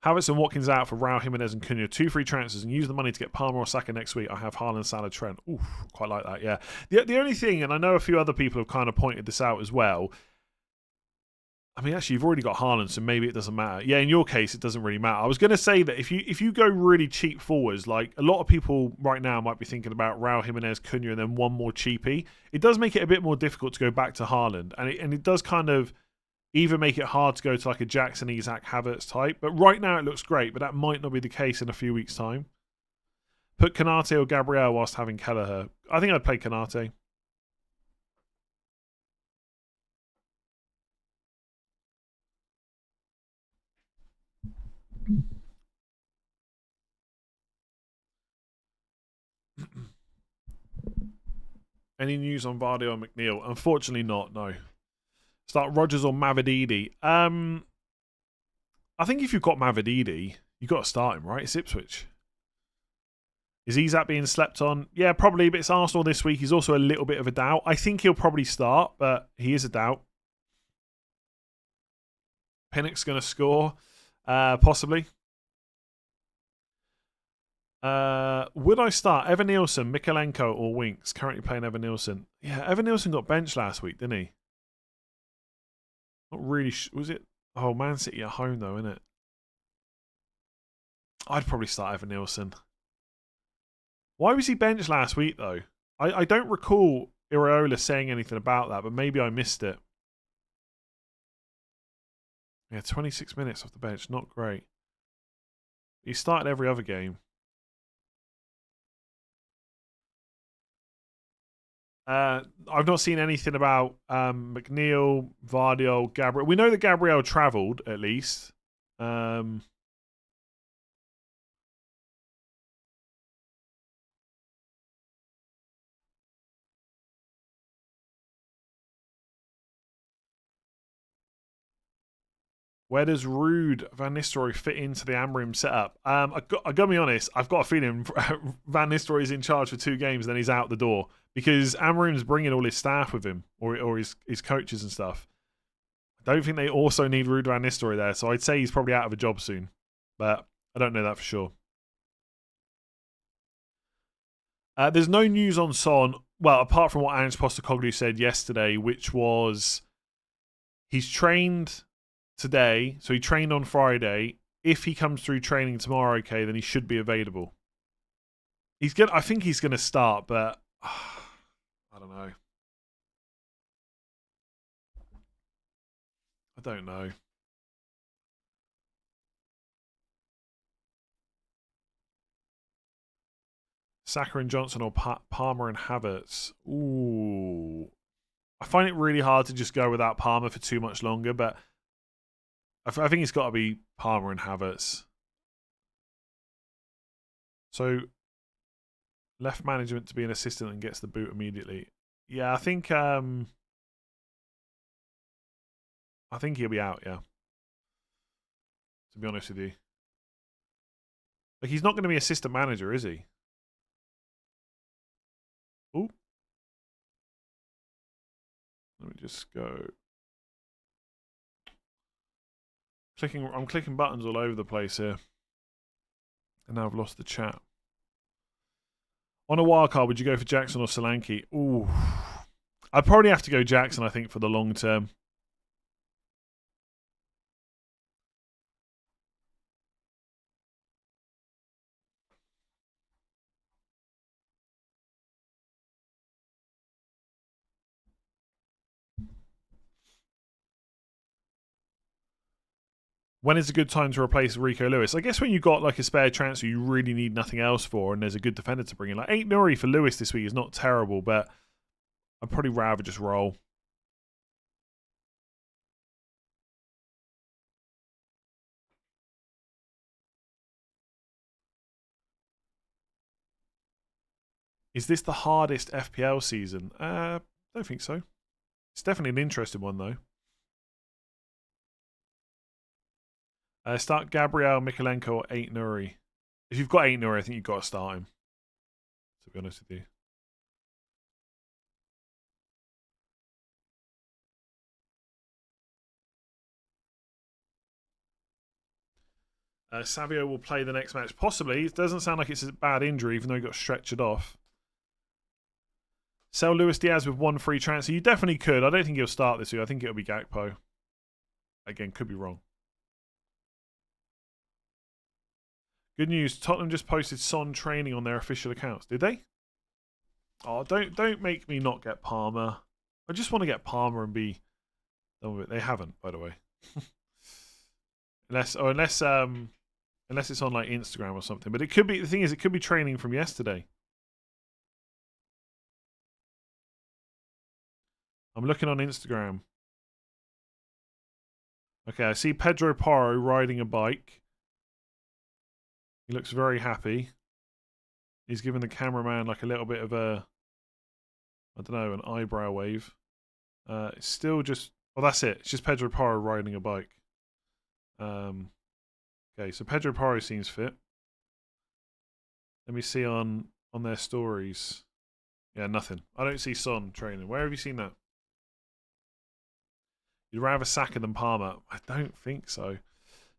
Speaker 3: Havertz and Watkins out for Raul Jimenez and Cunha. 2 free transfers and use the money to get Palmer or Saka next week. I have Haaland, Salah, Trent. Oof, quite like that, yeah. The only thing, and I know a few other people have kind of pointed this out as well. I mean, actually, you've already got Haaland, so maybe it doesn't matter. Yeah, in your case, it doesn't really matter. I was going to say that if you go really cheap forwards, like a lot of people right now might be thinking about Raul Jimenez, Cunha, and then one more cheapie. It does make it a bit more difficult to go back to Haaland, and it does kind of either make it hard to go to like a Jackson, Isak, Havertz type. But right now it looks great, but that might not be the case in a few weeks' time. Put Kanate or Gabriel whilst having Kelleher. I think I'd play Kanate. Any news on Vardy or McNeil? Unfortunately not, no. Start Rodgers or Mavididi. I think if you've got Mavididi, you've got to start him, right? It's Ipswich. Is Isak being slept on? Yeah, probably, but it's Arsenal this week. He's also a little bit of a doubt. I think he'll probably start, but he is a doubt. Pinnock's going to score, possibly. Would I start Evan Nielsen, Mikalenko, or Winks? Currently playing Evan Nielsen. Yeah, Evan Nielsen got benched last week, didn't he? Not really. Was it? Oh, Man City at home, though, isn't it? I'd probably start Evan Nielsen. Why was he benched last week, though? I don't recall Iraola saying anything about that, but maybe I missed it. Yeah, 26 minutes off the bench. Not great. He started every other game. I've not seen anything about McNeil, Vardy, Gabriel. We know that Gabriel travelled, at least. Where does Ruud Van Nistelrooy fit into the Amorim setup? I got to be honest, I've got a feeling Van Nistelrooy is in charge for 2 games, then he's out the door. Because Amorim's bringing all his staff with him, or his coaches and stuff. I don't think they also need Ruud Van Nistelrooy there, so I'd say he's probably out of a job soon. But I don't know that for sure. There's no news on Son, well, apart from what Ange Postecoglou said yesterday, which was he's trained today, so he trained on Friday. If he comes through training tomorrow, okay, then he should be available. I think he's going to start, but I don't know. I don't know. Saka and Johnson or Palmer and Havertz. Ooh. I find it really hard to just go without Palmer for too much longer, but I think it's got to be Palmer and Havertz. So, left management to be an assistant and gets the boot immediately. Yeah, I think he'll be out, yeah. To be honest with you. Like, he's not going to be assistant manager, is he? Ooh. Let me just go. I'm clicking buttons all over the place here. And now I've lost the chat. On a wildcard, would you go for Jackson or Solanke? Ooh. I'd probably have to go Jackson, I think, for the long term. When is a good time to replace Rico Lewis? I guess when you've got like a spare transfer you really need nothing else for, and there's a good defender to bring in. Like 8 Nuri for Lewis this week is not terrible, but I'd probably rather just roll. Is this the hardest FPL season? Don't think so. It's definitely an interesting one though. Start Gabriel, Mikolenko, or 8 Nuri. If you've got 8 Nuri, I think you've got to start him. To be honest with you. Savio will play the next match. Possibly. It doesn't sound like it's a bad injury, even though he got stretchered off. Sell Luis Diaz with 1 free transfer. You definitely could. I don't think he'll start this week. I think it'll be Gakpo. Again, could be wrong. Good news. Tottenham just posted Son training on their official accounts. Did they? Oh, don't make me not get Palmer. I just want to get Palmer and be done with it. They haven't, by the way. unless it's on like Instagram or something. But it could be. The thing is, it could be training from yesterday. I'm looking on Instagram. Okay, I see Pedro Porro riding a bike. He looks very happy. He's giving the cameraman like a little bit of a, I don't know, an eyebrow wave. It's still just, well, that's it. It's just Pedro Porro riding a bike. Okay, so Pedro Porro seems fit. Let me see on their stories. Yeah, nothing. I don't see Son training. Where have you seen that? You'd rather Saka than Palmer? I don't think so.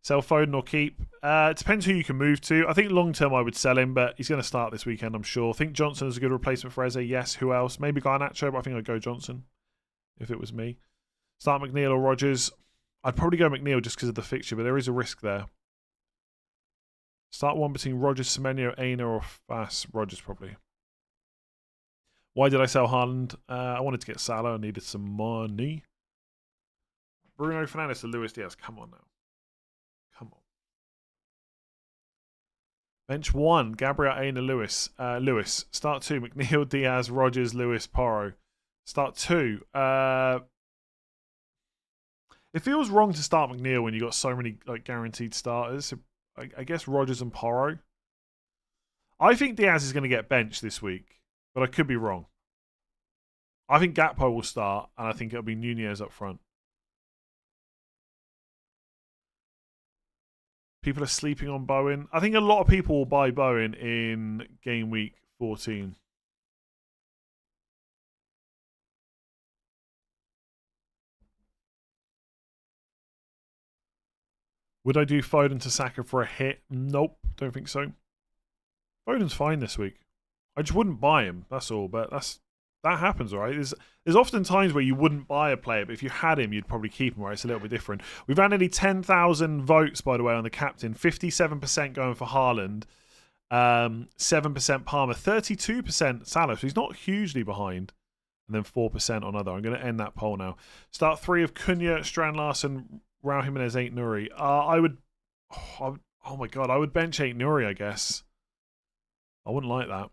Speaker 3: Sell Foden or keep? It depends who you can move to. I think long term I would sell him, but he's going to start this weekend, I'm sure. I think Johnson is a good replacement for Eze. Yes, who else? Maybe Garnacho, but I think I'd go Johnson if it was me. Start McNeil or Rodgers? I'd probably go McNeil just because of the fixture, but there is a risk there. Start one between Rodgers, Semenyo, Aina, or Fass. Rodgers, probably. Why did I sell Haaland? I wanted to get Salah. I needed some money. Bruno Fernandes to Luis Diaz. Come on now. Come on. Bench 1, Gabriel, Aina, Lewis. Start 2, McNeil, Diaz, Rodgers, Lewis, Porro. Start 2. It feels wrong to start McNeil when you got so many like guaranteed starters. So I guess Rodgers and Porro. I think Diaz is going to get benched this week, but I could be wrong. I think Gakpo will start, and I think it'll be Nunez up front. People are sleeping on Bowen. I think a lot of people will buy Bowen in game week 14. Would I do Foden to Saka for a hit? Nope, don't think so. Foden's fine this week. I just wouldn't buy him, that's all. But that happens, right? There's often times where you wouldn't buy a player, but if you had him, you'd probably keep him, right? It's a little bit different. We've had nearly 10,000 votes, by the way, on the captain. 57% going for Haaland. 7% Palmer. 32% Salah. So he's not hugely behind. And then 4% on other. I'm going to end that poll now. Start 3 of Cunha, Strand Larsen, Raul Jimenez, 8 Nuri. I would... Oh my God, I would bench 8 Nuri, I guess. I wouldn't like that.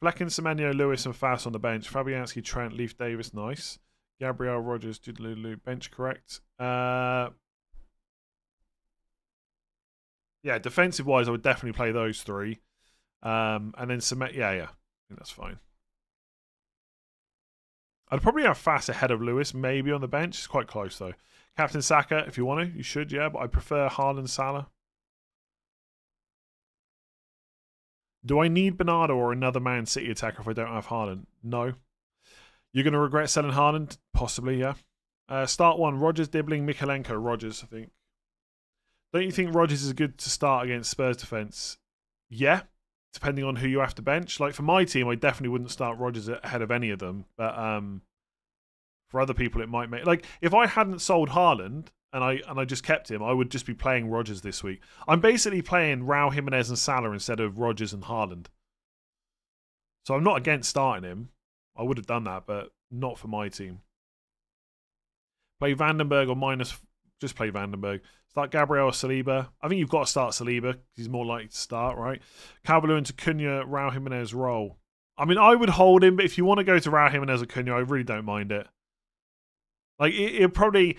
Speaker 3: Flecken, Semenyo, Lewis, and Fass on the bench. Fabianski, Trent, Leaf Davis, nice. Gabriel, Rogers, Dudlulu, bench correct. Yeah, defensive-wise, I would definitely play those 3. And then yeah, I think that's fine. I'd probably have Fass ahead of Lewis, maybe on the bench. It's quite close, though. Captain Saka, if you want to, you should, yeah, but I prefer Haaland, Salah. Do I need Bernardo or another Man City attacker if I don't have Haaland? No. You're going to regret selling Haaland? Possibly, yeah. Start 1, Rogers, Dibbling, Mikalenko. Rogers, I think. Don't you think Rogers is good to start against Spurs defence? Yeah, depending on who you have to bench. Like, for my team, I definitely wouldn't start Rogers ahead of any of them. But for other people, it might make... Like, if I hadn't sold Haaland... And I just kept him, I would just be playing Rodgers this week. I'm basically playing Raul Jimenez and Salah instead of Rodgers and Haaland. So I'm not against starting him. I would have done that, but not for my team. Play Vandenberg or minus... Just play Vandenberg. Start Gabriel or Saliba. I think you've got to start Saliba. He's more likely to start, right? Calvert-Lewin to Cunha, Raul Jimenez, roll. I mean, I would hold him, but if you want to go to Raul Jimenez or Cunha, I really don't mind it. Like, it'll probably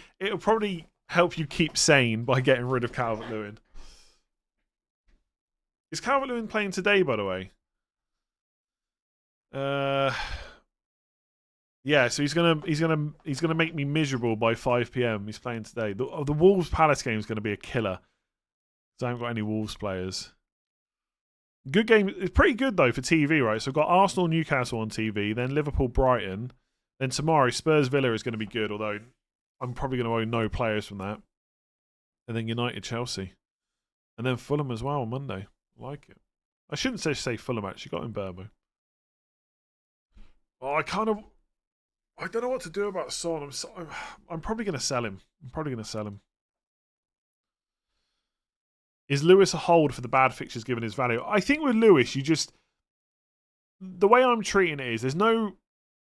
Speaker 3: help you keep sane by getting rid of Calvert-Lewin. Is Calvert-Lewin playing today, by the way? Yeah, so he's gonna make me miserable by 5 p.m. He's playing today. The Wolves Palace game is gonna be a killer. So I haven't got any Wolves players. Good game. It's pretty good though for TV, right? So I've got Arsenal Newcastle on TV, then Liverpool Brighton, then tomorrow Spurs Villa is going to be good, although I'm probably going to own no players from that. And then United Chelsea. And then Fulham as well on Monday. I like it. I shouldn't say Fulham actually, got in Burma. Oh, I don't know what to do about Son. I'm probably going to sell him. Is Lewis a hold for the bad fixtures given his value? I think with Lewis, the way I'm treating it is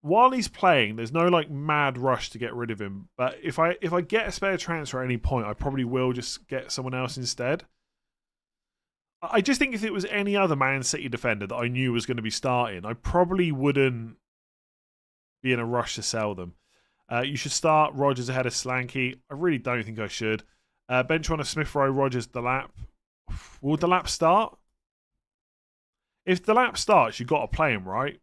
Speaker 3: while he's playing, there's no like mad rush to get rid of him. But if I get a spare transfer at any point, I probably will just get someone else instead. I just think if it was any other Man City defender that I knew was going to be starting, I probably wouldn't be in a rush to sell them. You should start Rodgers ahead of Slanky. I really don't think I should. Bench one of Smith Rowe, Rodgers, Delap. Will Delap start? If Delap starts, you've got to play him, right?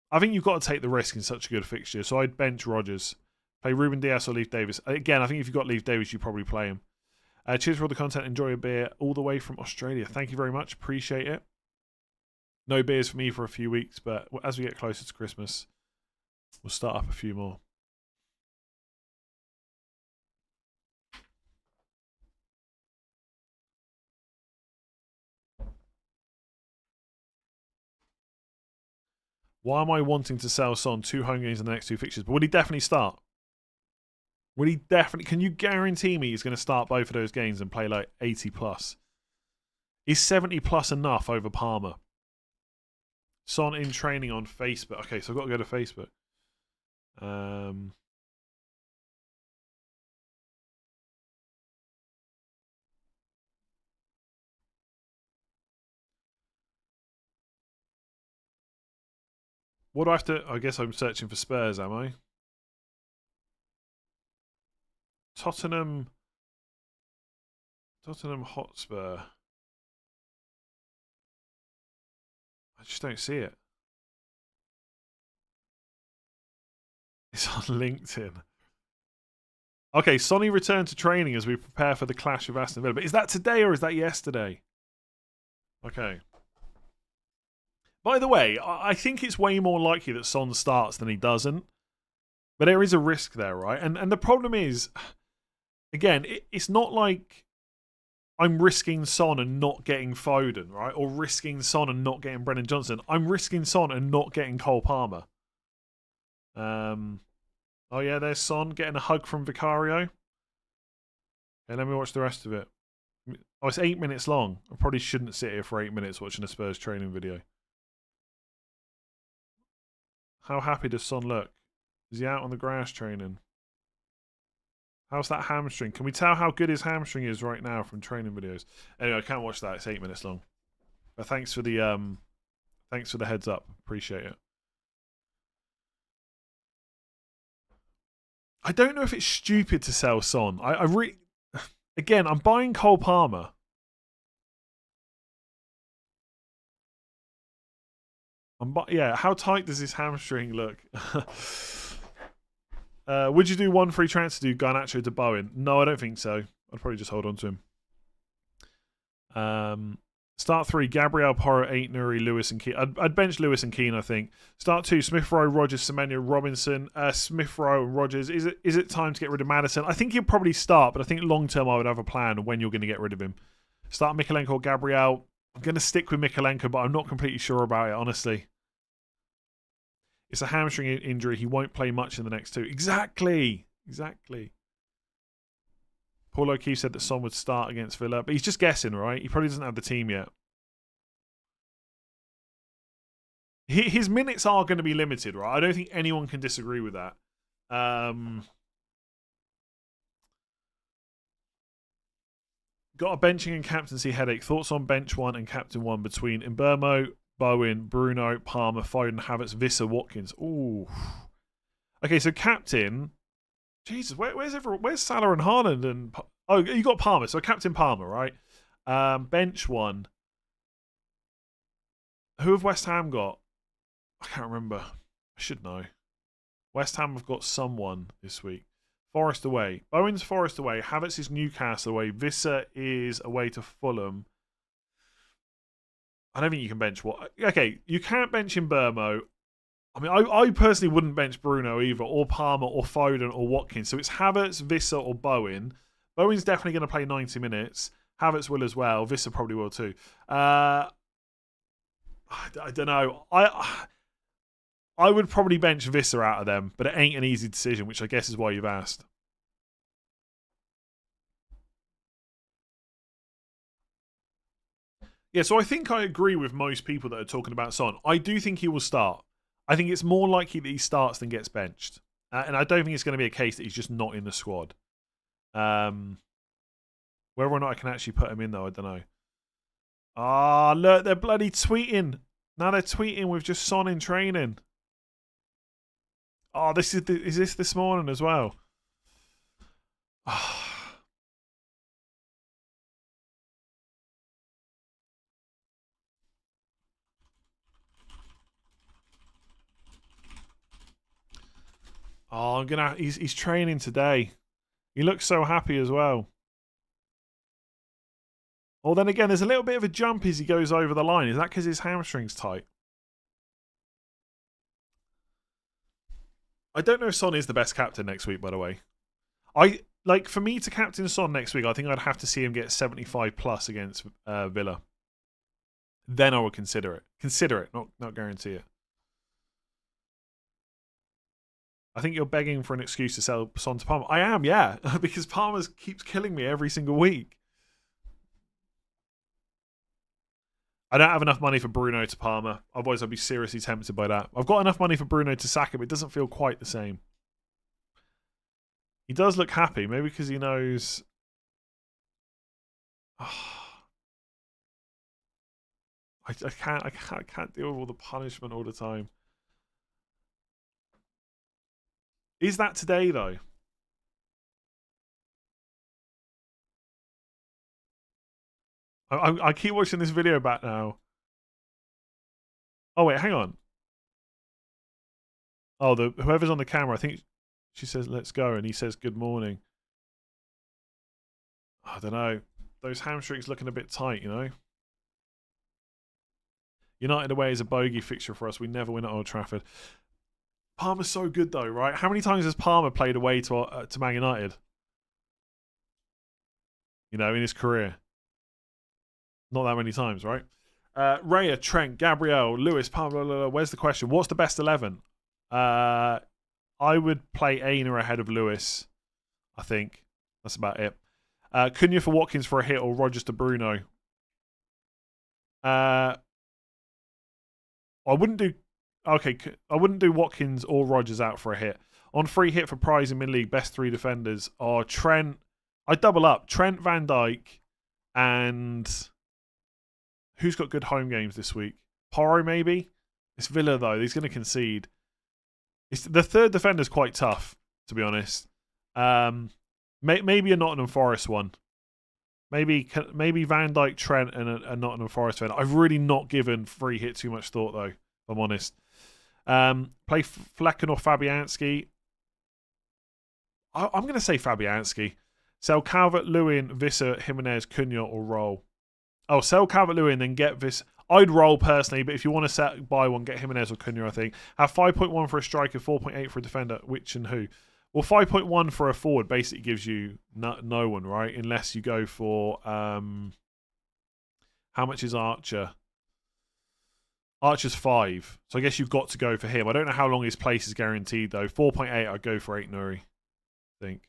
Speaker 3: I think you've got to take the risk in such a good fixture. So I'd bench Rodgers. Play Ruben Dias or Leif Davis. Again, I think if you've got Leif Davis, you probably play him. Cheers for all the content. Enjoy a beer all the way from Australia. Thank you very much. Appreciate it. No beers for me for a few weeks, but as we get closer to Christmas, we'll start up a few more. Why am I wanting to sell Son 2 home games in the next 2 fixtures? But will he definitely start? Can you guarantee me he's going to start both of those games and play like 80 plus? Is 70 plus enough over Palmer? Son in training on Facebook. Okay, so I've got to go to Facebook. What do I have to... I guess I'm searching for Spurs, am I? Tottenham Hotspur. I just don't see it. It's on LinkedIn. Okay, Sonny returned to training as we prepare for the clash with Aston Villa. But is that today or is that yesterday? Okay. By the way, I think it's way more likely that Son starts than he doesn't. But there is a risk there, right? And the problem is, again, it's not like I'm risking Son and not getting Foden, right? Or risking Son and not getting Brennan Johnson. I'm risking Son and not getting Cole Palmer. Oh yeah, there's Son getting a hug from Vicario. Okay, let me watch the rest of it. Oh, it's 8 minutes long. I probably shouldn't sit here for 8 minutes watching a Spurs training video. How happy does Son look? Is he out on the grass training? How's that hamstring? Can we tell how good his hamstring is right now from training videos? Anyway, I can't watch that. It's 8 minutes long. But thanks for the heads up. Appreciate it. I don't know if it's stupid to sell Son. Again, I'm buying Cole Palmer. Yeah, how tight does his hamstring look? Would you do one free transfer to Garnacho to Bowen? No, I don't think so. I'd probably just hold on to him. Start 3, Gabriel, Porro, 8, Nuri, Lewis and Keane. I'd bench Lewis and Keane, I think. Start 2, Smith Rowe, Rogers, Semenyo, Robinson. Smith Rowe and Rogers. Is it time to get rid of Maddison? I think he'll probably start, but I think long term I would have a plan of when you're going to get rid of him. Start Mikalenko or Gabriel. I'm going to stick with Mikalenko, but I'm not completely sure about it, honestly. It's a hamstring injury. He won't play much in the next 2. Exactly. Paul O'Keefe said that Son would start against Villa, but he's just guessing, right? He probably doesn't have the team yet. His minutes are going to be limited, right? I don't think anyone can disagree with that. Got a benching and captaincy headache. Thoughts on bench 1 and captain 1 between Mbeumo, Bowen, Bruno, Palmer, Foden, Havertz, Visser, Watkins. Ooh. Okay, so captain... Jesus, where's Salah and Haaland? And oh, you got Palmer. So Captain Palmer, right? Bench 1. Who have West Ham got? I can't remember. I should know. West Ham have got someone this week. Forest away. Bowen's Forest away. Havertz is Newcastle away. Visser is away to Fulham. I don't think you can bench what. Okay, you can't bench Mbeumo. I mean, I personally wouldn't bench Bruno either, or Palmer, or Foden, or Watkins. So it's Havertz, Visser, or Bowen. Bowen's definitely going to play 90 minutes. Havertz will as well. Visser probably will too. I don't know. I would probably bench Visser out of them, but it ain't an easy decision, which I guess is why you've asked. Yeah, so I think I agree with most people that are talking about Son. I do think he will start. I think it's more likely that he starts than gets benched. And I don't think it's going to be a case that he's just not in the squad. Whether or not I can actually put him in, though, I don't know. Ah, look, they're bloody tweeting. Now they're tweeting with just Son in training. Oh, is this morning as well? Oh, he's training today. He looks so happy as well. Well, then again, there's a little bit of a jump as he goes over the line. Is that because his hamstring's tight? I don't know if Son is the best captain next week, by the way. For me to captain Son next week, I think I'd have to see him get 75 plus against Villa. Then I would consider it. Consider it, not guarantee it. I think you're begging for an excuse to sell Son to Palmer. I am, yeah, because Palmer keeps killing me every single week. I don't have enough money for Bruno to Palmer. Otherwise, I'd be seriously tempted by that. I've got enough money for Bruno to Saka, but it doesn't feel quite the same. He does look happy, maybe because he knows... I can't deal with all the punishment all the time. Is that today, though? I keep watching this video back now. Oh, wait, hang on. Oh, whoever's on the camera, I think she says, let's go, and he says, good morning. I don't know. Those hamstrings looking a bit tight, you know? United away is a bogey fixture for us. We never win at Old Trafford. Palmer's so good, though, right? How many times has Palmer played away to Man United? in his career. Not that many times, right? Raya, Trent, Gabriel, Lewis, Pablo. Where's the question? What's the best 11? I would play Aina ahead of Lewis. I think that's about it. Cunha for Watkins for a hit or Rodgers to Bruno. I wouldn't do. Okay, I wouldn't do Watkins or Rodgers out for a hit. On free hit for prize in mid-league, best 3 defenders are Trent. I double up. Trent, Van Dijk, and who's got good home games this week? Porro, maybe? It's Villa, though. He's going to concede. The third defender's quite tough, to be honest. Maybe a Nottingham Forest one. Maybe Van Dijk, Trent, and a Nottingham Forest fan. I've really not given free hit too much thought, though, if I'm honest. Play Flecken or Fabianski. I'm going to say Fabianski. Sell Calvert-Lewin, Visser, Jimenez, Cunha, or roll. Oh, sell Calvert-Lewin, then get Visser. I'd roll personally, but if you want to buy one, get Jimenez or Cunha, I think. Have 5.1 for a striker, 4.8 for a defender. Which and who? Well, 5.1 for a forward basically gives you no one, right? Unless you go for... how much is Archer? Archer's 5. So I guess you've got to go for him. I don't know how long his place is guaranteed, though. 4.8, I'd go for 8 Nuri, I think.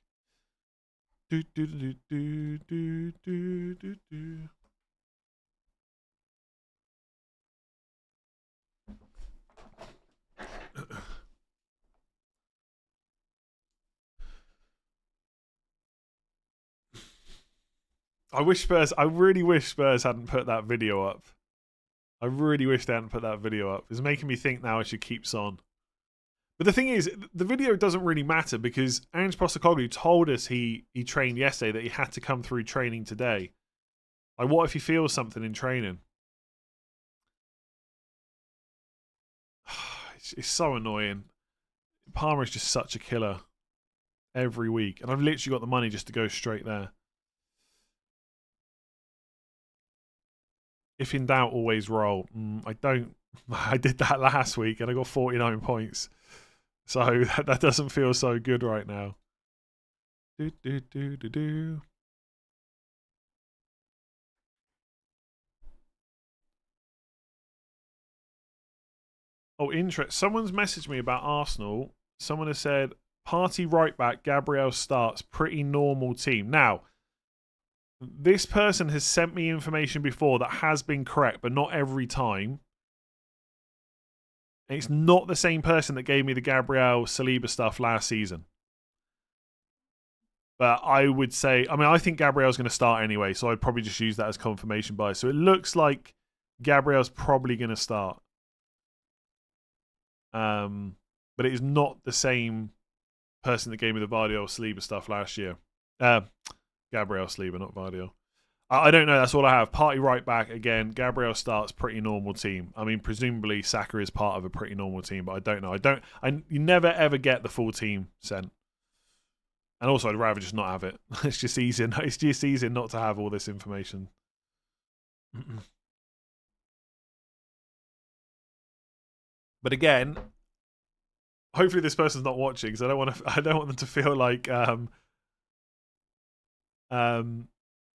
Speaker 3: I really wish Spurs hadn't put that video up. I really wish they hadn't put that video up. It's making me think now I should keep Son. But the thing is, the video doesn't really matter because Ange Postecoglou told us he trained yesterday that he had to come through training today. Like, what if he feels something in training? It's so annoying. Palmer is just such a killer every week. And I've literally got the money just to go straight there. If in doubt, always roll. I don't. I did that last week and I got 49 points. So that doesn't feel so good right now. Oh, interest. Someone's messaged me about Arsenal. Someone has said, Party right back, Gabriel starts, pretty normal team. Now, this person has sent me information before that has been correct, but not every time. And it's not the same person that gave me the Gabriel Saliba stuff last season. But I would say, I think Gabriel's going to start anyway, so I'd probably just use that as confirmation bias. So it looks like Gabriel's probably going to start. But it is not the same person that gave me the Vardio Saliba stuff last year. Gabriel Saliba, not Vardio. I don't know. That's all I have. Party right back again. Gabriel starts, pretty normal team. Presumably Saka is part of a pretty normal team, but I don't know. You never ever get the full team sent. And also, I'd rather just not have it. It's just easier. It's just easier not to have all this information. But again, hopefully this person's not watching because I don't want them to feel like I'm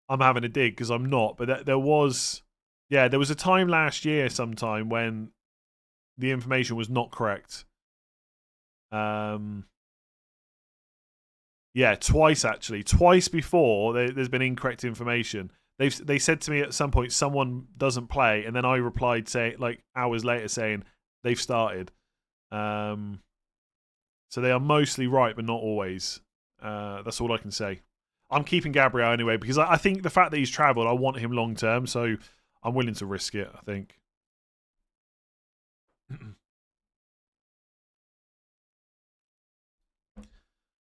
Speaker 3: having a dig because I'm not. But there was a time last year sometime when the information was not correct. Twice actually. Twice before there's been incorrect information. They said to me at some point someone doesn't play, and then I replied hours later saying they've started. So they are mostly right, but not always. That's all I can say. I'm keeping Gabriel anyway because I think the fact that he's travelled, I want him long term, so I'm willing to risk it, I think.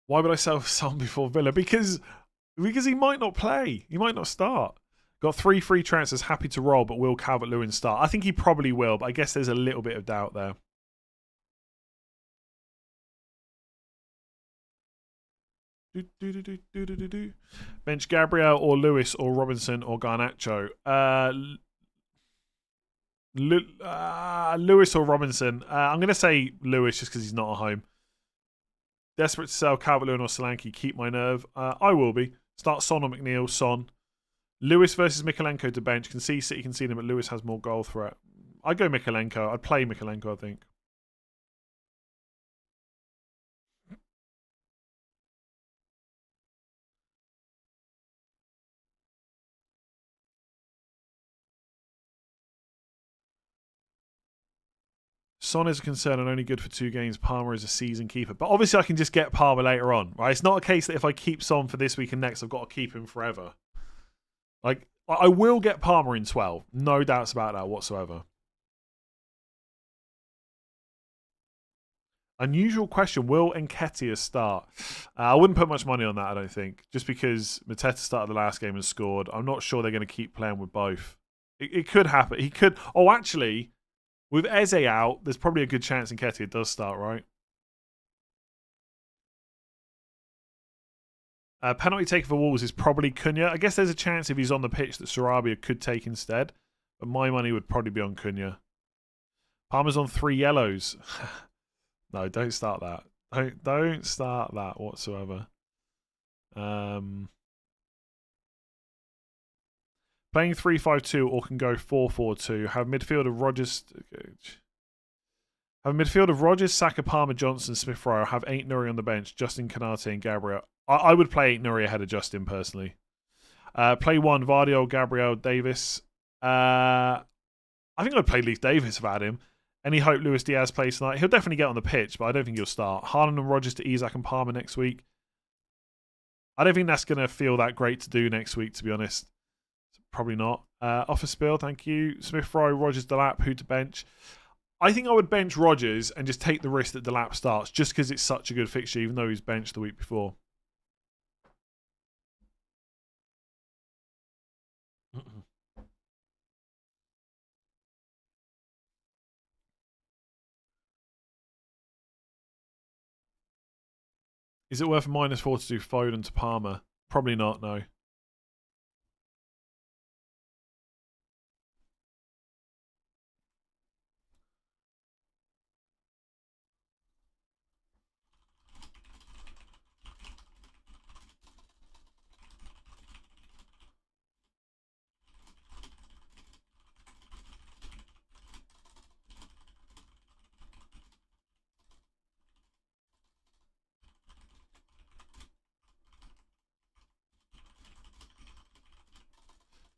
Speaker 3: Why would I sell Son before Villa? Because he might not play. He might not start. Got 3 free transfers, happy to roll, but will Calvert-Lewin start? I think he probably will, but I guess there's a little bit of doubt there. Bench Gabriel or Lewis or Robinson or Garnacho. Lewis or Robinson. I'm going to say Lewis just because he's not at home. Desperate to sell Calvert-Lewin or Solanke. Keep my nerve. I will be. Start Son or McNeil. Son. Lewis versus Mikalenko to bench. Can see City can see him, but Lewis has more goal threat. I'd go Mikalenko. I'd play Mikalenko, I think. Son is a concern and only good for 2 games. Palmer is a season keeper. But obviously I can just get Palmer later on, right? It's not a case that if I keep Son for this week and next, I've got to keep him forever. Like, I will get Palmer in 12. No doubts about that whatsoever. Unusual question. Will Nketiah start? I wouldn't put much money on that, I don't think. Just because Mateta started the last game and scored. I'm not sure they're going to keep playing with both. It could happen. He could... Oh, actually... With Eze out, there's probably a good chance Nketiah does start, right? Penalty taker for Wolves is probably Cunha. I guess there's a chance if he's on the pitch that Sarabia could take instead. But my money would probably be on Cunha. Palmer's on 3 yellows. No, don't start that. Don't start that whatsoever. Playing 3-5-2 or can go 4-4-2. Have midfield of Rogers, Saka, Palmer, Johnson, Smith Rowe. Have 8 Nuri on the bench. Justin, Canate, and Gabriel. I would play 8 Nuri ahead of Justin personally. Play 1 Vardio, Gabriel, Davis. I think I'd play Leif Davis if I had him. Any hope Luis Diaz plays tonight? He'll definitely get on the pitch, but I don't think he'll start. Haaland and Rogers to Isak and Palmer next week. I don't think that's going to feel that great to do next week, to be honest. Probably not. Offer Spill, thank you. Smith Rowe, Rogers, Delap, who to bench? I think I would bench Rogers and just take the risk that Delap starts, just because it's such a good fixture, even though he's benched the week before. Is it worth a -4 to do Foden to Palmer? Probably not, no.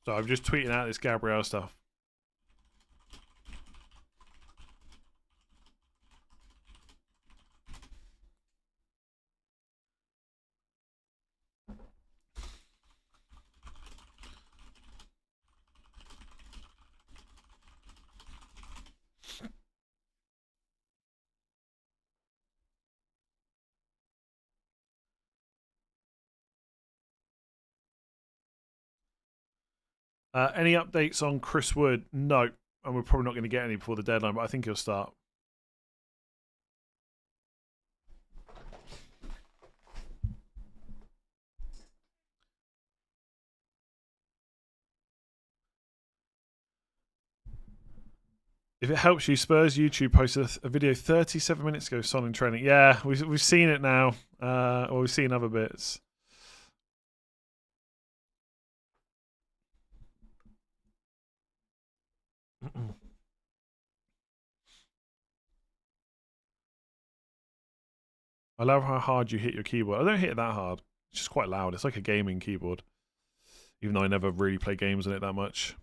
Speaker 3: So I'm just tweeting out this Gabriel stuff. Any updates on Chris Wood? No. And we're probably not going to get any before the deadline, but I think he'll start. If it helps you, Spurs YouTube posted a video 37 minutes ago, Son in training. Yeah, we've seen it now. Or we've seen other bits. I love how hard you hit your keyboard. I don't hit it that hard. It's just quite loud. It's like a gaming keyboard. Even though I never really play games on it that much.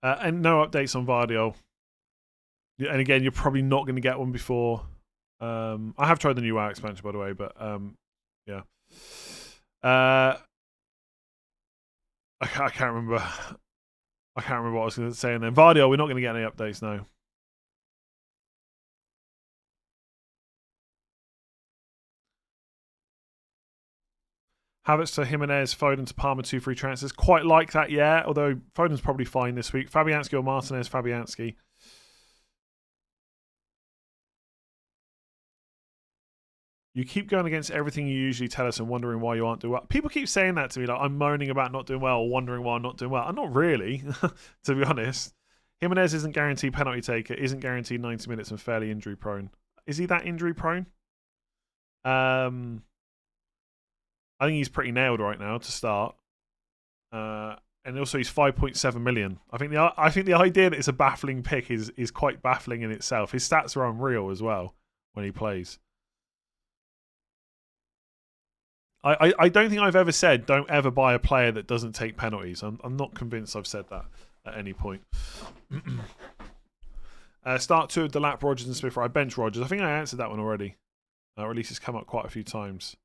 Speaker 3: And no updates on Vardio. And again, you're probably not going to get one before. I have tried the new WoW expansion, by the way, but yeah. I can't remember. I can't remember what I was going to say. And then Vardio, we're not going to get any updates now. Havertz to Jimenez, Foden to Palmer, 2 free transfers. Quite like that, yeah. Although Foden's probably fine this week. Fabianski or Martinez, Fabianski. You keep going against everything you usually tell us and wondering why you aren't doing well. People keep saying that to me, like I'm moaning about not doing well or wondering why I'm not doing well. I'm not really, to be honest. Jimenez isn't guaranteed penalty taker, isn't guaranteed 90 minutes and fairly injury prone. Is he that injury prone? I think he's pretty nailed right now to start. And also he's 5.7 million. I think the idea that it's a baffling pick is quite baffling in itself. His stats are unreal as well when he plays. I don't think I've ever said don't ever buy a player that doesn't take penalties. I'm not convinced I've said that at any point. Start 2 of Delap, Rogers and Smith. I bench Rogers. I think I answered that one already. Or at least it's come up quite a few times.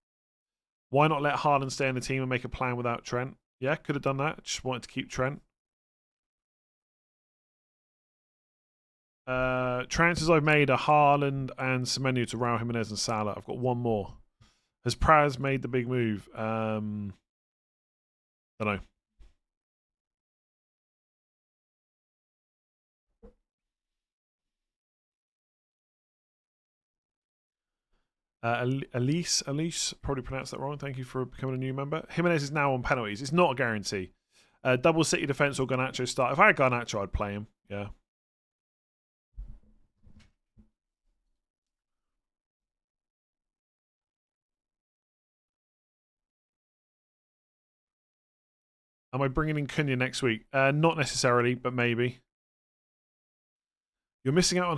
Speaker 3: Why not let Haaland stay in the team and make a plan without Trent? Yeah, could have done that. Just wanted to keep Trent. Transfers I've made are Haaland and Semenyo to Raul Jimenez and Salah. I've got one more. Has Praz made the big move? Don't know. Elise, probably pronounced that wrong. Thank you for becoming a new member. Jimenez is now on penalties. It's not a guarantee. Double City defense or Garnacho start. If I had Garnacho, I'd play him. Yeah. Am I bringing in Cunha next week? Not necessarily, but maybe. You're missing out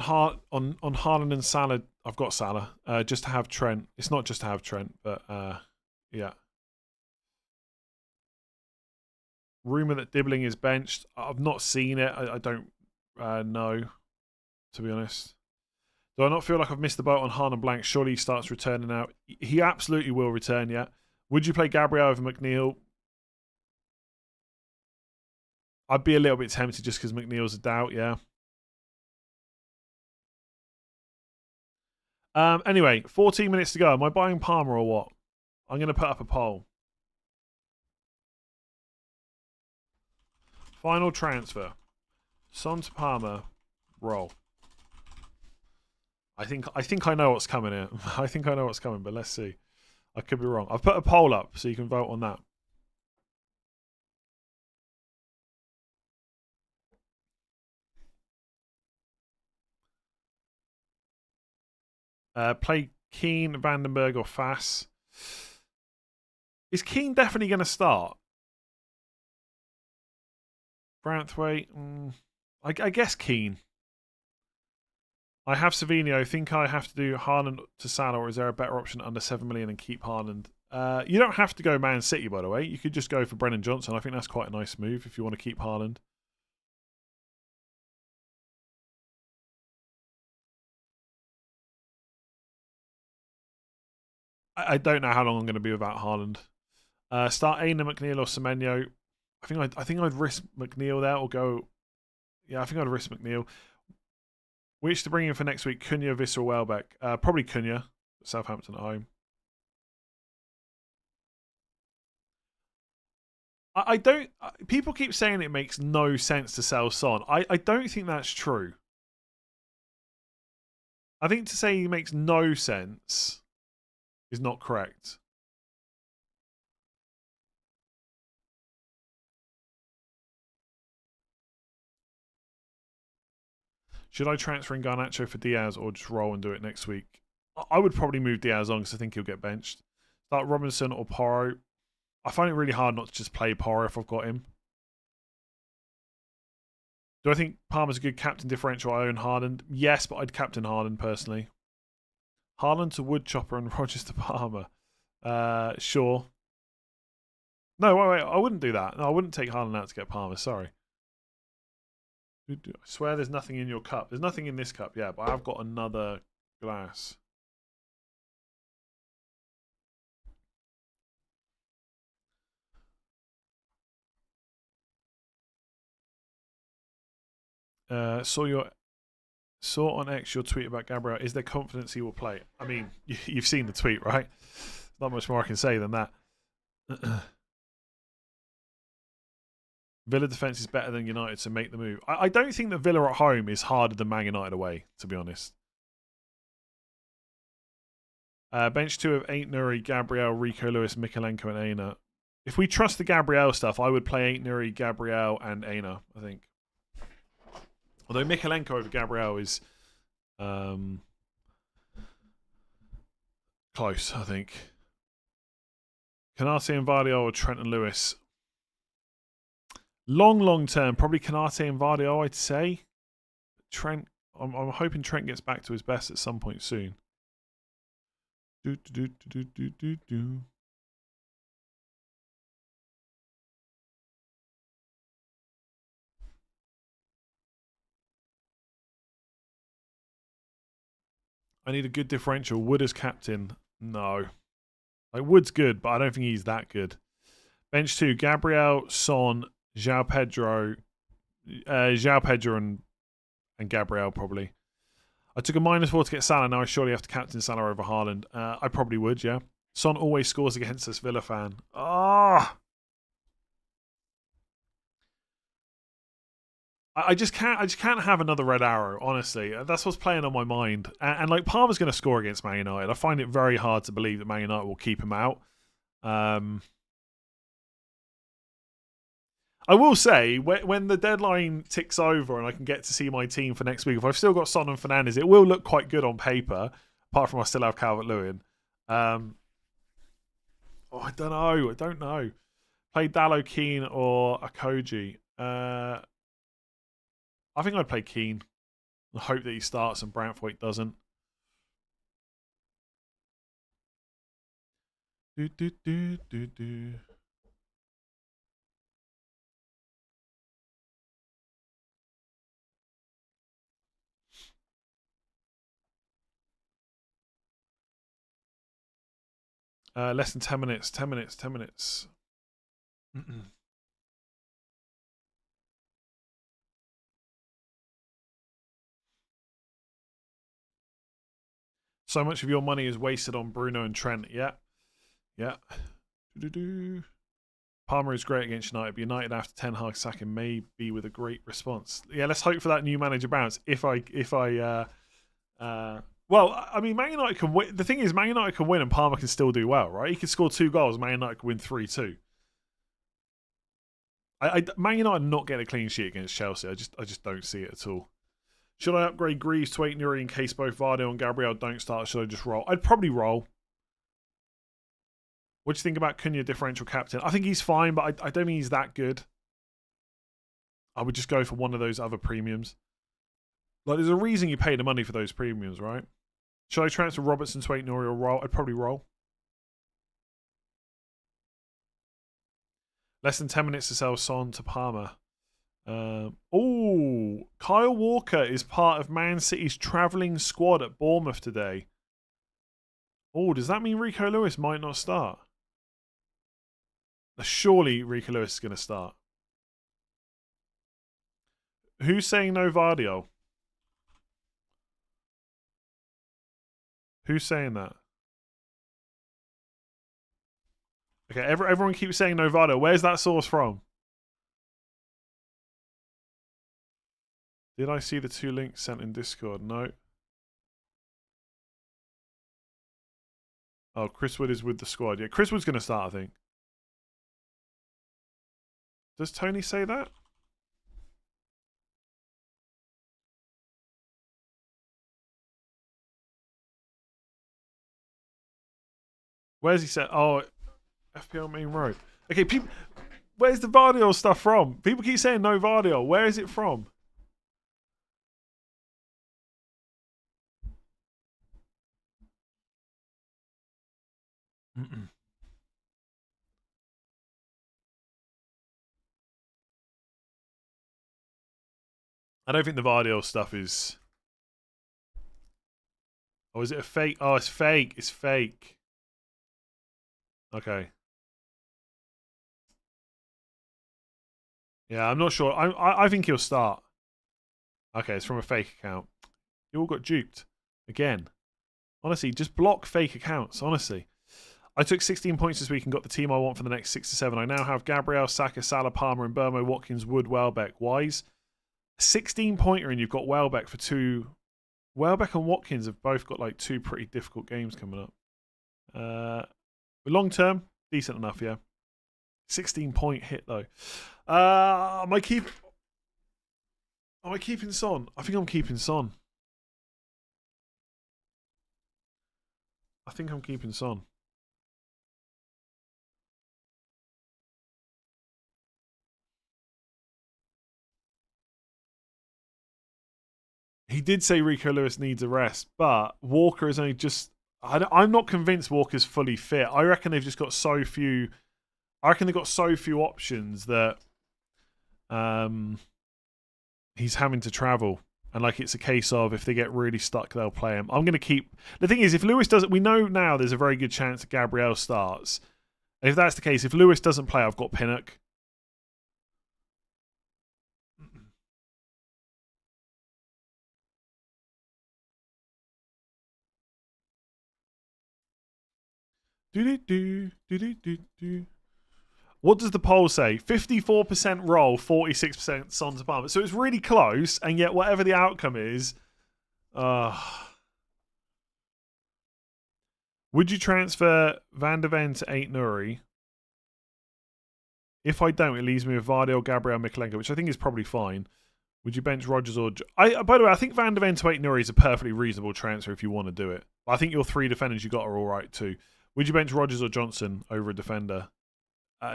Speaker 3: on Haaland and Salah. I've got Salah. Just to have Trent. It's not just to have Trent, but yeah. Rumour that Dibbling is benched. I've not seen it. I don't know, to be honest. Do I not feel like I've missed the boat on Haaland blank? Surely he starts returning now. He absolutely will return, yeah. Would you play Gabriel over McNeil? I'd be a little bit tempted just because McNeil's a doubt, yeah. Anyway, 14 minutes to go. Am I buying Palmer or what? I'm going to put up a poll. Final transfer. Son to Palmer. Roll. I think I know what's coming here. I think I know what's coming, but let's see. I could be wrong. I've put a poll up so you can vote on that. Play Keane, Vandenberg, or Fass. Is Keane definitely going to start? Branthwaite? I guess Keane. I have Savino. Think I have to do Haaland to Salah, or is there a better option under 7 million and keep Haaland? You don't have to go Man City, by the way. You could just go for Brennan Johnson. I think that's quite a nice move if you want to keep Haaland. I don't know how long I'm going to be without Haaland. Start Aina, McNeil, or Semenyo. I think I'd risk McNeil there, or go. Yeah, I think I'd risk McNeil. Which to bring in for next week? Cunha, Visser, or Welbeck? Probably Cunha. Southampton at home. I don't. People keep saying it makes no sense to sell Son. I don't think that's true. I think to say he makes no sense is not correct. Should I transfer in Garnacho for Diaz or just roll and do it next week? I would probably move Diaz on because I think he'll get benched. Start Robinson or Porro. I find it really hard not to just play Porro if I've got him. Do I think Palmer's a good captain differential? I own Haaland. Yes, but I'd captain Haaland personally. Haaland to Woodchopper and Rogers to Palmer. Sure. No, wait. I wouldn't do that. No, I wouldn't take Haaland out to get Palmer. Sorry. I swear there's nothing in your cup. There's nothing in this cup, yeah, but I've got another glass. Saw on X your tweet about Gabriel. Is there confidence he will play? I mean, you've seen the tweet, right? Not much more I can say than that. Villa defence is better than United, so make the move. I don't think that Villa at home is harder than Man United away, to be honest. Bench 2 of 8 Nuri, Gabriel, Rico Lewis, Mikalenko, and Aina. If we trust the Gabriel stuff, I would play 8 Nuri, Gabriel, and Aina, I think. Although Mikalenko over Gabriel is close, I think. Canate and Vardio or Trent and Lewis? Long term, probably Canate and Vardio, I'd say. Trent, I'm hoping Trent gets back to his best at some point soon. I need a good differential. Wood as captain. No. Like, Wood's good, but I don't think he's that good. Bench 2, Gabriel, Son, João Pedro and Gabriel probably. I took a -4 to get Salah. Now I surely have to captain Salah over Haaland. I probably would, yeah. Son always scores against this Villa fan. Ah! I just can't have another red arrow, honestly. That's what's playing on my mind. And like, Palmer's going to score against Man United. I find it very hard to believe that Man United will keep him out. I will say, when the deadline ticks over and I can get to see my team for next week, if I've still got Son and Fernandes, it will look quite good on paper, apart from I still have Calvert-Lewin. I don't know. Play Dallo, Keane, or Akoji. I think I'd play Keane. I hope that he starts and Brantthwaite doesn't. Less than 10 minutes. 10 minutes. 10 minutes. So much of your money is wasted on Bruno and Trent. Yeah. Yeah. Palmer is great against United, but United after Ten Hag sacking may be with a great response. Yeah, let's hope for that new manager bounce. Well, I mean, Man United can win. The thing is, Man United can win and Palmer can still do well, right? He can score 2 goals. Man United can win 3-2. Man United not getting a clean sheet against Chelsea. I just don't see it at all. Should I upgrade Greaves to 8 Nuri in case both Vardy and Gabriel don't start? Should I just roll? I'd probably roll. What do you think about Cunha differential captain? I think he's fine, but I don't think he's that good. I would just go for one of those other premiums. Like, there's a reason you pay the money for those premiums, right? Should I transfer Robertson to 8 Nuri or roll? I'd probably roll. Less than 10 minutes to sell Son to Palmer. Kyle Walker is part of Man City's travelling squad at Bournemouth today. Does that mean Rico Lewis might not start? Surely Rico Lewis is going to start. Who's saying no Vardio? Who's saying that? Okay, everyone keeps saying no Vardio. Where's that source from? Did I see the 2 links sent in Discord? No. Oh, Chris Wood is with the squad. Yeah, Chris Wood's going to start, I think. Does Tony say that? Where's he said? Oh, FPL Main Road. Okay, people. Where's the Vardio stuff from? People keep saying no Vardio. Where is it from? I don't think the Vardio stuff is... Oh, is it a fake? Oh, it's fake. It's fake. Okay. Yeah, I'm not sure. I think he'll start. Okay, it's from a fake account. You all got duped. Again. Honestly, just block fake accounts. Honestly. I took 16 points this week and got the team I want for the next 6 to 7. I now have Gabriel, Saka, Salah, Palmer, and Burmo, Watkins, Wood, Welbeck. Wise. 16-pointer and you've got Welbeck for 2. Welbeck and Watkins have both got like 2 pretty difficult games coming up. Long term, decent enough, yeah. 16-point hit though. Am I keeping Son? I think I'm keeping Son. I think I'm keeping Son. He did say Rico Lewis needs a rest, but Walker is only just... I'm not convinced Walker's fully fit. I reckon they've just got so few... I reckon they've got so few options that he's having to travel. And like it's a case of if they get really stuck, they'll play him. I'm going to keep... The thing is, if Lewis doesn't... We know now there's a very good chance that Gabriel starts. And if that's the case, if Lewis doesn't play, I've got Pinnock. What does the poll say? 54% roll, 46% Son to Palmer. So it's really close, and yet whatever the outcome is... Would you transfer Van de Ven to 8 Nuri? If I don't, it leaves me with Vardy or Gabriel Mikolenko, which I think is probably fine. Would you bench Rodgers or... by the way, I think Van de Ven to 8 Nuri is a perfectly reasonable transfer if you want to do it. I think your 3 defenders you got are all right too. Would you bench Rodgers or Johnson over a defender?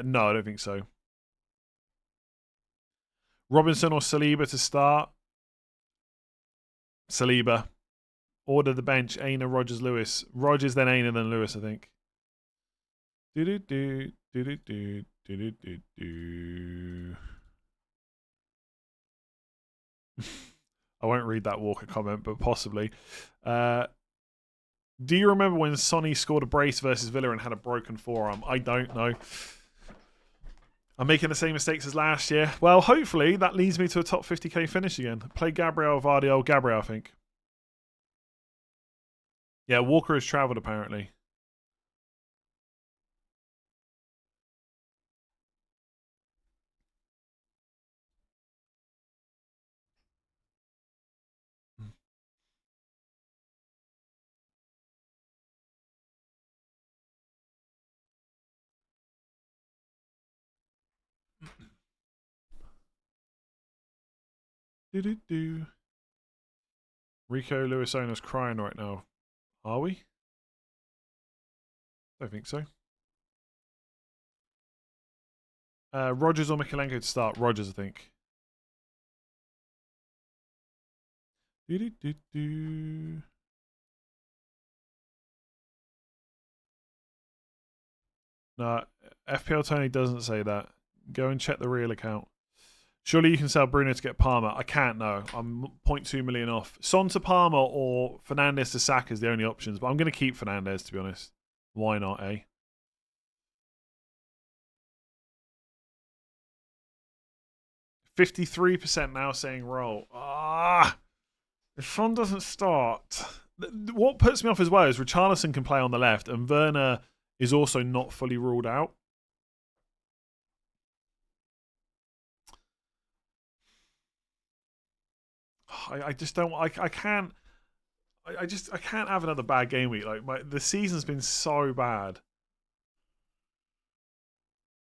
Speaker 3: No, I don't think so. Robinson or Saliba to start? Saliba. Order the bench. Aina, Rodgers, Lewis. Rodgers, then Aina, then Lewis, I think. I won't read that Walker comment, but possibly. Do you remember when Sonny scored a brace versus Villa and had a broken forearm? I don't know. I'm making the same mistakes as last year. Well, hopefully that leads me to a top 50k finish again. Play Gabriel, Vardy, Gabriel, I think. Yeah, Walker has travelled apparently. Rico Lewis owner's crying right now. Are we? Don't think so. Rodgers or Mikolenko to start? Rodgers, I think. No, FPL Tony doesn't say that. Go and check the real account. Surely you can sell Bruno to get Palmer. I can't, no. I'm 0.2 million off. Son to Palmer or Fernandes to Saka is the only options, but I'm going to keep Fernandes, to be honest. Why not, eh? %53% now saying roll. If Son doesn't start... What puts me off as well is Richarlison can play on the left, and Werner is also not fully ruled out. I just don't. I can't. I can't have another bad game week. Like the season's been so bad,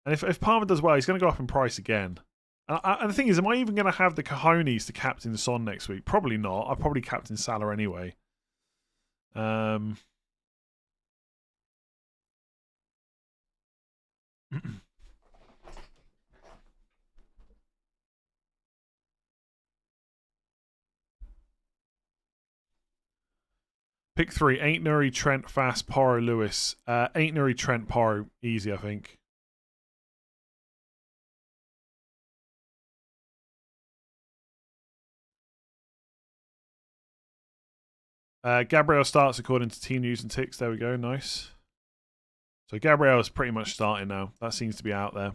Speaker 3: and if Palmer does well, he's going to go up in price again. And the thing is, am I even going to have the cojones to captain Son next week? Probably not. I'll probably captain Salah anyway. Pick 3. Ain't Nuri, Trent, Fast, Porro, Lewis. Ain't Nuri, Trent, Porro. Easy, I think. Gabriel starts according to Team News and Ticks. There we go. Nice. So Gabriel is pretty much starting now. That seems to be out there.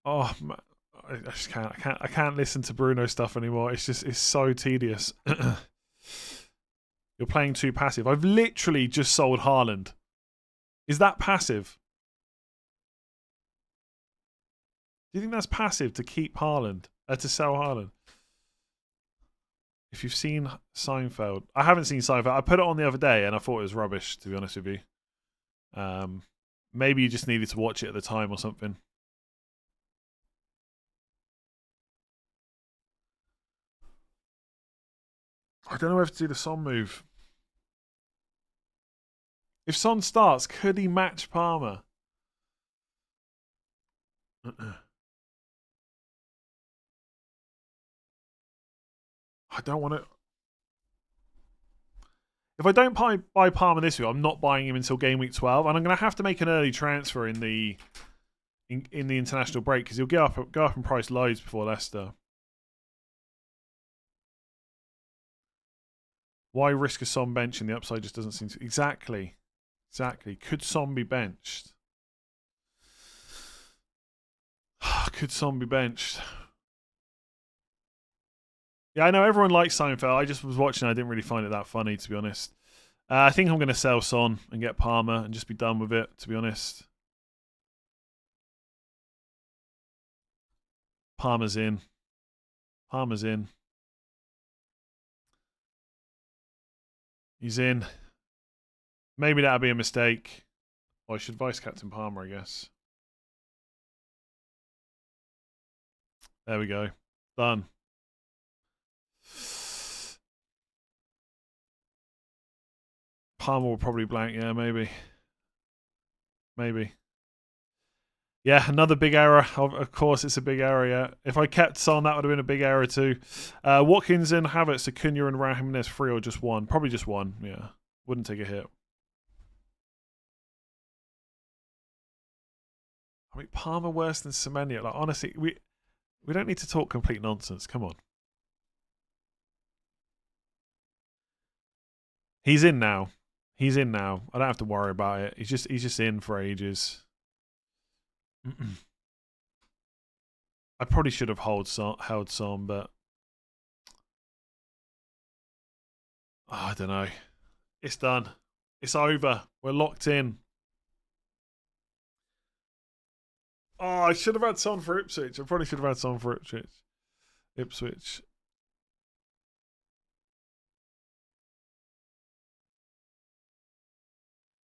Speaker 3: Oh, man. I just can't. I can't listen to Bruno stuff anymore. It's so tedious. You're playing too passive. I've literally just sold Haaland. Is that passive? Do you think that's passive to keep Haaland? To sell Haaland? If you've seen Seinfeld, I haven't seen Seinfeld. I put it on the other day and I thought it was rubbish, to be honest with you. Maybe you just needed to watch it at the time or something. I don't know whether to do the Son move. If Son starts, could he match Palmer? I don't want to. If I don't buy Palmer this week, I'm not buying him until game week 12, and I'm going to have to make an early transfer in the international break because he'll go up in price loads before Leicester. Why risk a Son bench and the upside just doesn't seem to... Exactly. Could Son be benched? Could Son be benched? Yeah, I know everyone likes Seinfeld. I just was watching. I didn't really find it that funny, to be honest. I think I'm going to sell Son and get Palmer and just be done with it, to be honest. Palmer's in. He's in. Maybe that'll be a mistake. Oh, I should vice captain Palmer, I guess. There we go. Done. Palmer will probably blank. Yeah, maybe. Yeah, another big error. Of course, it's a big error, yeah. If I kept Son, that would have been a big error too. Watkins and Havertz, Acuna and Raheem, there's 3 or just 1. Probably just 1, yeah. Wouldn't take a hit. I mean, Palmer worse than Semenya. Like, honestly, we don't need to talk complete nonsense. Come on. He's in now. I don't have to worry about it. He's just in for ages. I probably should have held Son, but I don't know. It's done. It's over. We're locked in. Oh, I should have had Son for Ipswich. I probably should have had Son for Ipswich.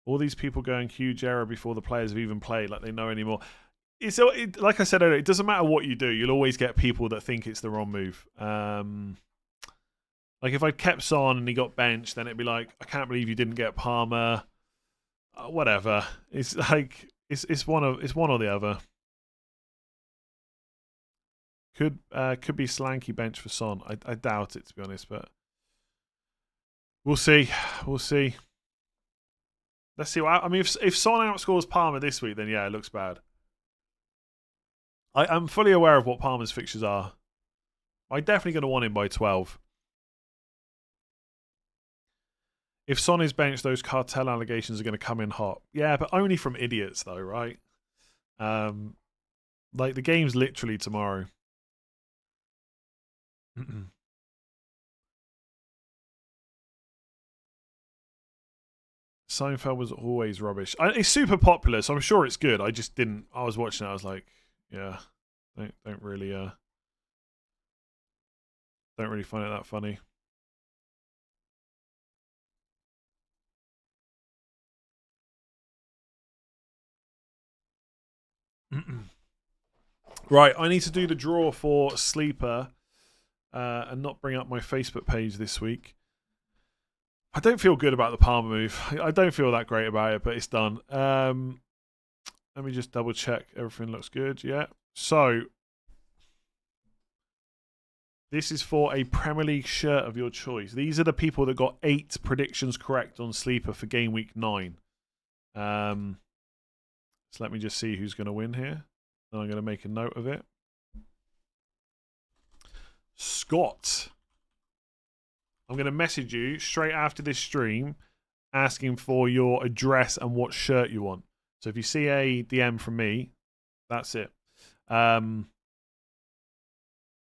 Speaker 3: All these people going huge error before the players have even played, like they know anymore. Like I said earlier, it doesn't matter what you do. You'll always get people that think it's the wrong move. Like if I'd kept Son and he got benched, then it'd be like, I can't believe you didn't get Palmer. Whatever. It's like it's one or the other. Could be Slanky bench for Son. I doubt it, to be honest, but we'll see. Let's see. I mean, if Son outscores Palmer this week, then yeah, it looks bad. I'm fully aware of what Palmer's fixtures are. I'm definitely going to want him by 12. If Son is benched, those cartel allegations are going to come in hot. Yeah, but only from idiots, though, right? Like, the game's literally tomorrow. Seinfeld was always rubbish. It's super popular, so I'm sure it's good. I just didn't... I was watching it, I was like, yeah, don't really find it that funny. Right, I need to do the draw for Sleeper and not bring up my Facebook page this week. I don't feel good about the Palmer move. I don't feel that great about it, but it's done. Let me just double check. Everything looks good. Yeah. So, this is for a Premier League shirt of your choice. These are the people that got 8 predictions correct on Sleeper for game week 9. So let me just see who's going to win here. And I'm going to make a note of it. Scott. I'm going to message you straight after this stream asking for your address and what shirt you want. So if you see a DM from me, that's it.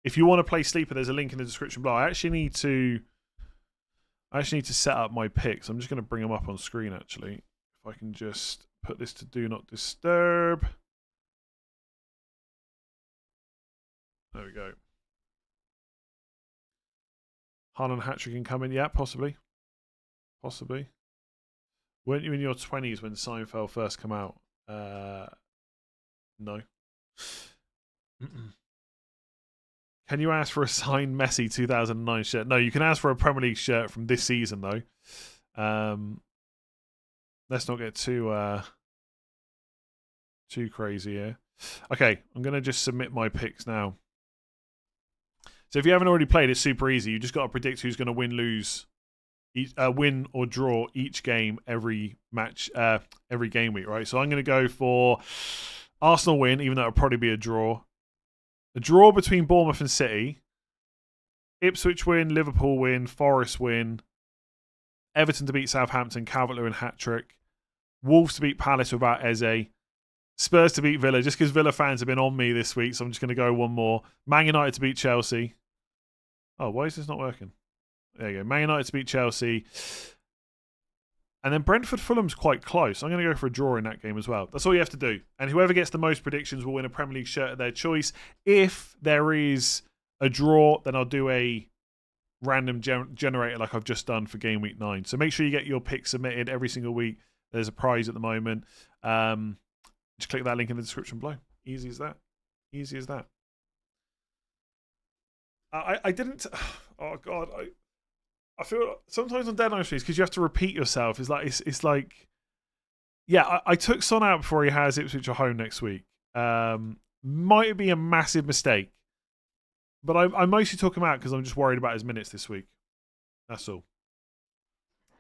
Speaker 3: If you want to play Sleeper, there's a link in the description below. I actually need to set up my picks. I'm just going to bring them up on screen, actually. If I can just put this to Do Not Disturb. There we go. Haaland hat-trick incoming. Yeah, possibly. Possibly. Weren't you in your 20s when Seinfeld first came out? No. Can you ask for a signed Messi 2009 shirt? No, you can ask for a Premier League shirt from this season, though. Let's not get too crazy here. Okay, I'm going to just submit my picks now. So if you haven't already played, it's super easy. You just got to predict who's going to win or draw each game every match, every game week, right? So I'm going to go for Arsenal win, even though it'll probably be a draw. A draw between Bournemouth and City. Ipswich win, Liverpool win, Forest win. Everton to beat Southampton, Calvert-Lewin hat-trick. Wolves to beat Palace without Eze. Spurs to beat Villa, just because Villa fans have been on me this week, so I'm just going to go one more. Man United to beat Chelsea. Oh, why is this not working? There you go. Man United to beat Chelsea. And then Brentford-Fulham's quite close. I'm going to go for a draw in that game as well. That's all you have to do. And whoever gets the most predictions will win a Premier League shirt of their choice. If there is a draw, then I'll do a random generator like I've just done for Game Week 9. So make sure you get your picks submitted every single week. There's a prize at the moment. Just click that link in the description below. Easy as that. Easy as that. I didn't... Oh, God. I feel sometimes on deadline streams, because you have to repeat yourself, it's like... Yeah, I took Son out before he has Ipswich at home next week. Might be a massive mistake. But I mostly took him out because I'm just worried about his minutes this week. That's all.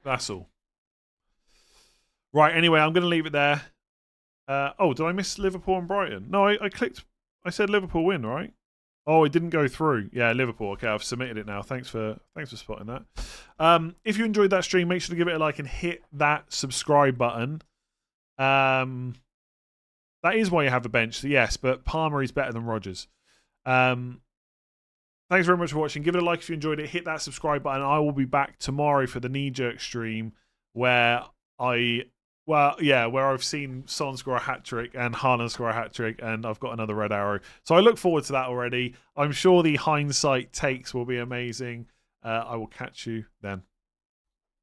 Speaker 3: That's all. Right, anyway, I'm going to leave it there. Oh, did I miss Liverpool and Brighton? No, I clicked. I said Liverpool win, right? Oh, it didn't go through. Yeah, Liverpool. Okay, I've submitted it now. Thanks for spotting that. If you enjoyed that stream, make sure to give it a like and hit that subscribe button. That is why you have a bench, so yes, but Palmer is better than Rodgers. Thanks very much for watching. Give it a like if you enjoyed it. Hit that subscribe button. I will be back tomorrow for the knee-jerk stream where where I've seen Son score a hat-trick and Haaland score a hat-trick, and I've got another red arrow. So I look forward to that already. I'm sure the hindsight takes will be amazing. I will catch you then.